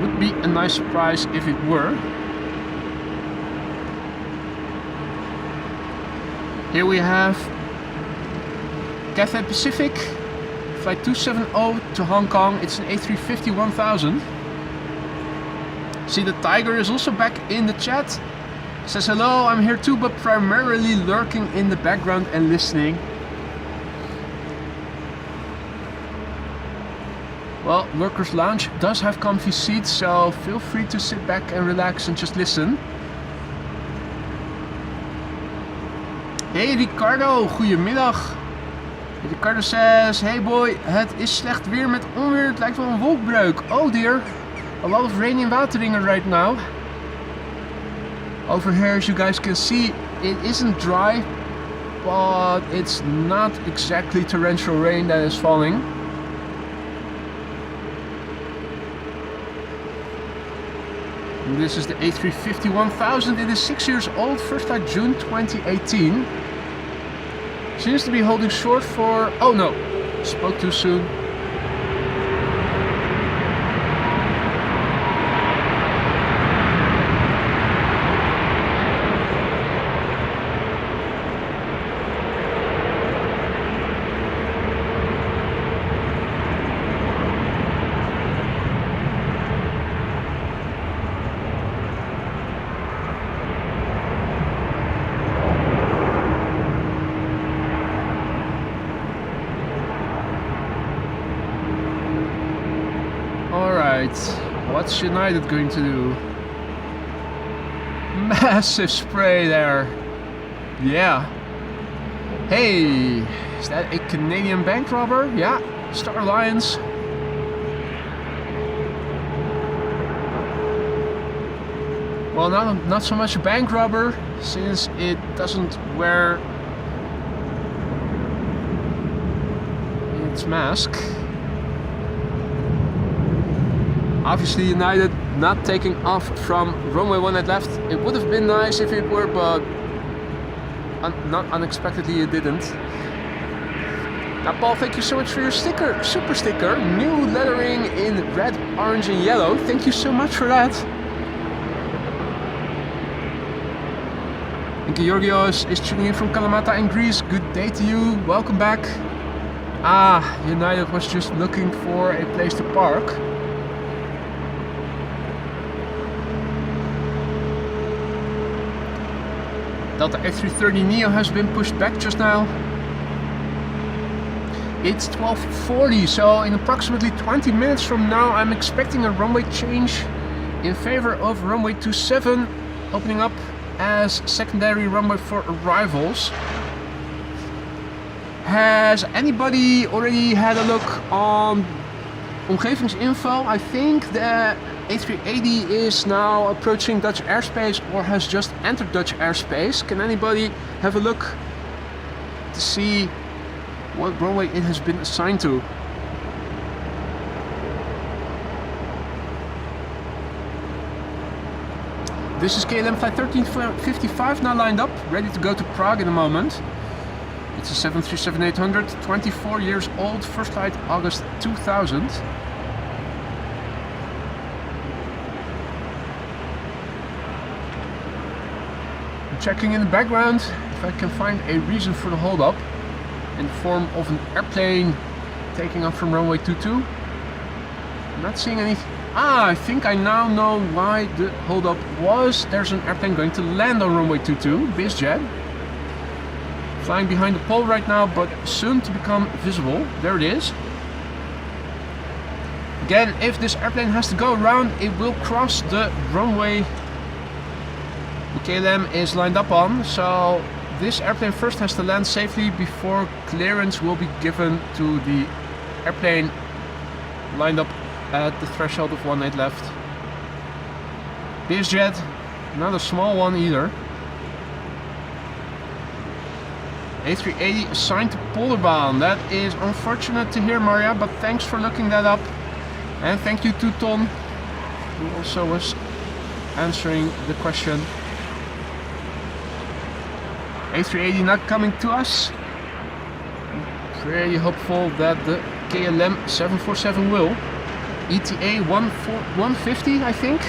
Would be a nice surprise if it were. Here we have Cathay Pacific, flight 270 to Hong Kong. It's an A350-1000. See, the Tiger is also back in the chat. Says hello, I'm here too, but primarily lurking in the background and listening. Well, Workers Lounge does have comfy seats, so feel free to sit back and relax and just listen. Hey Ricardo, goedemiddag. Ricardo says, hey boy, het is slecht weer met onweer, het lijkt wel een wolkbreuk. Oh dear, a lot of rain in Wateringen right now. Over here, as you guys can see, it isn't dry, but it's not exactly torrential rain that is falling. And this is the A350-1000. It is 6 years old, first flight June 2018. Seems to be holding short for... Oh no, spoke too soon. What's United going to do? Massive spray there. Yeah. Hey, is that a Canadian bank robber? Yeah, Star Alliance. Well, not so much a bank robber, since it doesn't wear its mask. Obviously United not taking off from runway 18 left. It would have been nice if it were, but not unexpectedly it didn't. Now Paul, thank you so much for your sticker, super sticker, new lettering in red, orange and yellow. Thank you so much for that. And Georgios is tuning in from Kalamata in Greece. Good day to you, welcome back. United was just looking for a place to park. Delta A330neo has been pushed back just now. It's 12:40, so in approximately 20 minutes from now I'm expecting a runway change in favor of runway 27, opening up as secondary runway for arrivals. Has anybody already had a look on omgevingsinfo? I think the A380 is now approaching Dutch airspace or has just entered Dutch airspace. Can anybody have a look to see what runway it has been assigned to? This is KLM flight 1355 now lined up, ready to go to Prague in a moment. It's a 737-800, 24 years old, first flight August 2000. I'm checking in the background if I can find a reason for the hold up in the form of an airplane taking off from runway 22. I'm not seeing anything. I think I now know why the hold up was. There's an airplane going to land on runway 22, BizJet. Flying behind the pole right now, but soon to become visible. There it is. Again, if this airplane has to go around, it will cross the runway the KLM is lined up on. So this airplane first has to land safely before clearance will be given to the airplane lined up at the threshold of 18 left. BizJet, not a small one either. A380 assigned to Polderbaan. That is unfortunate to hear, Maria, but thanks for looking that up. And thank you to Ton, who also was answering the question. A380 not coming to us. I'm pretty hopeful that the KLM 747 will. ETA 150, I think.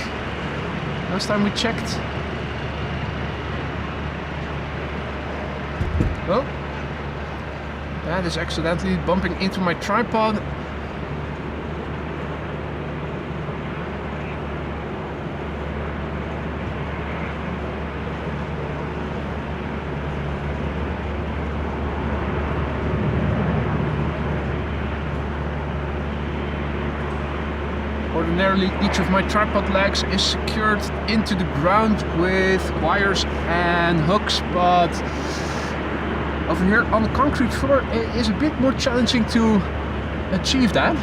Last time we checked. Oh, that is accidentally bumping into my tripod. Ordinarily, each of my tripod legs is secured into the ground with wires and hooks, but over here on the concrete floor it is a bit more challenging to achieve that.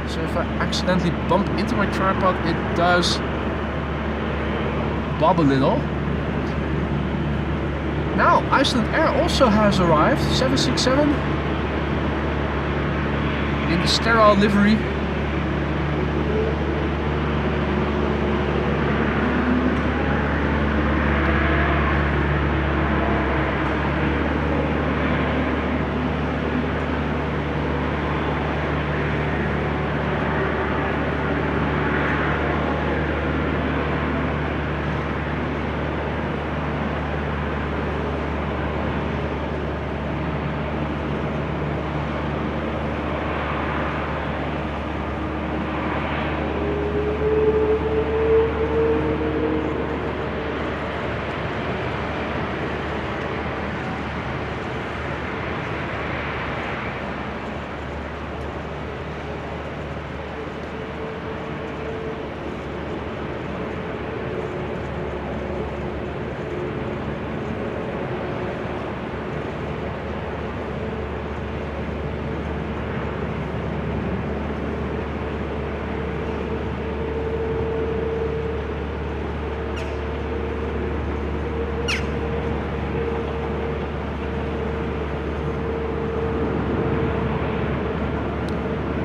So if I accidentally bump into my tripod, it does bob a little. Now Iceland Air also has arrived, 767 in the sterile livery.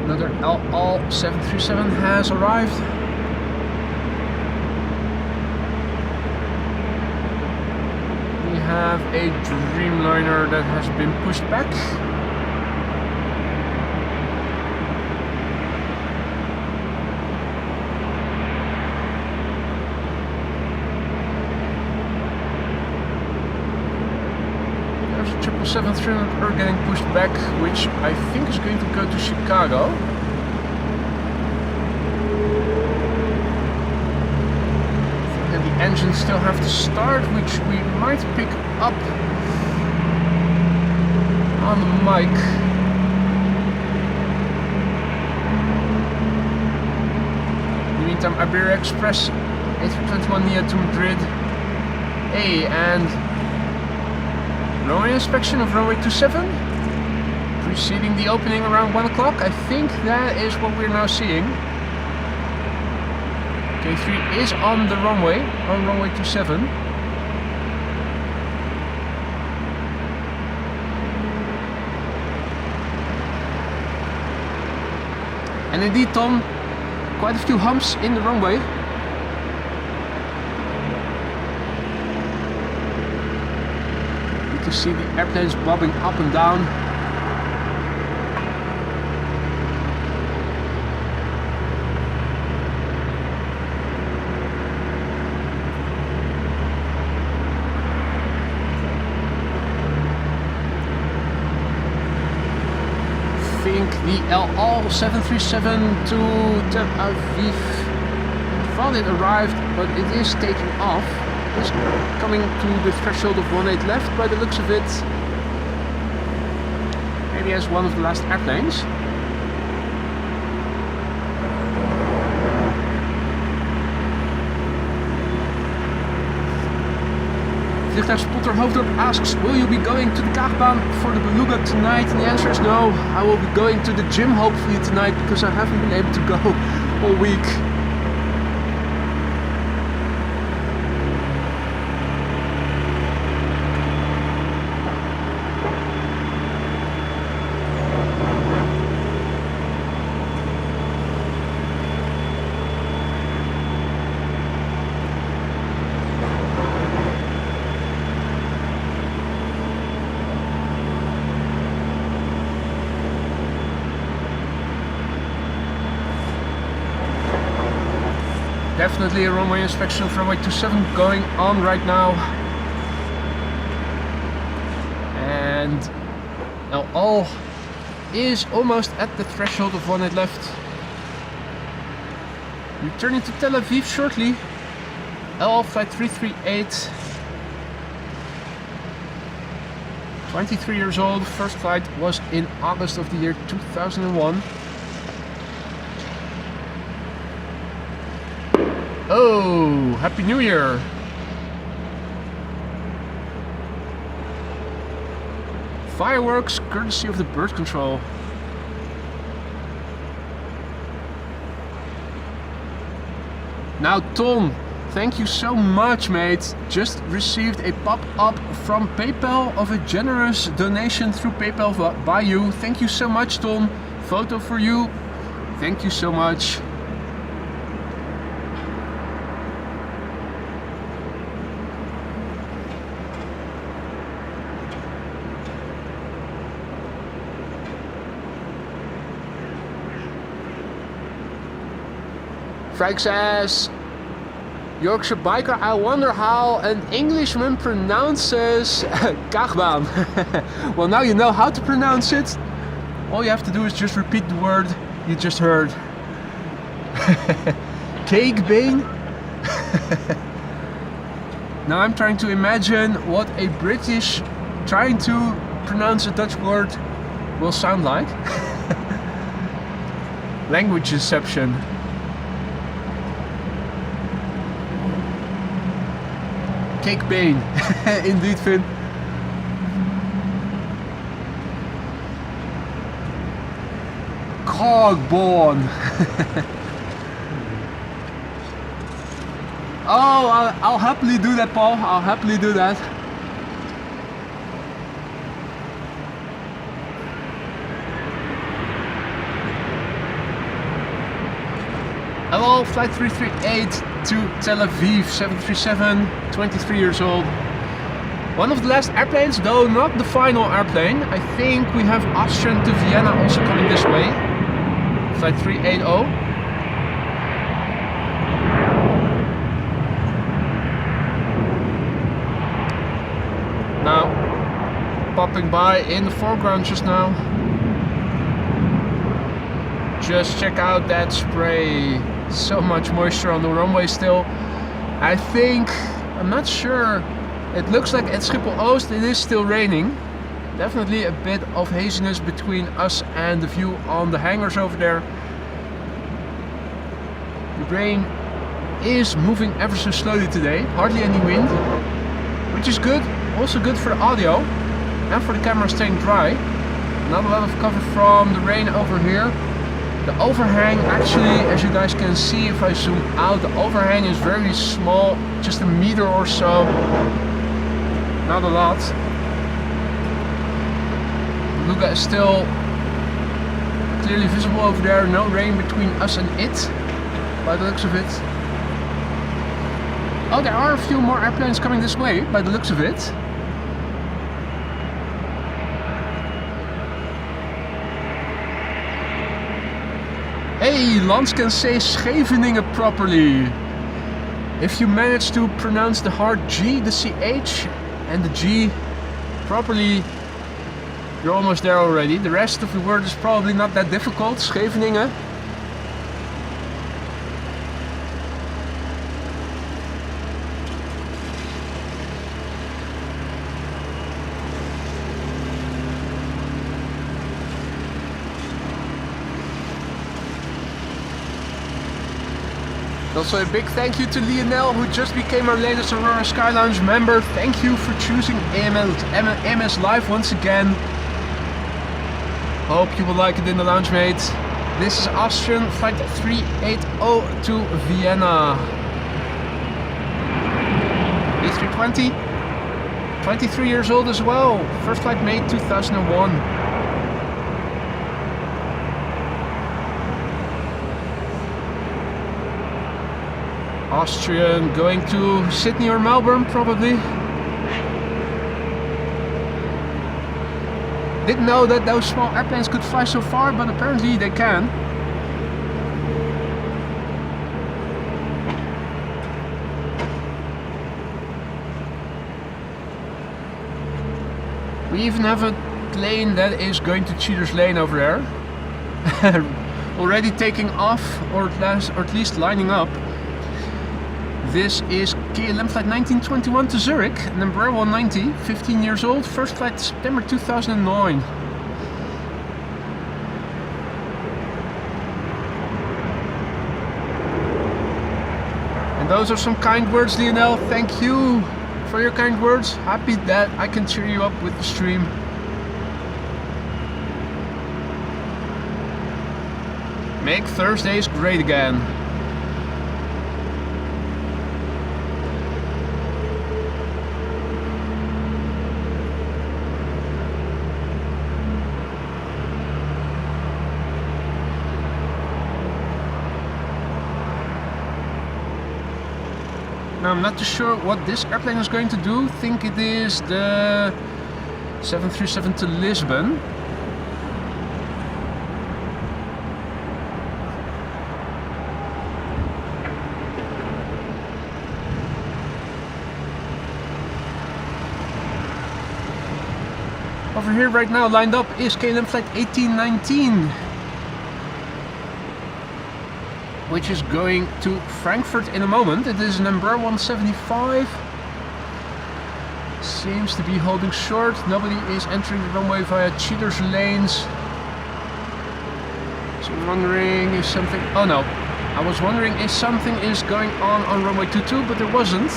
Another LL 737 has arrived. have a Dreamliner that has been pushed back. There's a 777-300 are getting pushed back, which I think is going to go to Chicago. And the engines still have to start, which we might pick up on the mic. In the meantime, Iberia Express A321neo to Madrid. Hey, and runway inspection of runway 27, preceding the opening around 1 o'clock. I think that is what we're now seeing. K3 is on the runway, on runway 27. And indeed, Tom, quite a few humps in the runway. You can see the airplanes bobbing up and down. The LL 737 to Tel Aviv. I thought it arrived, but it is taking off. It's coming to the threshold of 18 left by the looks of it. Maybe as one of the last airplanes. Vliegtuigspotter Hoofddorp asks, will you be going to the Kaagbaan for the Beluga tonight? And the answer is no. I will be going to the gym hopefully tonight because I haven't been able to go all week. Definitely a runway inspection of runway 27 going on right now. And now all is almost at the threshold of 18 left. Returning to Tel Aviv shortly. LL flight 338. 23 years old. First flight was in August of the year 2001. Oh, Happy New Year! Fireworks courtesy of the bird control. Now Tom, thank you so much mate. Just received a pop-up from PayPal of a generous donation through PayPal by you. Thank you so much Tom. Photo for you. Thank you so much. Frank says, Yorkshire biker, I wonder how an Englishman pronounces Kaagbaan. Well, now you know how to pronounce it. All you have to do is just repeat the word you just heard. Cakebane? Now I'm trying to imagine what a British trying to pronounce a Dutch word will sound like. Language deception. Cakebane, indeed Finn. Cogborn. Oh, I'll happily do that, Paul. I'll happily do that. Hello, flight 338 to Tel Aviv, 737, 23 years old. One of the last airplanes, though not the final airplane. I think we have Austrian to Vienna also coming this way. Flight 380. Now, popping by in the foreground just now. Just check out that spray. So much moisture on the runway still. I think, I'm not sure, it looks like at Schiphol Oost it is still raining. Definitely a bit of haziness between us and the view on the hangars over there. The rain is moving ever so slowly today, hardly any wind, which is good. Also good for the audio and for the camera staying dry. Not a lot of cover from the rain over here. The overhang, actually, as you guys can see if I zoom out, the overhang is very small, just a meter or so. Not a lot. Luga is still clearly visible over there. No rain between us and it, by the looks of it. Oh, there are a few more airplanes coming this way, by the looks of it. Hey, Lance can say Scheveningen properly. If you manage to pronounce the hard G, the CH, and the G properly, you're almost there already. The rest of the word is probably not that difficult. Scheveningen. Also a big thank you to Lionel, who just became our latest Aurora Sky Lounge member. Thank you for choosing AMS Live once again. Hope you will like it in the lounge, mate. This is Austrian flight 380 to Vienna. A320, 23 years old as well. First flight made 2001. Austrian going to Sydney or Melbourne probably. Didn't know that those small airplanes could fly so far, but apparently they can. We even have a plane that is going to Cheaters Lane over there. Already taking off, or at least lining up. This is KLM flight 1921 to Zurich, an Embraer 190, 15 years old, first flight September 2009. And those are some kind words, Lionel. Thank you for your kind words. Happy that I can cheer you up with the stream. Make Thursdays great again. Now I'm not too sure what this airplane is going to do. Think it is the 737 to Lisbon. Over here right now lined up is KLM flight 1819, which is going to Frankfurt in a moment. It is an Embraer 175. Seems to be holding short. Nobody is entering the runway via Cheaters lanes. So I'm wondering if something... Oh no. I was wondering if something is going on runway 22, but there wasn't.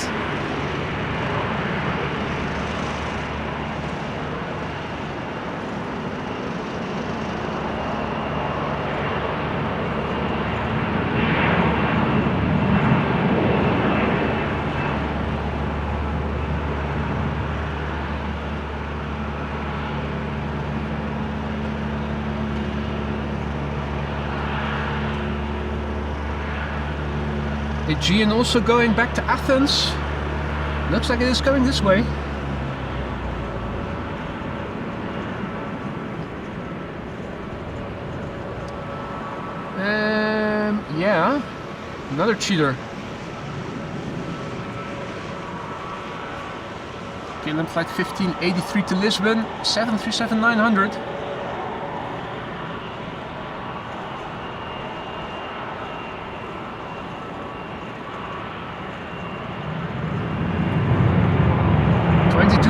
Aegean also going back to Athens. Looks like it is going this way. Yeah, another cheater. KLM flight 1583 to Lisbon, 737-900.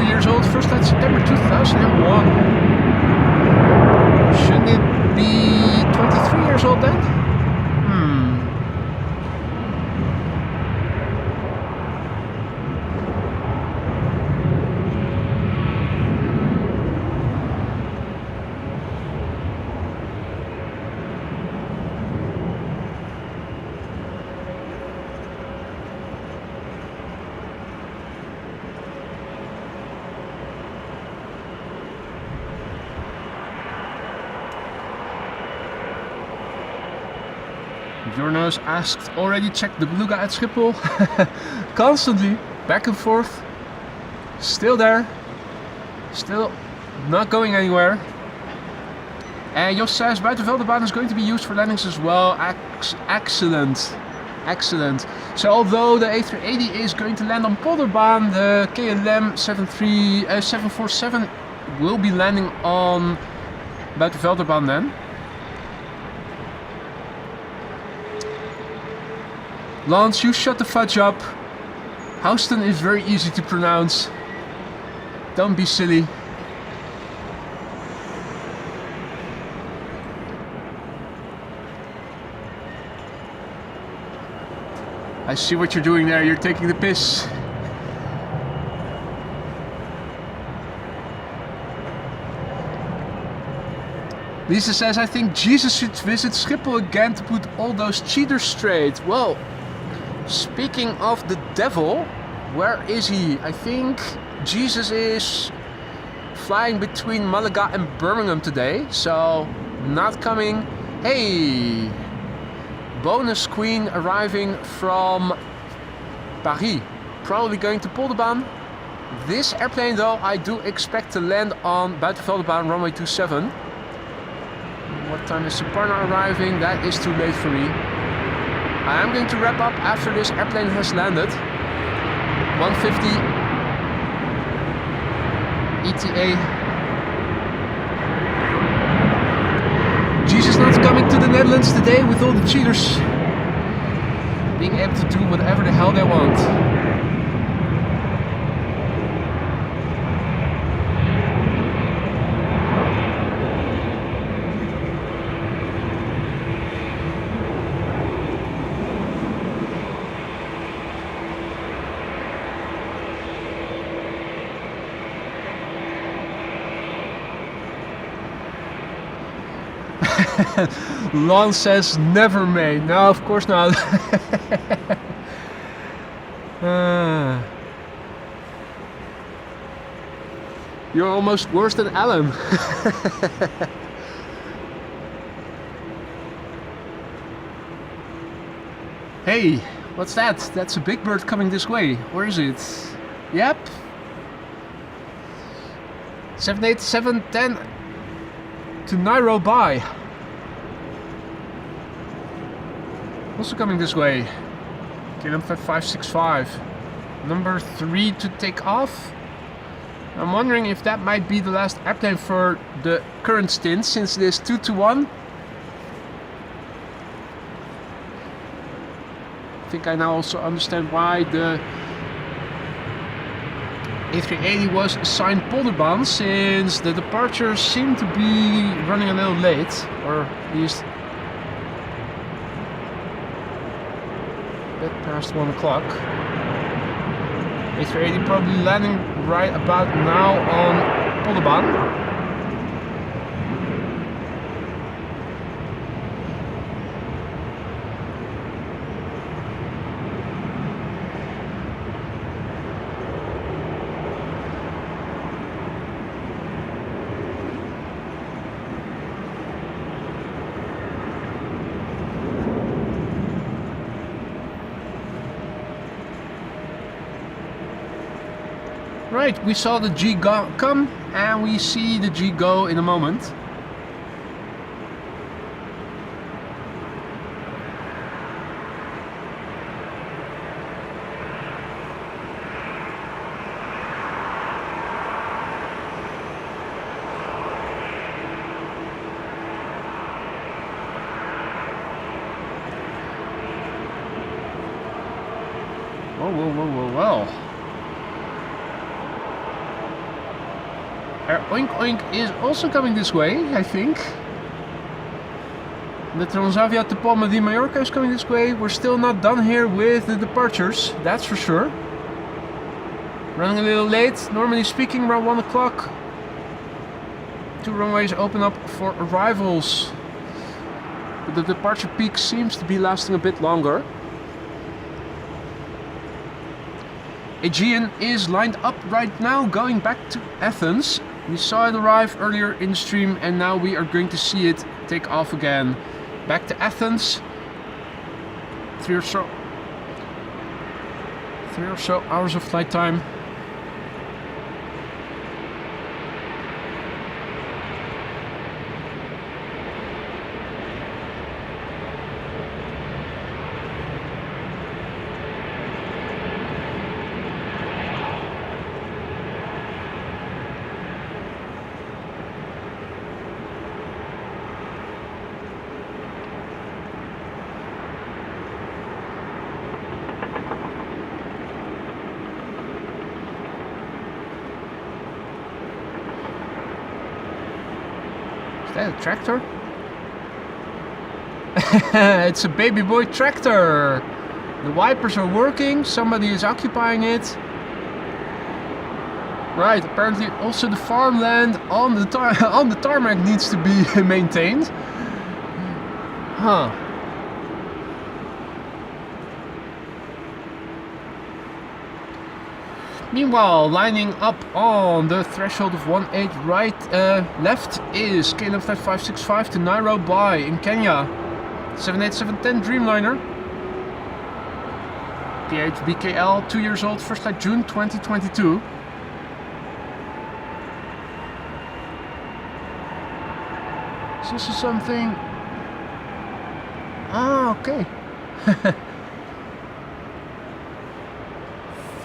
Years old, first flight September 2001. Shouldn't it be 23 years old then? Jorno's asked, already checked the Beluga at Schiphol? Constantly, back and forth. Still there. Still not going anywhere. And Jos says, Buitenveldebaan is going to be used for landings as well. Excellent. Excellent. So although the A380 is going to land on Polderbaan, the KLM 747 will be landing on Buitenveldebaan then. Lance, you shut the fudge up. Houston is very easy to pronounce. Don't be silly. I see what you're doing there. You're taking the piss. Lisa says, I think Jesus should visit Schiphol again to put all those cheaters straight. Well, speaking of the devil, where is he? I think Jesus is flying between Malaga and Birmingham today, so not coming. Hey, bonus queen arriving from Paris, probably going to Polderbaan. This airplane though, I do expect to land on Buitenveldebaan runway 27. What time is Suparna arriving? That is too late for me. I am going to wrap up after this airplane has landed. 150 ETA. Jesus not coming to the Netherlands today with all the cheaters being able to do whatever the hell they want. Lon says never may. No, of course not. You're almost worse than Alan. Hey, what's that? That's a big bird coming this way. Where is it? Yep. 78710 to Nairobi. Also coming this way. KLM 5565. Number 3 to take off. I'm wondering if that might be the last airplane for the current stint, since it is 2 to 1. I think I now also understand why the A380 was assigned Polderbaan, since the departures seem to be running a little late, or at least a bit past 1 o'clock. A380 probably landing right about now on Polderbaan. Right, we saw the G come and we see the G go in a moment. Whoa, whoa, whoa, whoa, whoa. Air Oink Oink is also coming this way, I think. The Transavia to Palma de Mallorca is coming this way. We're still not done here with the departures, that's for sure. Running a little late, normally speaking around 1 o'clock. 2 runways open up for arrivals. But the departure peak seems to be lasting a bit longer. Aegean is lined up right now, going back to Athens. We saw it arrive earlier in the stream and now we are going to see it take off again. Back to Athens. 3 or so hours of flight time. Is that a tractor? It's a baby boy tractor. The wipers are working, somebody is occupying it. Right, apparently also the farmland on the tarmac needs to be maintained. Huh. Meanwhile, lining up on the threshold of 18 left is KLM Flight 565 to Nairobi in Kenya. 787-10 Dreamliner. PHBKL, 2 years old, first flight June 2022. Is this something? Ah, okay.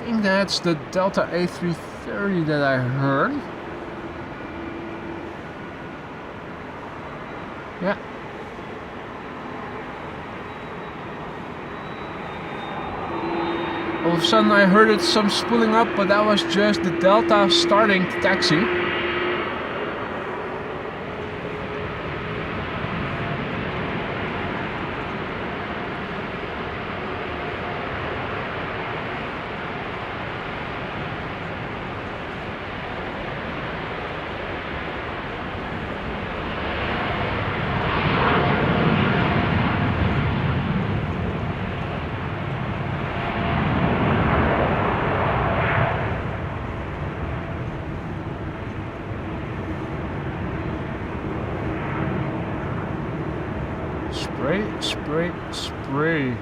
I think that's the Delta A330 that I heard. Yeah. All of a sudden I heard it some spooling up, but that was just the Delta starting to taxi. Spray, spray, spray.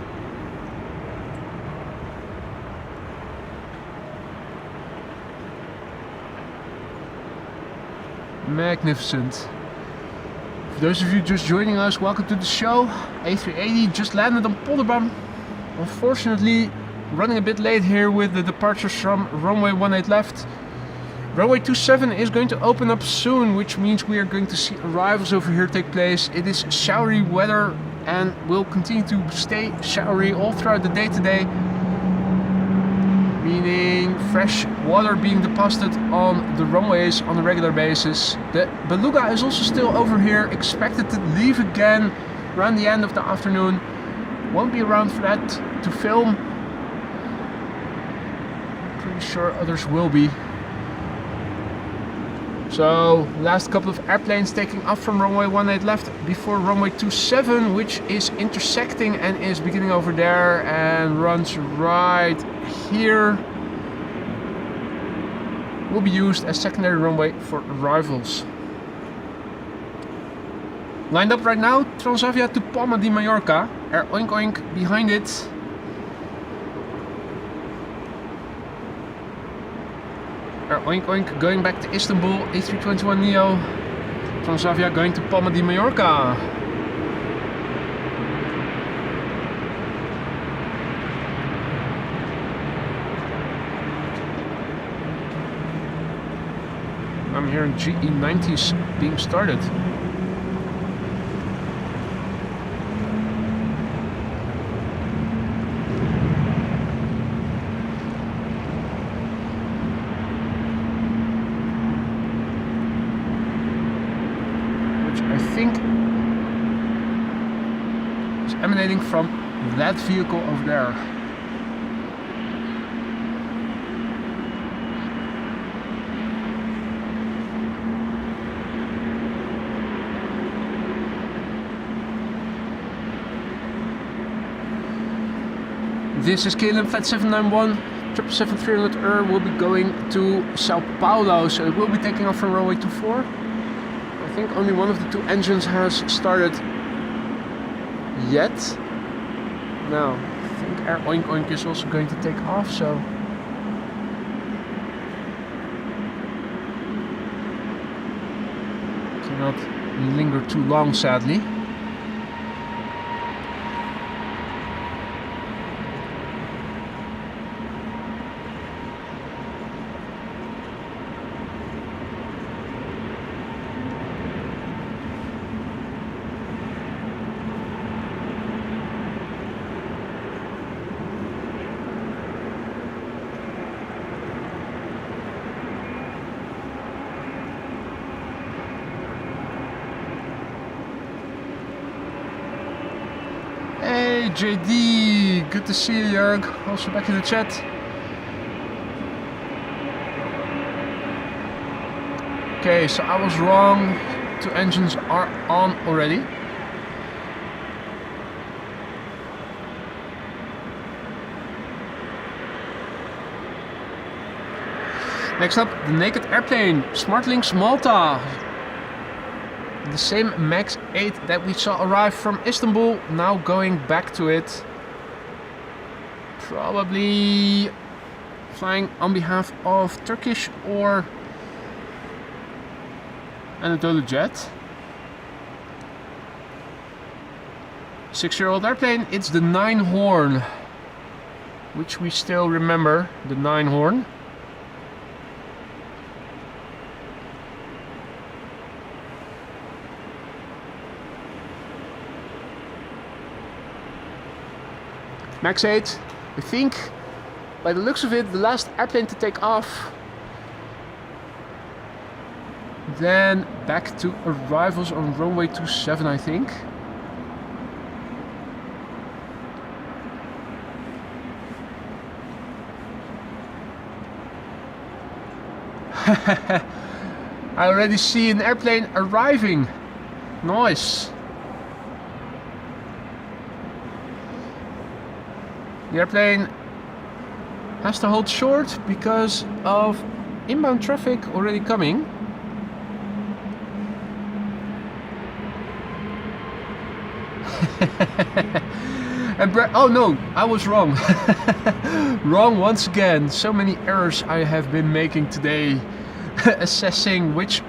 Magnificent. For those of you just joining us, welcome to the show. A380 just landed on Polderbam. Unfortunately, running a bit late here with the departures from runway 18 left. Runway 27 is going to open up soon, which means we are going to see arrivals over here take place. It is showery weather and will continue to stay showery all throughout the day today. Meaning fresh water being deposited on the runways on a regular basis. The Beluga is also still over here, expected to leave again around the end of the afternoon. Won't be around for that to film. Pretty sure others will be. So, last couple of airplanes taking off from runway 18 left before runway 27, which is intersecting and is beginning over there and runs right here. Will be used as secondary runway for arrivals. Lined up right now, Transavia to Palma de Mallorca. Air Oink Oink behind it. Air Oink Oink going back to Istanbul, A321neo. Transavia going to Palma de Mallorca. I'm hearing GE90s being started. landing from that vehicle over there. This is KLM Flight 791, 777-300 will be going to Sao Paulo, so it will be taking off from runway 24. I think only one of the two engines has started yet. Now, I think Air Oink Oink is also going to take off, so... cannot linger too long, sadly. Hey JD, good to see you, Jörg. Also back in the chat. Okay, so I was wrong. Two engines are on already. Next up, the naked airplane, SmartLynx Malta. The same MAX 8 that we saw arrive from Istanbul, now going back to it. Probably flying on behalf of Turkish or Anadolu Jet. 6-year-old airplane, it's the 9-horn, which we still remember, the 9-horn. Max 8, I think, by the looks of it, the last airplane to take off. Then back to arrivals on runway 27, I think. I already see an airplane arriving. Nice. The airplane has to hold short because of inbound traffic already coming. And oh no, I was wrong. Wrong once again. So many errors I have been making today. Assessing which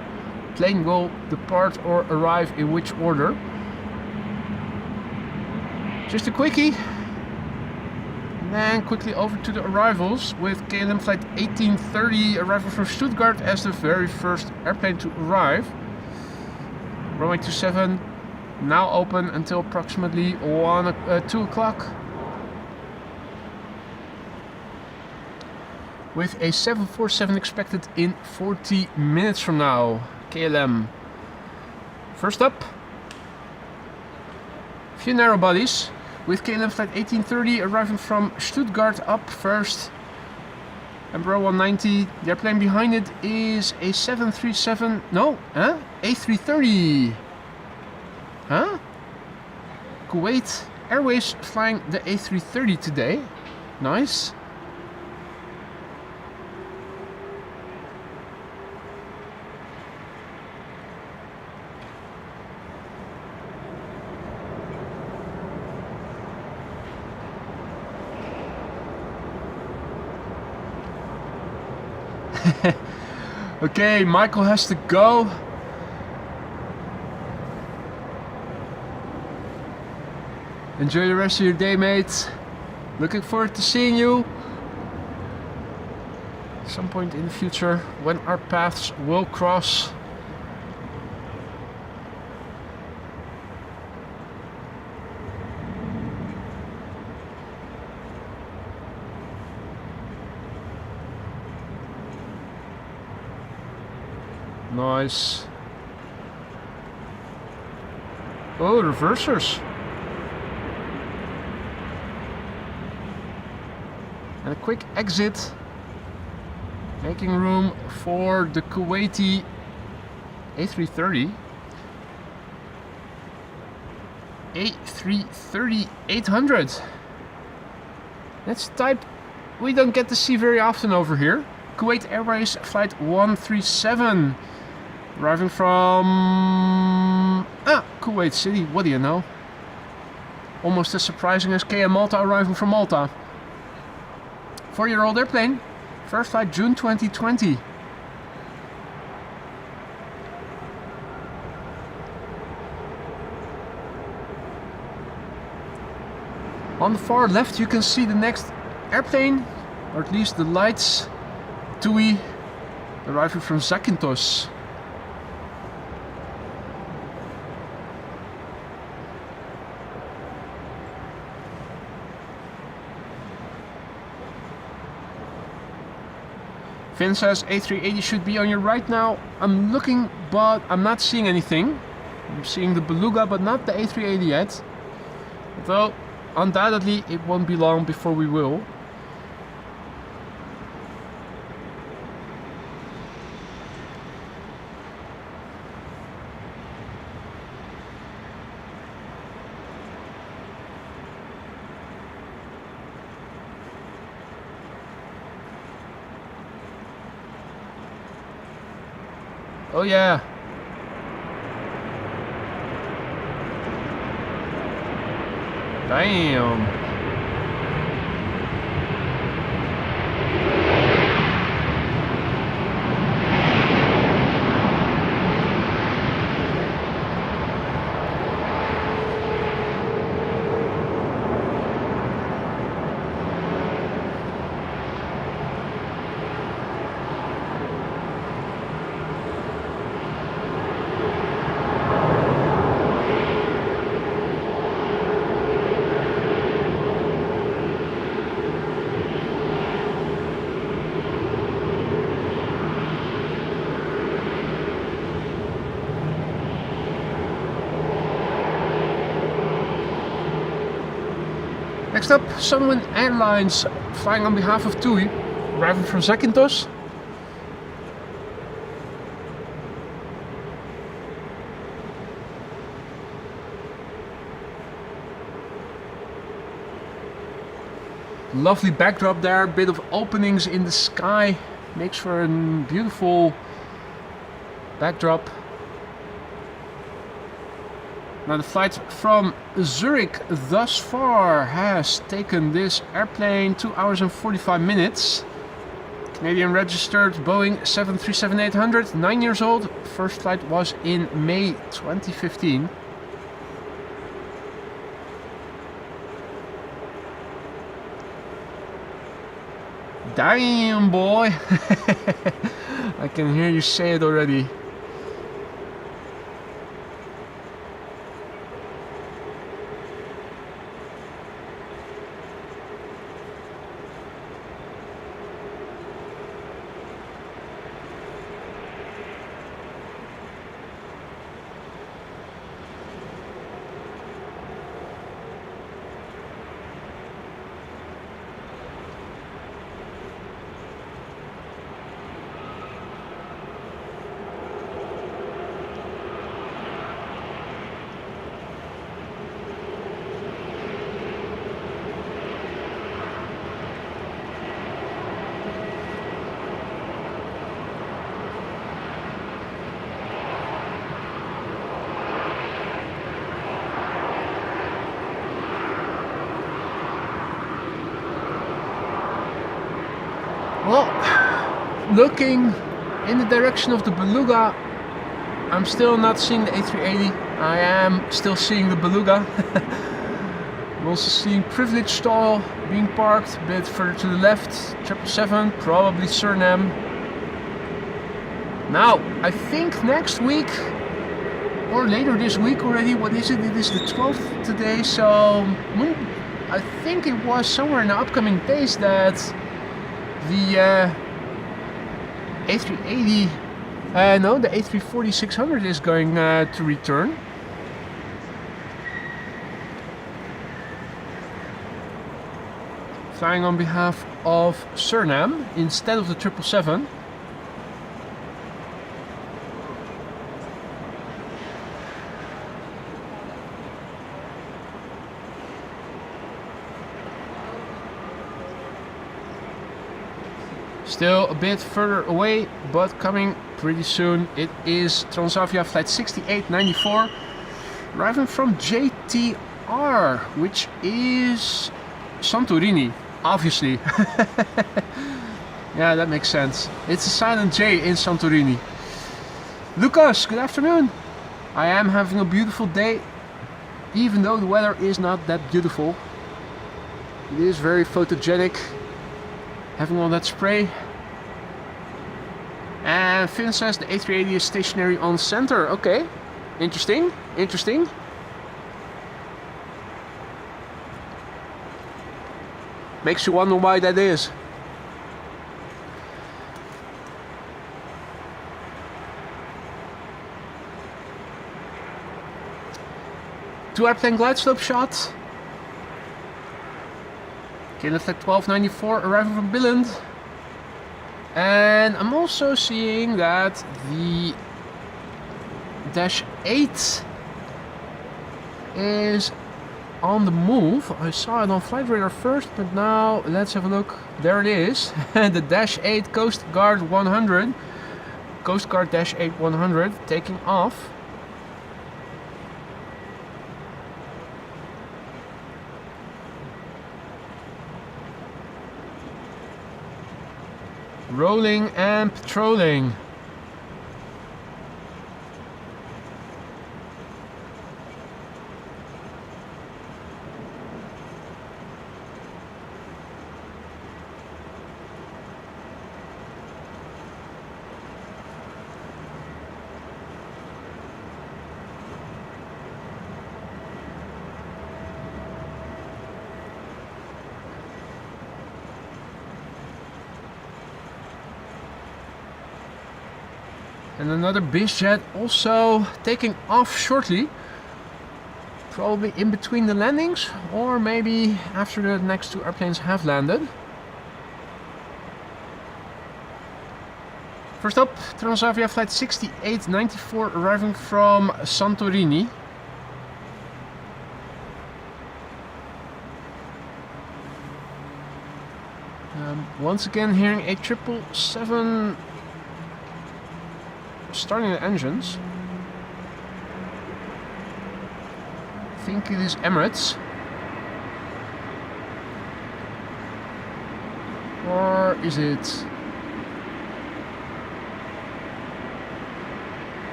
plane will depart or arrive in which order. Just a quickie. And then quickly over to the arrivals with KLM Flight 1830 arrival from Stuttgart as the very first airplane to arrive. Runway 27 now open until approximately 2 o'clock. With a 747 expected in 40 minutes from now. KLM. First up, a few narrow bodies. With KLM Flight 1830 arriving from Stuttgart up first. Embraer 190. The airplane behind it is a 737. No, A330. Huh? Kuwait Airways flying the A330 today. Nice. Okay, Michael has to go. Enjoy the rest of your day, mate. Looking forward to seeing you at some point in the future when our paths will cross. Nice. Oh, reversers. And a quick exit, making room for the Kuwaiti A330. A330-800. That's a type we don't get to see very often over here. Kuwait Airways flight 137. Arriving from Kuwait City, what do you know? Almost as surprising as KM Malta arriving from Malta. 4-year-old airplane, first flight June 2020. On the far left you can see the next airplane, or at least the lights, TUI, arriving from Zakynthos. Finn says A380 should be on your right now. I'm looking, but I'm not seeing anything. I'm seeing the Beluga, but not the A380 yet. Though, undoubtedly, it won't be long before we will. Oh yeah. Damn. Next up, Sunwing Airlines flying on behalf of TUI, arriving from Zakynthos. Lovely backdrop there, a bit of openings in the sky, makes for a beautiful backdrop. Now the flight from Zurich thus far has taken this airplane 2 hours and 45 minutes. Canadian registered Boeing 737-800, 9 years old. First flight was in May 2015. Damn boy! I can hear you say it already. Well, looking in the direction of the Beluga, I'm still not seeing the A380. I am still seeing the Beluga. I'm also seeing Privilege Stall being parked a bit further to the left. 777, probably Suriname. Now, I think next week, or later this week already, what is it? It is the 12th today, so I think it was somewhere in the upcoming days that the A380, no, the A340-600 is going to return. flying on behalf of Suriname instead of the 777. Still a bit further away, but coming pretty soon. It is Transavia flight 6894, arriving from JTR, which is Santorini, obviously. Yeah, that makes sense. It's a silent J in Santorini. Lucas, good afternoon. I am having a beautiful day, even though the weather is not that beautiful. It is very photogenic, having all that spray. And Finn says the A380 is stationary on center. Okay, interesting, interesting. Makes you wonder why that is. Two airplane glide slope shots. KLM flight 1294 arriving from Billund. And I'm also seeing that the Dash 8 is on the move. I saw it on flight radar first, but now let's have a look. There it is. The Dash 8 Coast Guard 100. Coast Guard Dash 8 100 taking off. Rolling and patrolling. And another BizJet also taking off shortly. Probably in between the landings, or maybe after the next two airplanes have landed. First up, Transavia flight 6894 arriving from Santorini. Once again hearing a 777 starting the engines. I think it is Emirates. Or is it...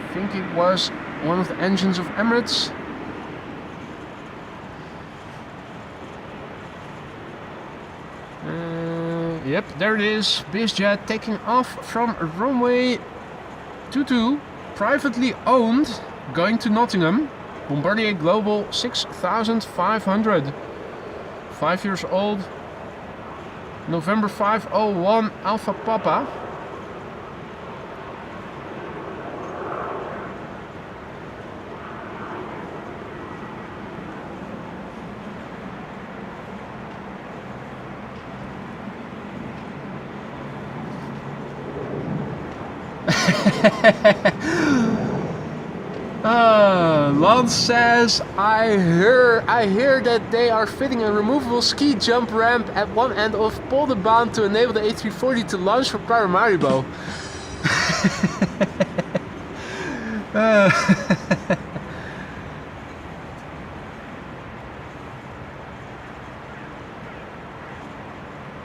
I think it was one of the engines of Emirates. Yep, there it is. BizJet taking off from Runway 22, privately owned, going to Nottingham. Bombardier Global 6500. 5 years old. November 501 Alpha Papa. Lance says, I hear that they are fitting a removable ski jump ramp at one end of Polderbaan to enable the A340 to launch from Paramaribo.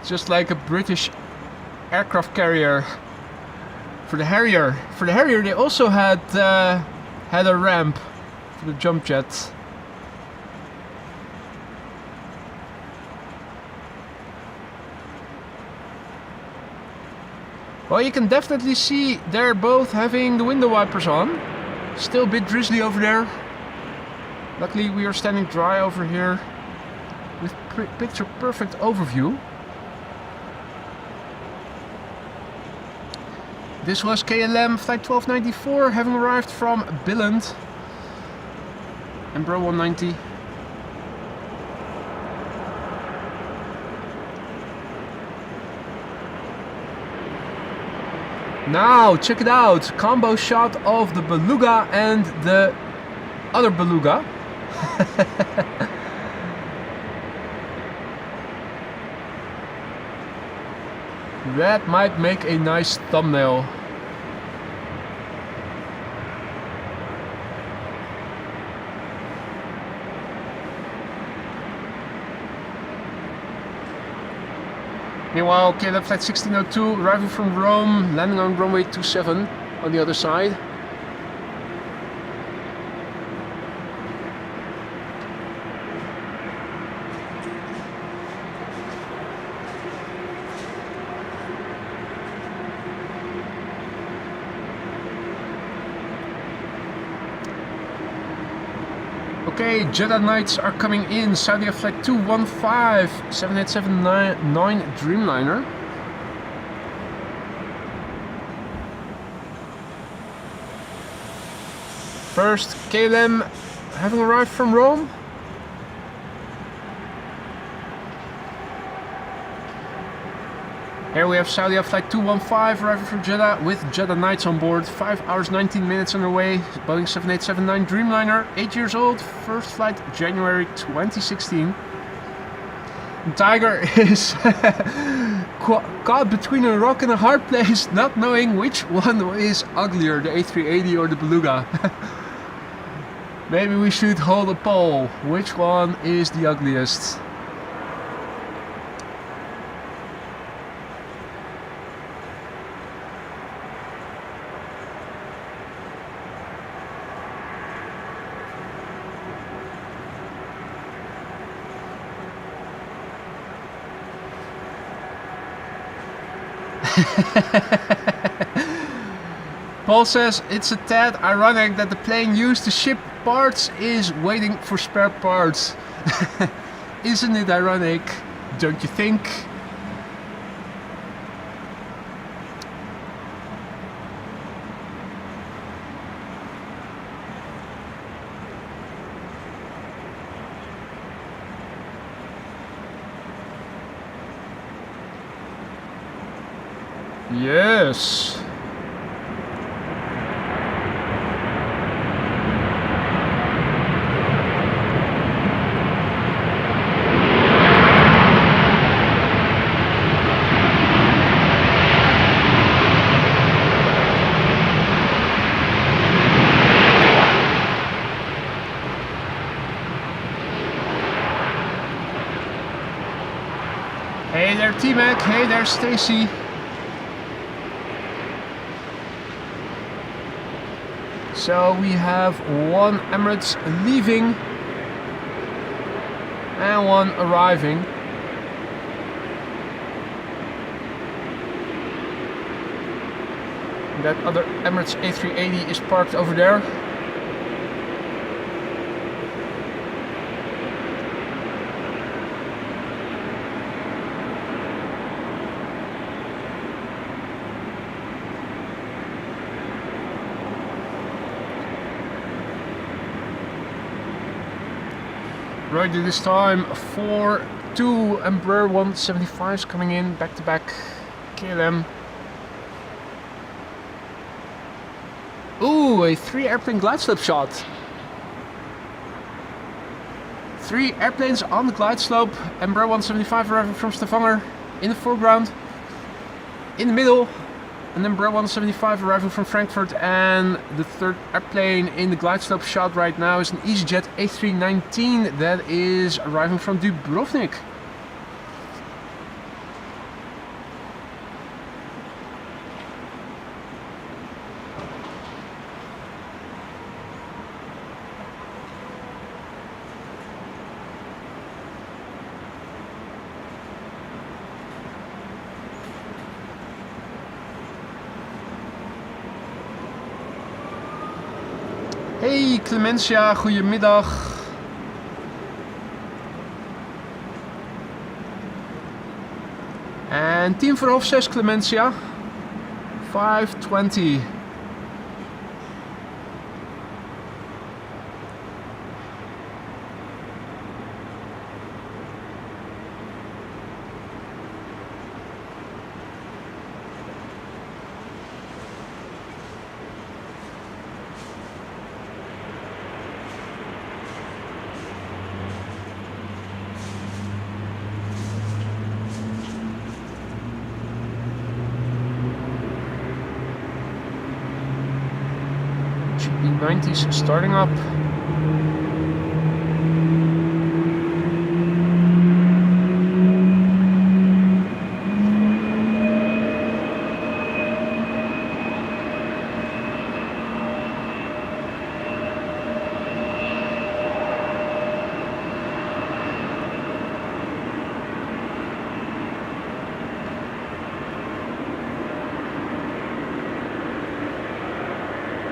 Just like a British aircraft carrier. For the Harrier they also had a ramp for the jump jet. Well, you can definitely see they're both having the window wipers on. Still a bit drizzly over there. Luckily we are standing dry over here with picture perfect overview. This was KLM flight 1294 having arrived from Billund. Embraer 190. Now check it out, combo shot of the beluga and the other beluga. That might make a nice thumbnail. Meanwhile, KLM flight 1602 arriving from Rome, landing on runway 27 on the other side. Okay, Jeddah Knights are coming in. Saudi flight 215, 7879 Dreamliner. First KLM having arrived from Rome. Here we have Saudi flight 215 arriving from Jeddah with Jeddah Knights on board. 5 hours 19 minutes underway. Boeing 7879 Dreamliner, 8 years old. First flight January 2016. Tiger is caught between a rock and a hard place, not knowing which one is uglier, the A380 or the Beluga. Maybe we should hold a poll. Which one is the ugliest? Paul says it's a tad ironic that the plane used to ship parts is waiting for spare parts. Isn't it ironic, don't you think? Yes. Hey there T-Mac, hey there Stacy. So we have one Emirates leaving and one arriving. That other Emirates A380 is parked over there. Right, this time 4-2 Embraer 175s coming in back to back. KLM. Ooh, a 3 airplane glide slope shot. 3 airplanes on the glide slope. Embraer 175 arriving from Stavanger in the foreground. In the middle, an Embraer 175 arriving from Frankfurt, and the third airplane in the glide slope shot right now is an EasyJet A319 that is arriving from Dubrovnik. Hey Clementia, goedemiddag. En 10 voor half 6 Clementia. 5:20. E90s starting up.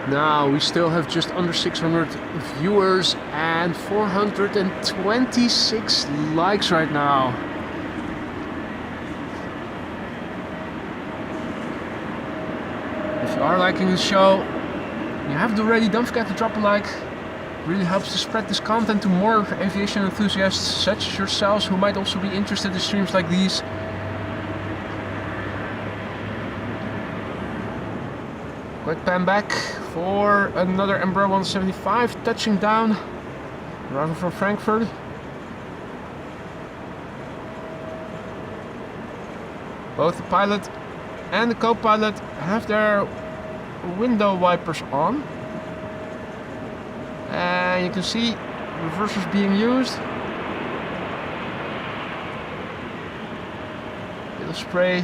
Now we still have just under 600 viewers and 426 likes right now. If you are liking the show, you haven't already, don't forget to drop a like. It really helps to spread this content to more aviation enthusiasts such as yourselves who might also be interested in streams like these. Quick pan back for another Embraer 175 touching down, arriving from Frankfurt. Both the pilot and the co-pilot have their window wipers on, and you can see reversers being used. Bit of spray.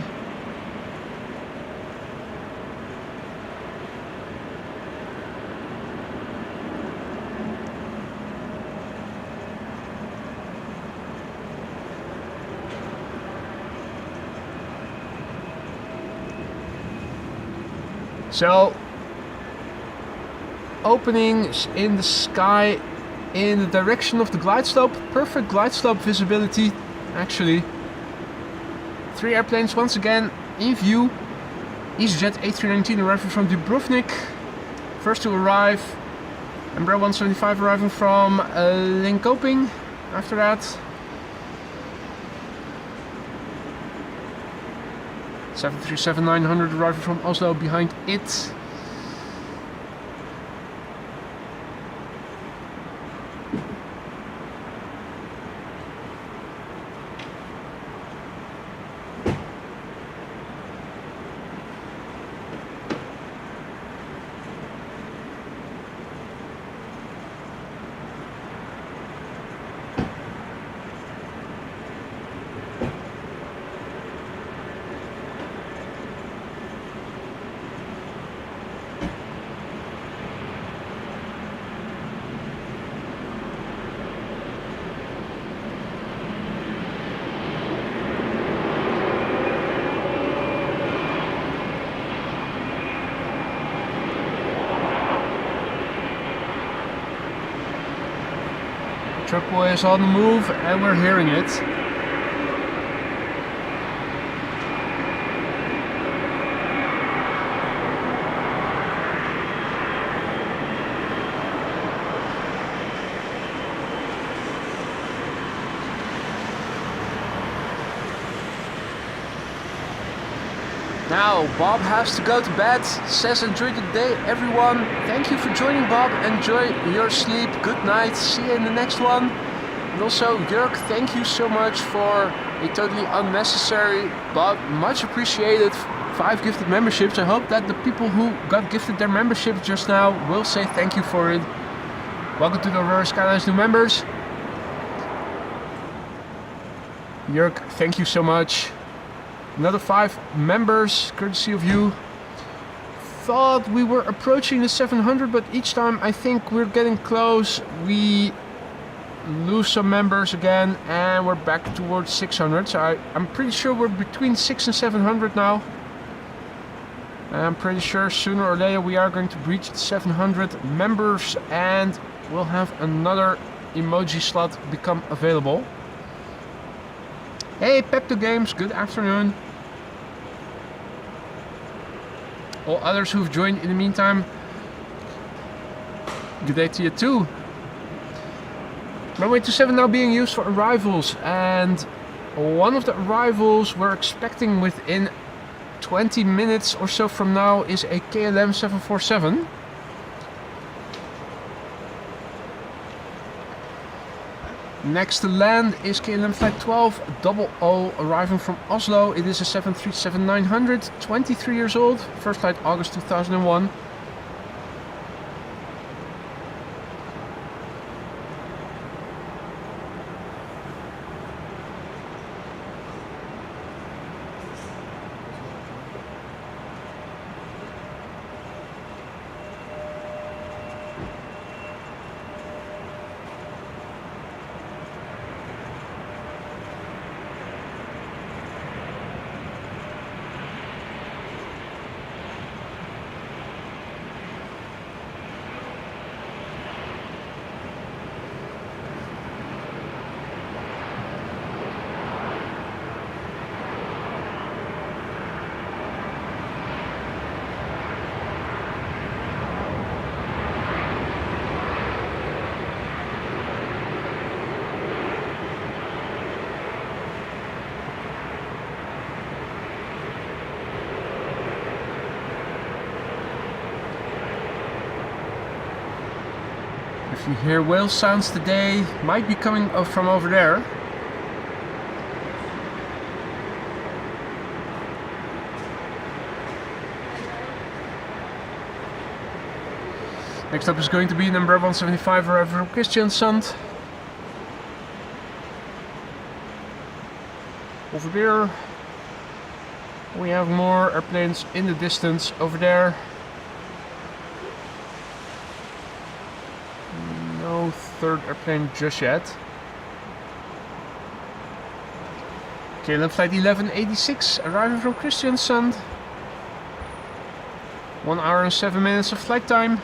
So, openings in the sky in the direction of the glide slope, perfect glide slope visibility actually. 3 airplanes once again in view. EasyJet A319 arriving from Dubrovnik, first to arrive. Embraer 175 arriving from Linköping after that. 737-900 arriving from Oslo behind it. Truckboy is on the move and we're hearing it. Now Bob has to go to bed, says enjoy the day everyone. Thank you for joining, Bob, enjoy your sleep, good night, see you in the next one. And also Jörg, thank you so much for a totally unnecessary but much appreciated 5 gifted memberships. I hope that the people who got gifted their membership just now will say thank you for it. Welcome to the Aurora Skylines new members. Jörg, thank you so much. Another 5 members, courtesy of you. Thought we were approaching the 700, but each time I think we're getting close, we lose some members again, and we're back towards 600. So I'm pretty sure we're between 600 and 700 now. And I'm pretty sure sooner or later we are going to breach the 700 members, and we'll have another emoji slot become available. Hey Pepto Games, good afternoon. All others who've joined in the meantime, good day to you too. Runway 27 now being used for arrivals, and one of the arrivals we're expecting within 20 minutes or so from now is a KLM 747. Next to land is KLM Flight 1200 arriving from Oslo. It is a 737-900, 23 years old, first flight August 2001. If you hear whale sounds today, might be coming from over there. Next up is going to be number 175 arriving from Kristiansand. Over there we have more airplanes in the distance over there. No third airplane just yet. KLM flight 1186 arriving from Kristiansand. 1 hour and 7 minutes of flight time.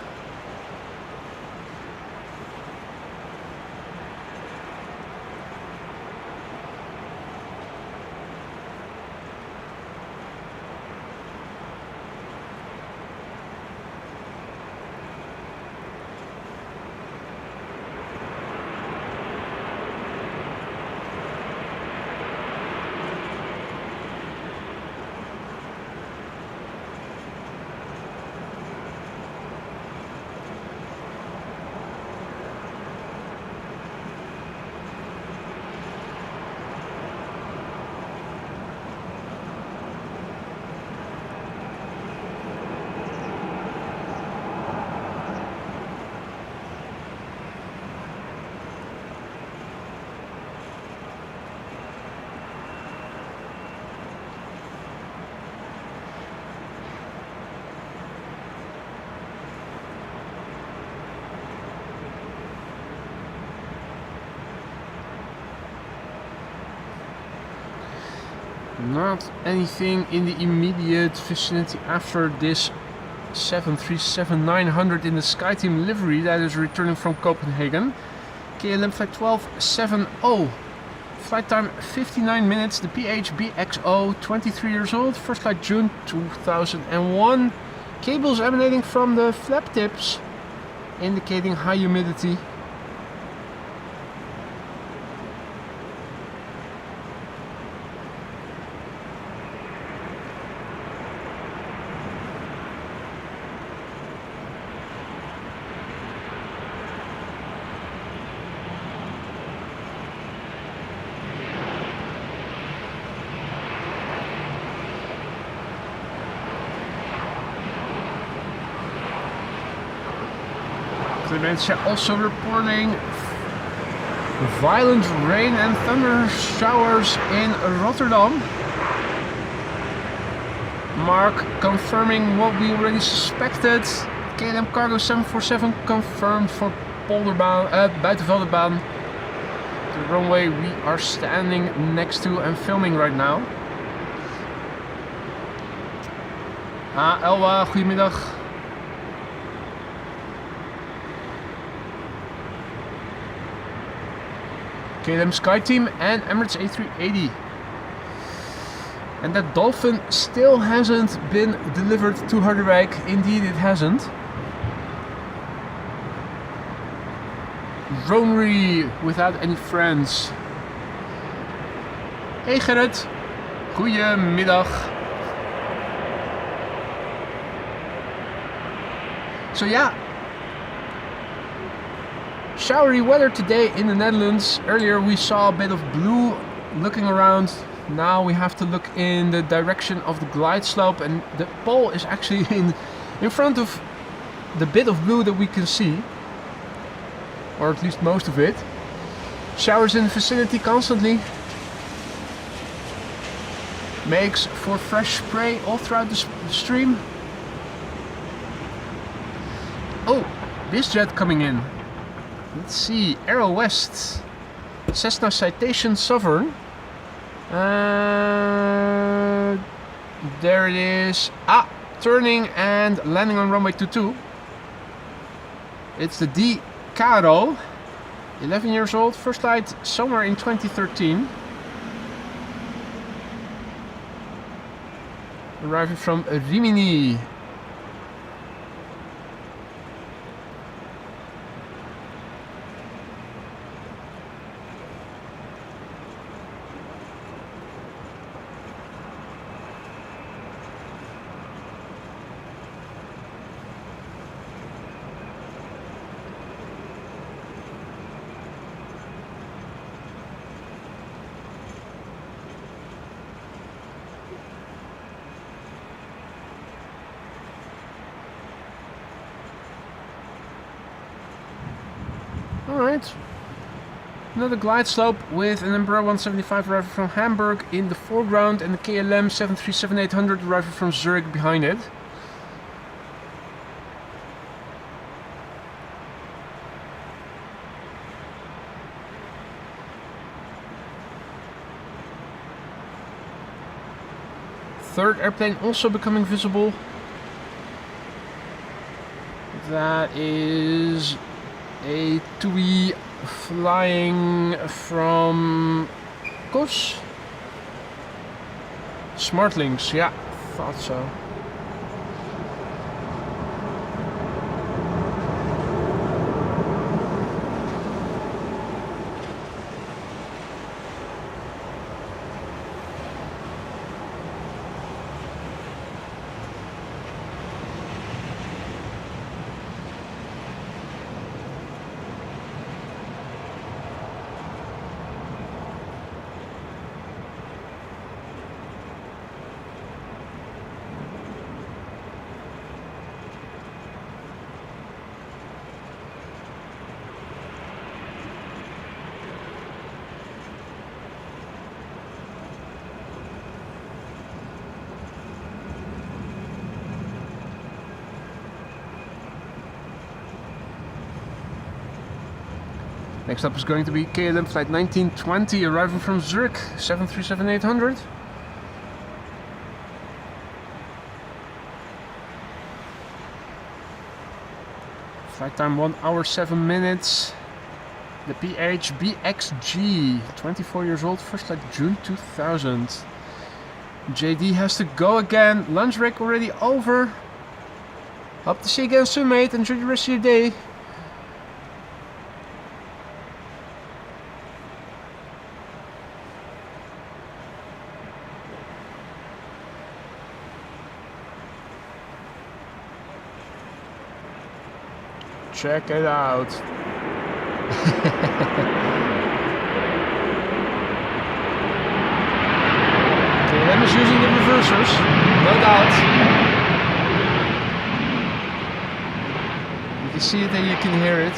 Not anything in the immediate vicinity after this 737-900 in the SkyTeam livery that is returning from Copenhagen. KLM flight 1270. Flight time 59 minutes. The PHBXO, 23 years old. First flight June 2001. Cables emanating from the flap tips indicating high humidity. Clementia also reporting violent rain and thunder showers in Rotterdam. Mark confirming what we already suspected. KLM Cargo 747 confirmed for Buitenveldenbaan. The runway we are standing next to and filming right now. Elwa, goedemiddag. KLM SkyTeam and Emirates A380. And that Dolphin still hasn't been delivered to Harderwijk. Indeed it hasn't. Runway without any friends. Hey Gerrit, goedemiddag. So yeah, showery weather today in the Netherlands. Earlier we saw a bit of blue looking around. Now we have to look in the direction of the glide slope, and the pole is actually in front of the bit of blue that we can see, or at least most of it. Showers in the vicinity constantly. Makes for fresh spray all throughout the stream. Oh, this jet coming in. Let's see, Aero West, Cessna Citation Sovereign. There it is. Turning and landing on runway 22. It's the D Caro, 11 years old, first flight somewhere in 2013. Arriving from Rimini. Alright. Another glide slope with an Embraer 175 arriving from Hamburg in the foreground and the KLM 737-800 arriving from Zurich behind it. Third airplane also becoming visible. That is a TUI flying from Kos. Smartlings, yeah, thought so. Next up is going to be KLM flight 1920 arriving from Zurich, 737-800. Flight time 1 hour 7 minutes. The PH BXG, 24 years old, first flight June 2000. JD has to go again. Lunch break already over. Hope to see you again soon, mate. Enjoy the rest of your day. Check it out. KLM is using the reversers, no doubt. You can see it and you can hear it.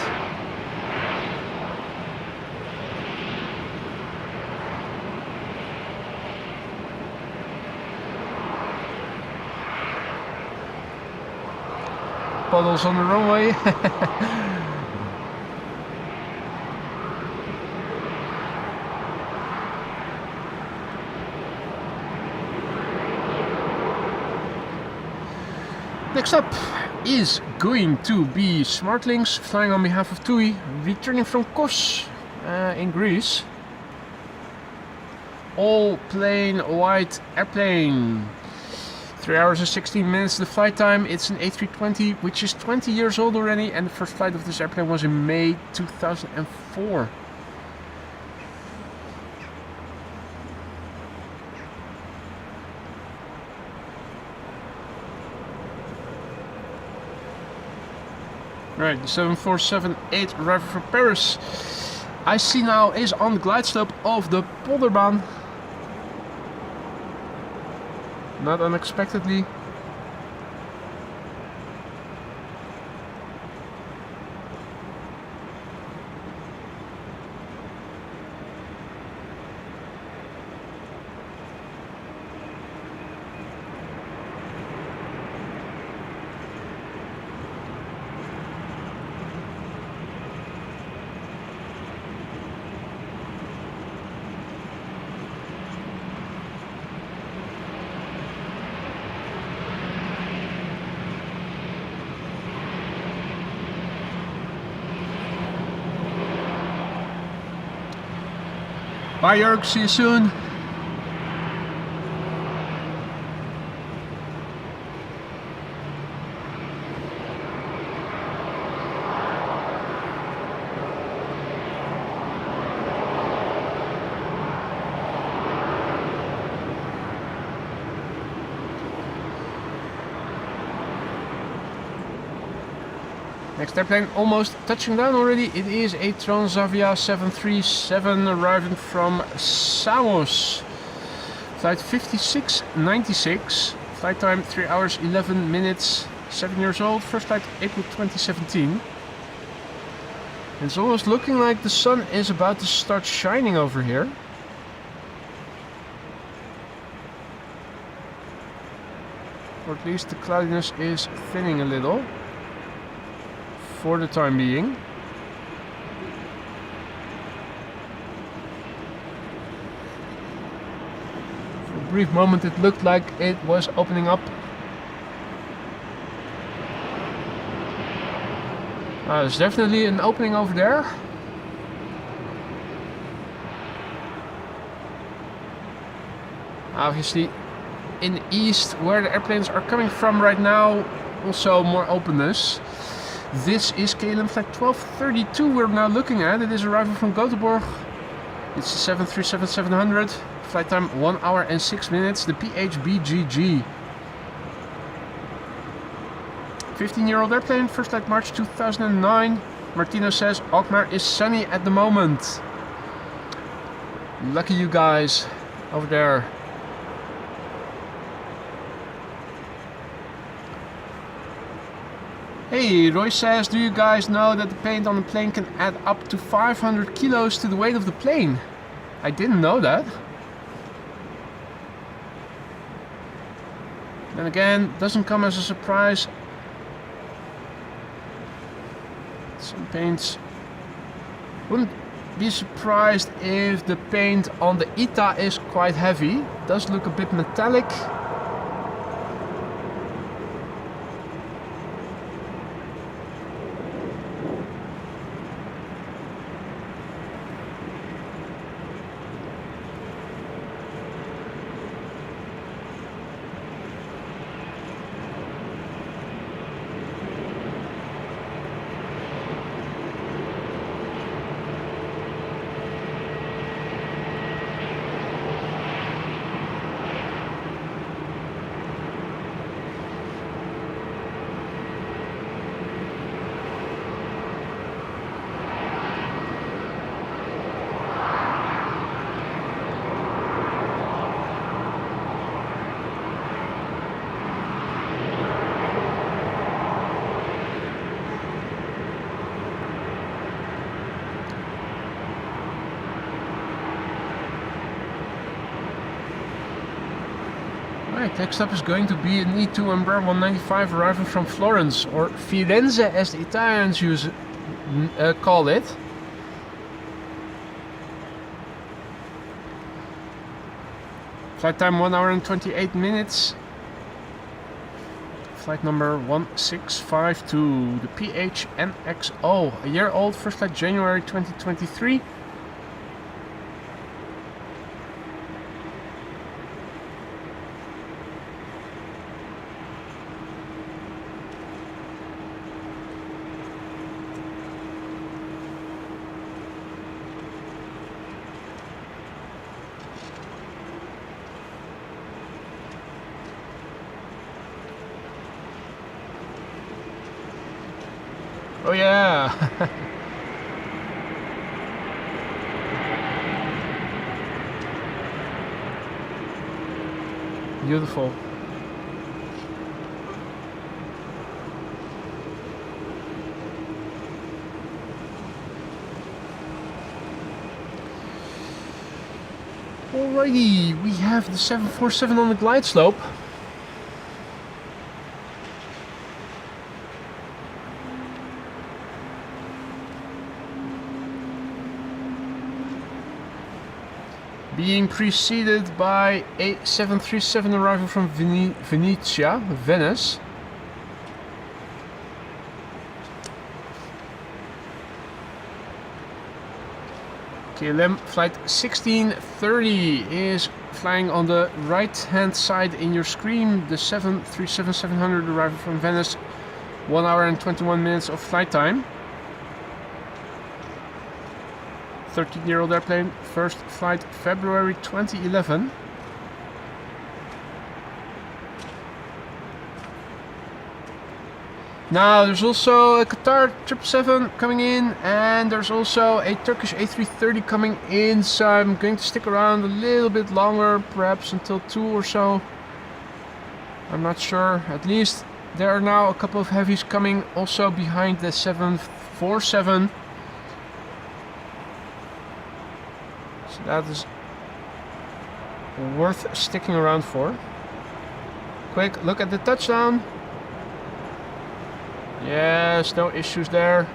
Puddles on the runway. Next up is going to be Smartlings flying on behalf of TUI, returning from Kos in Greece. All plain white airplane. 3 hours and 16 minutes the flight time. It's an A320 which is 20 years old already, and the first flight of this airplane was in May 2004. Right, the 7478 arriving from Paris. I see now is on the glide slope of the Polderbaan. Not unexpectedly. Bye, Jörg. See you soon. Next airplane almost touching down already. It is a Transavia 737 arriving from Samos. Flight 5696. Flight time 3 hours 11 minutes. 7 years old. First flight April 2017. It's almost looking like the sun is about to start shining over here. Or at least the cloudiness is thinning a little. For the time being. For a brief moment it looked like it was opening up. There's definitely an opening over there. Obviously in the east where the airplanes are coming from right now, also more openness. This is KLM flight 1232 we're now looking at. It is arriving from Gothenburg. It's the 737-700. Flight time 1 hour and 6 minutes. The PHBGG. 15-year-old airplane, first flight March 2009. Martino says Alkmaar is sunny at the moment. Lucky you guys over there. Hey, Roy says, do you guys know that the paint on the plane can add up to 500 kilos to the weight of the plane? I didn't know that. Then again, doesn't come as a surprise. Some paints. Wouldn't be surprised if the paint on the ITA is quite heavy. It does look a bit metallic. Right, next up is going to be an E2 Embraer 195 arriving from Florence, or Firenze as the Italians call it. Flight time 1 hour and 28 minutes. Flight number 1652, the PHNXO, a year old, first flight January 2023. Oh yeah! Beautiful. Alrighty, we have the 747 on the glide slope. Being preceded by a 737 arriving from Venice. KLM flight 1630 is flying on the right hand side in your screen. The 737-700 arriving from Venice. 1 hour and 21 minutes of flight time. 13-year-old airplane, first flight February 2011. Now there's also a Qatar 777 coming in, and there's also a Turkish A330 coming in, so I'm going to stick around a little bit longer, perhaps until 2 or so. I'm not sure. At least there are now a couple of heavies coming also behind the 747. that is worth sticking around for. Quick look at the touchdown. Yes, no issues there.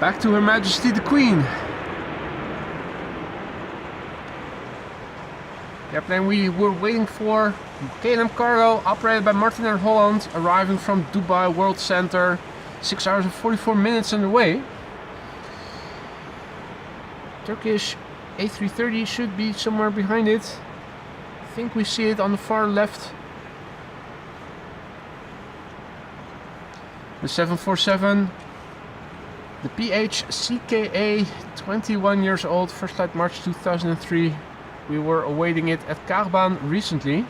Back to Her Majesty the Queen. The airplane we were waiting for, KLM Cargo, operated by Martin and Holland, arriving from Dubai World Center, 6 hours and 44 minutes on the way. Turkish A330 should be somewhere behind it. I think we see it on the far left. The 747, the PHCKA, 21 years old, first flight March 2003. We were awaiting it at Karbaan recently.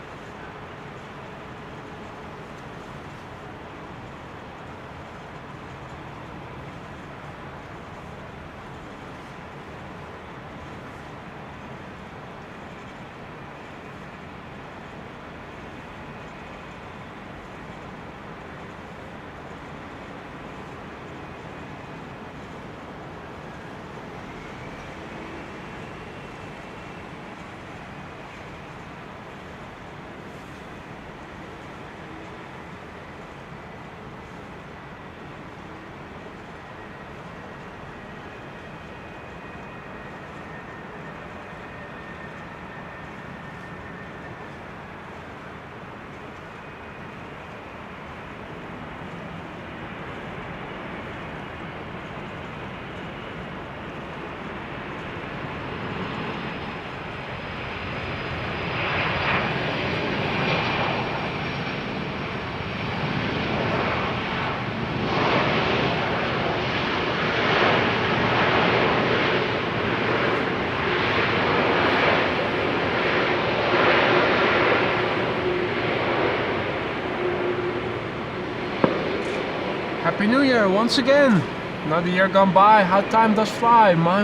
Happy New Year once again! Another year gone by, how time does fly, my.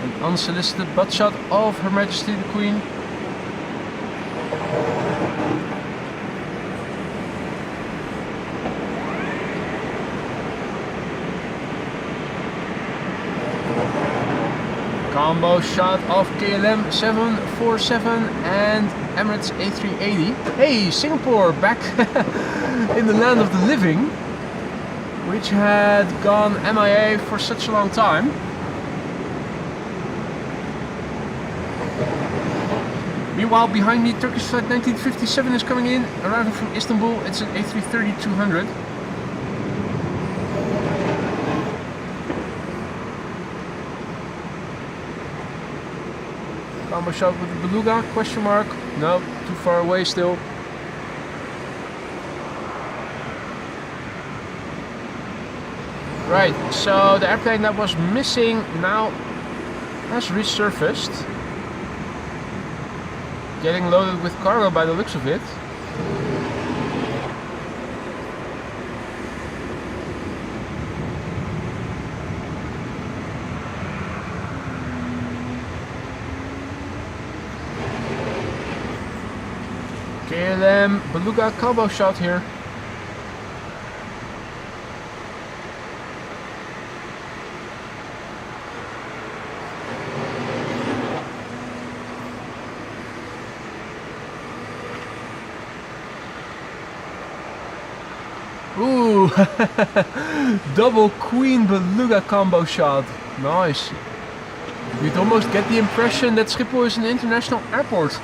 An unsolicited butt shot of Her Majesty the Queen. Combo shot of KLM 747 and Emirates A380. Hey, Singapore back in the land of the living, which had gone MIA for such a long time. Meanwhile, behind me, Turkish flight 1957 is coming in, arriving from Istanbul. It's an A330-200. Combo shot with the Beluga, question mark. No, too far away still. Right, so the airplane that was missing now has resurfaced. Getting loaded with cargo by the looks of it. KLM Beluga combo shot here. Ooh, double Queen Beluga combo shot. Nice. You'd almost get the impression that Schiphol is an international airport.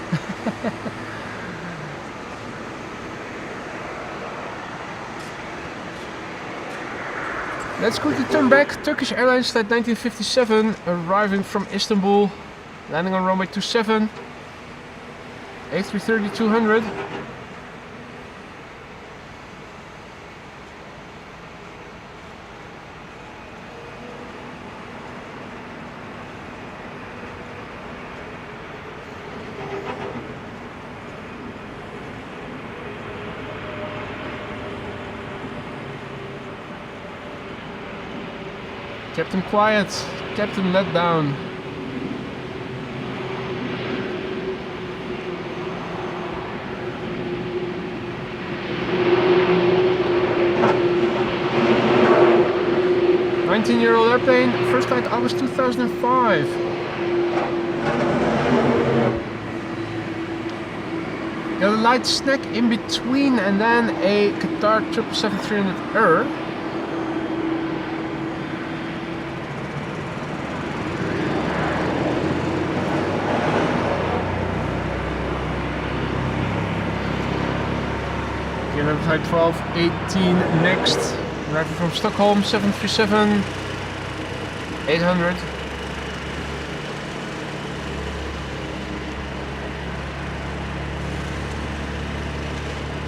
Let's quickly turn back. Turkish Airlines flight 1957 arriving from Istanbul, landing on runway 27. A330-200. Captain quiet, Captain let down. 19-year-old airplane, first flight August 2005. Got a light snack in between and then a Qatar 777-300ER. Flight 1218 next, arriving from Stockholm, 737-800.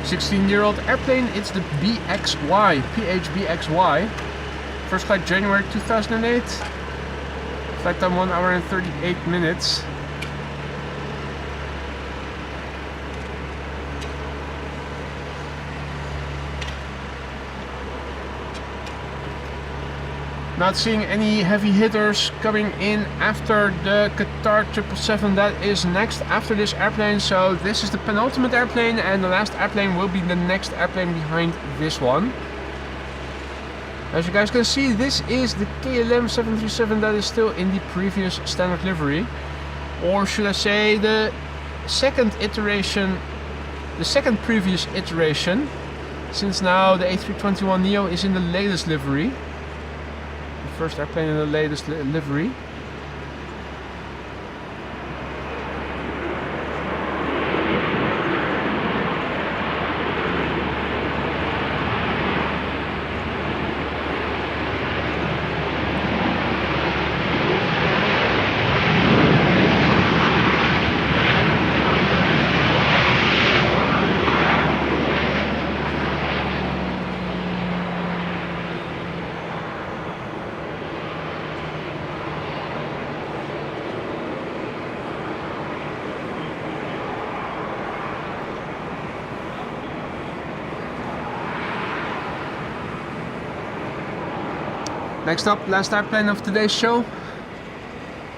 $16-year-old airplane, it's the BXY, PHBXY. First flight January 2008. Flight time 1 hour and 38 minutes. Not seeing any heavy hitters coming in after the Qatar 777 that is next after this airplane. So this is the penultimate airplane and the last airplane will be the next airplane behind this one. As you guys can see, this is the KLM 737 that is still in the previous standard livery. Or should I say the second iteration, the second previous iteration, since now the A321neo is in the latest livery. First airplane in the latest livery. Next up, last airplane of today's show.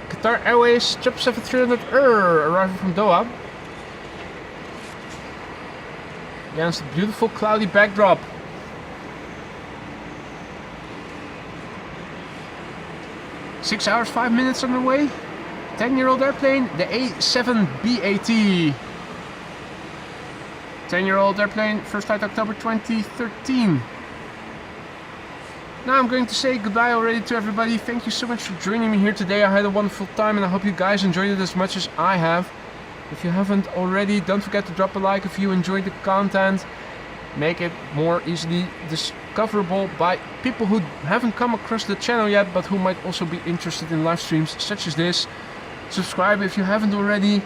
Qatar Airways 777-300ER arriving from Doha. Against a beautiful cloudy backdrop. Six hours, 5 minutes on the way. 10-year-old airplane, the A7BAT. 10-year-old airplane, first flight October 2013. Now I'm going to say goodbye already to everybody. Thank you so much for joining me here today. I had a wonderful time and I hope you guys enjoyed it as much as I have. If you haven't already, don't forget to drop a like if you enjoyed the content. Make it more easily discoverable by people who haven't come across the channel yet, but who might also be interested in live streams such as this. Subscribe if you haven't already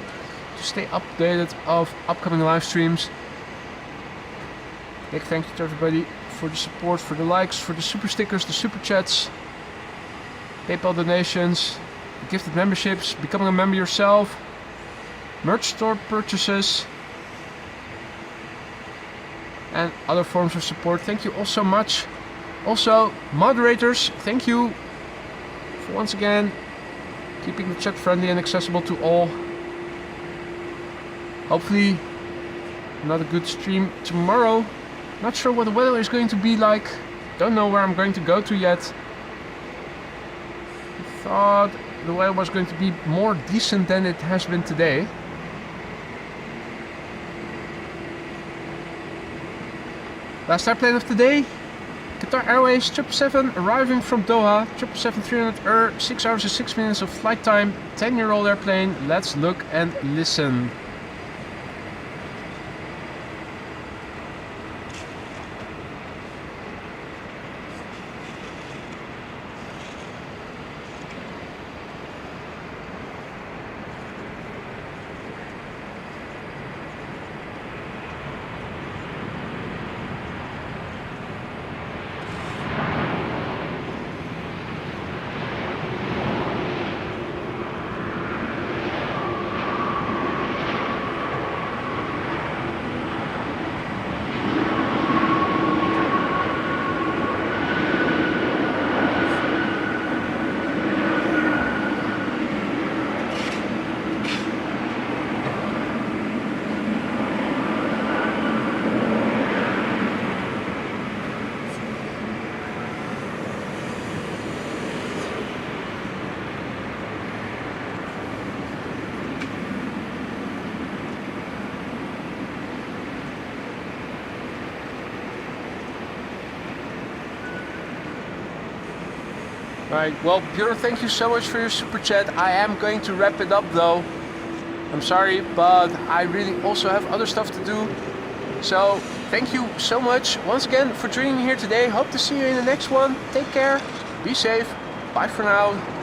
to stay updated of upcoming live streams. Big thank you to everybody for the support, for the likes, for the super stickers, the super chats, PayPal donations, gifted memberships, becoming a member yourself, merch store purchases, and other forms of support. Thank you all so much. Also, moderators, thank you for once again keeping the chat friendly and accessible to all. Hopefully, another good stream tomorrow. Not sure what the weather is going to be like. Don't know where I'm going to go to yet. I thought the weather was going to be more decent than it has been today. Last airplane of the day. Qatar Airways 777 arriving from Doha. 777-300ER, 6 hours and 6 minutes of flight time. 10-year-old airplane. Let's look and listen. Right, well, Björn, thank you so much for your super chat. I am going to wrap it up though. I'm sorry, but I really also have other stuff to do. So, thank you so much once again for joining me here today. Hope to see you in the next one. Take care, be safe, bye for now.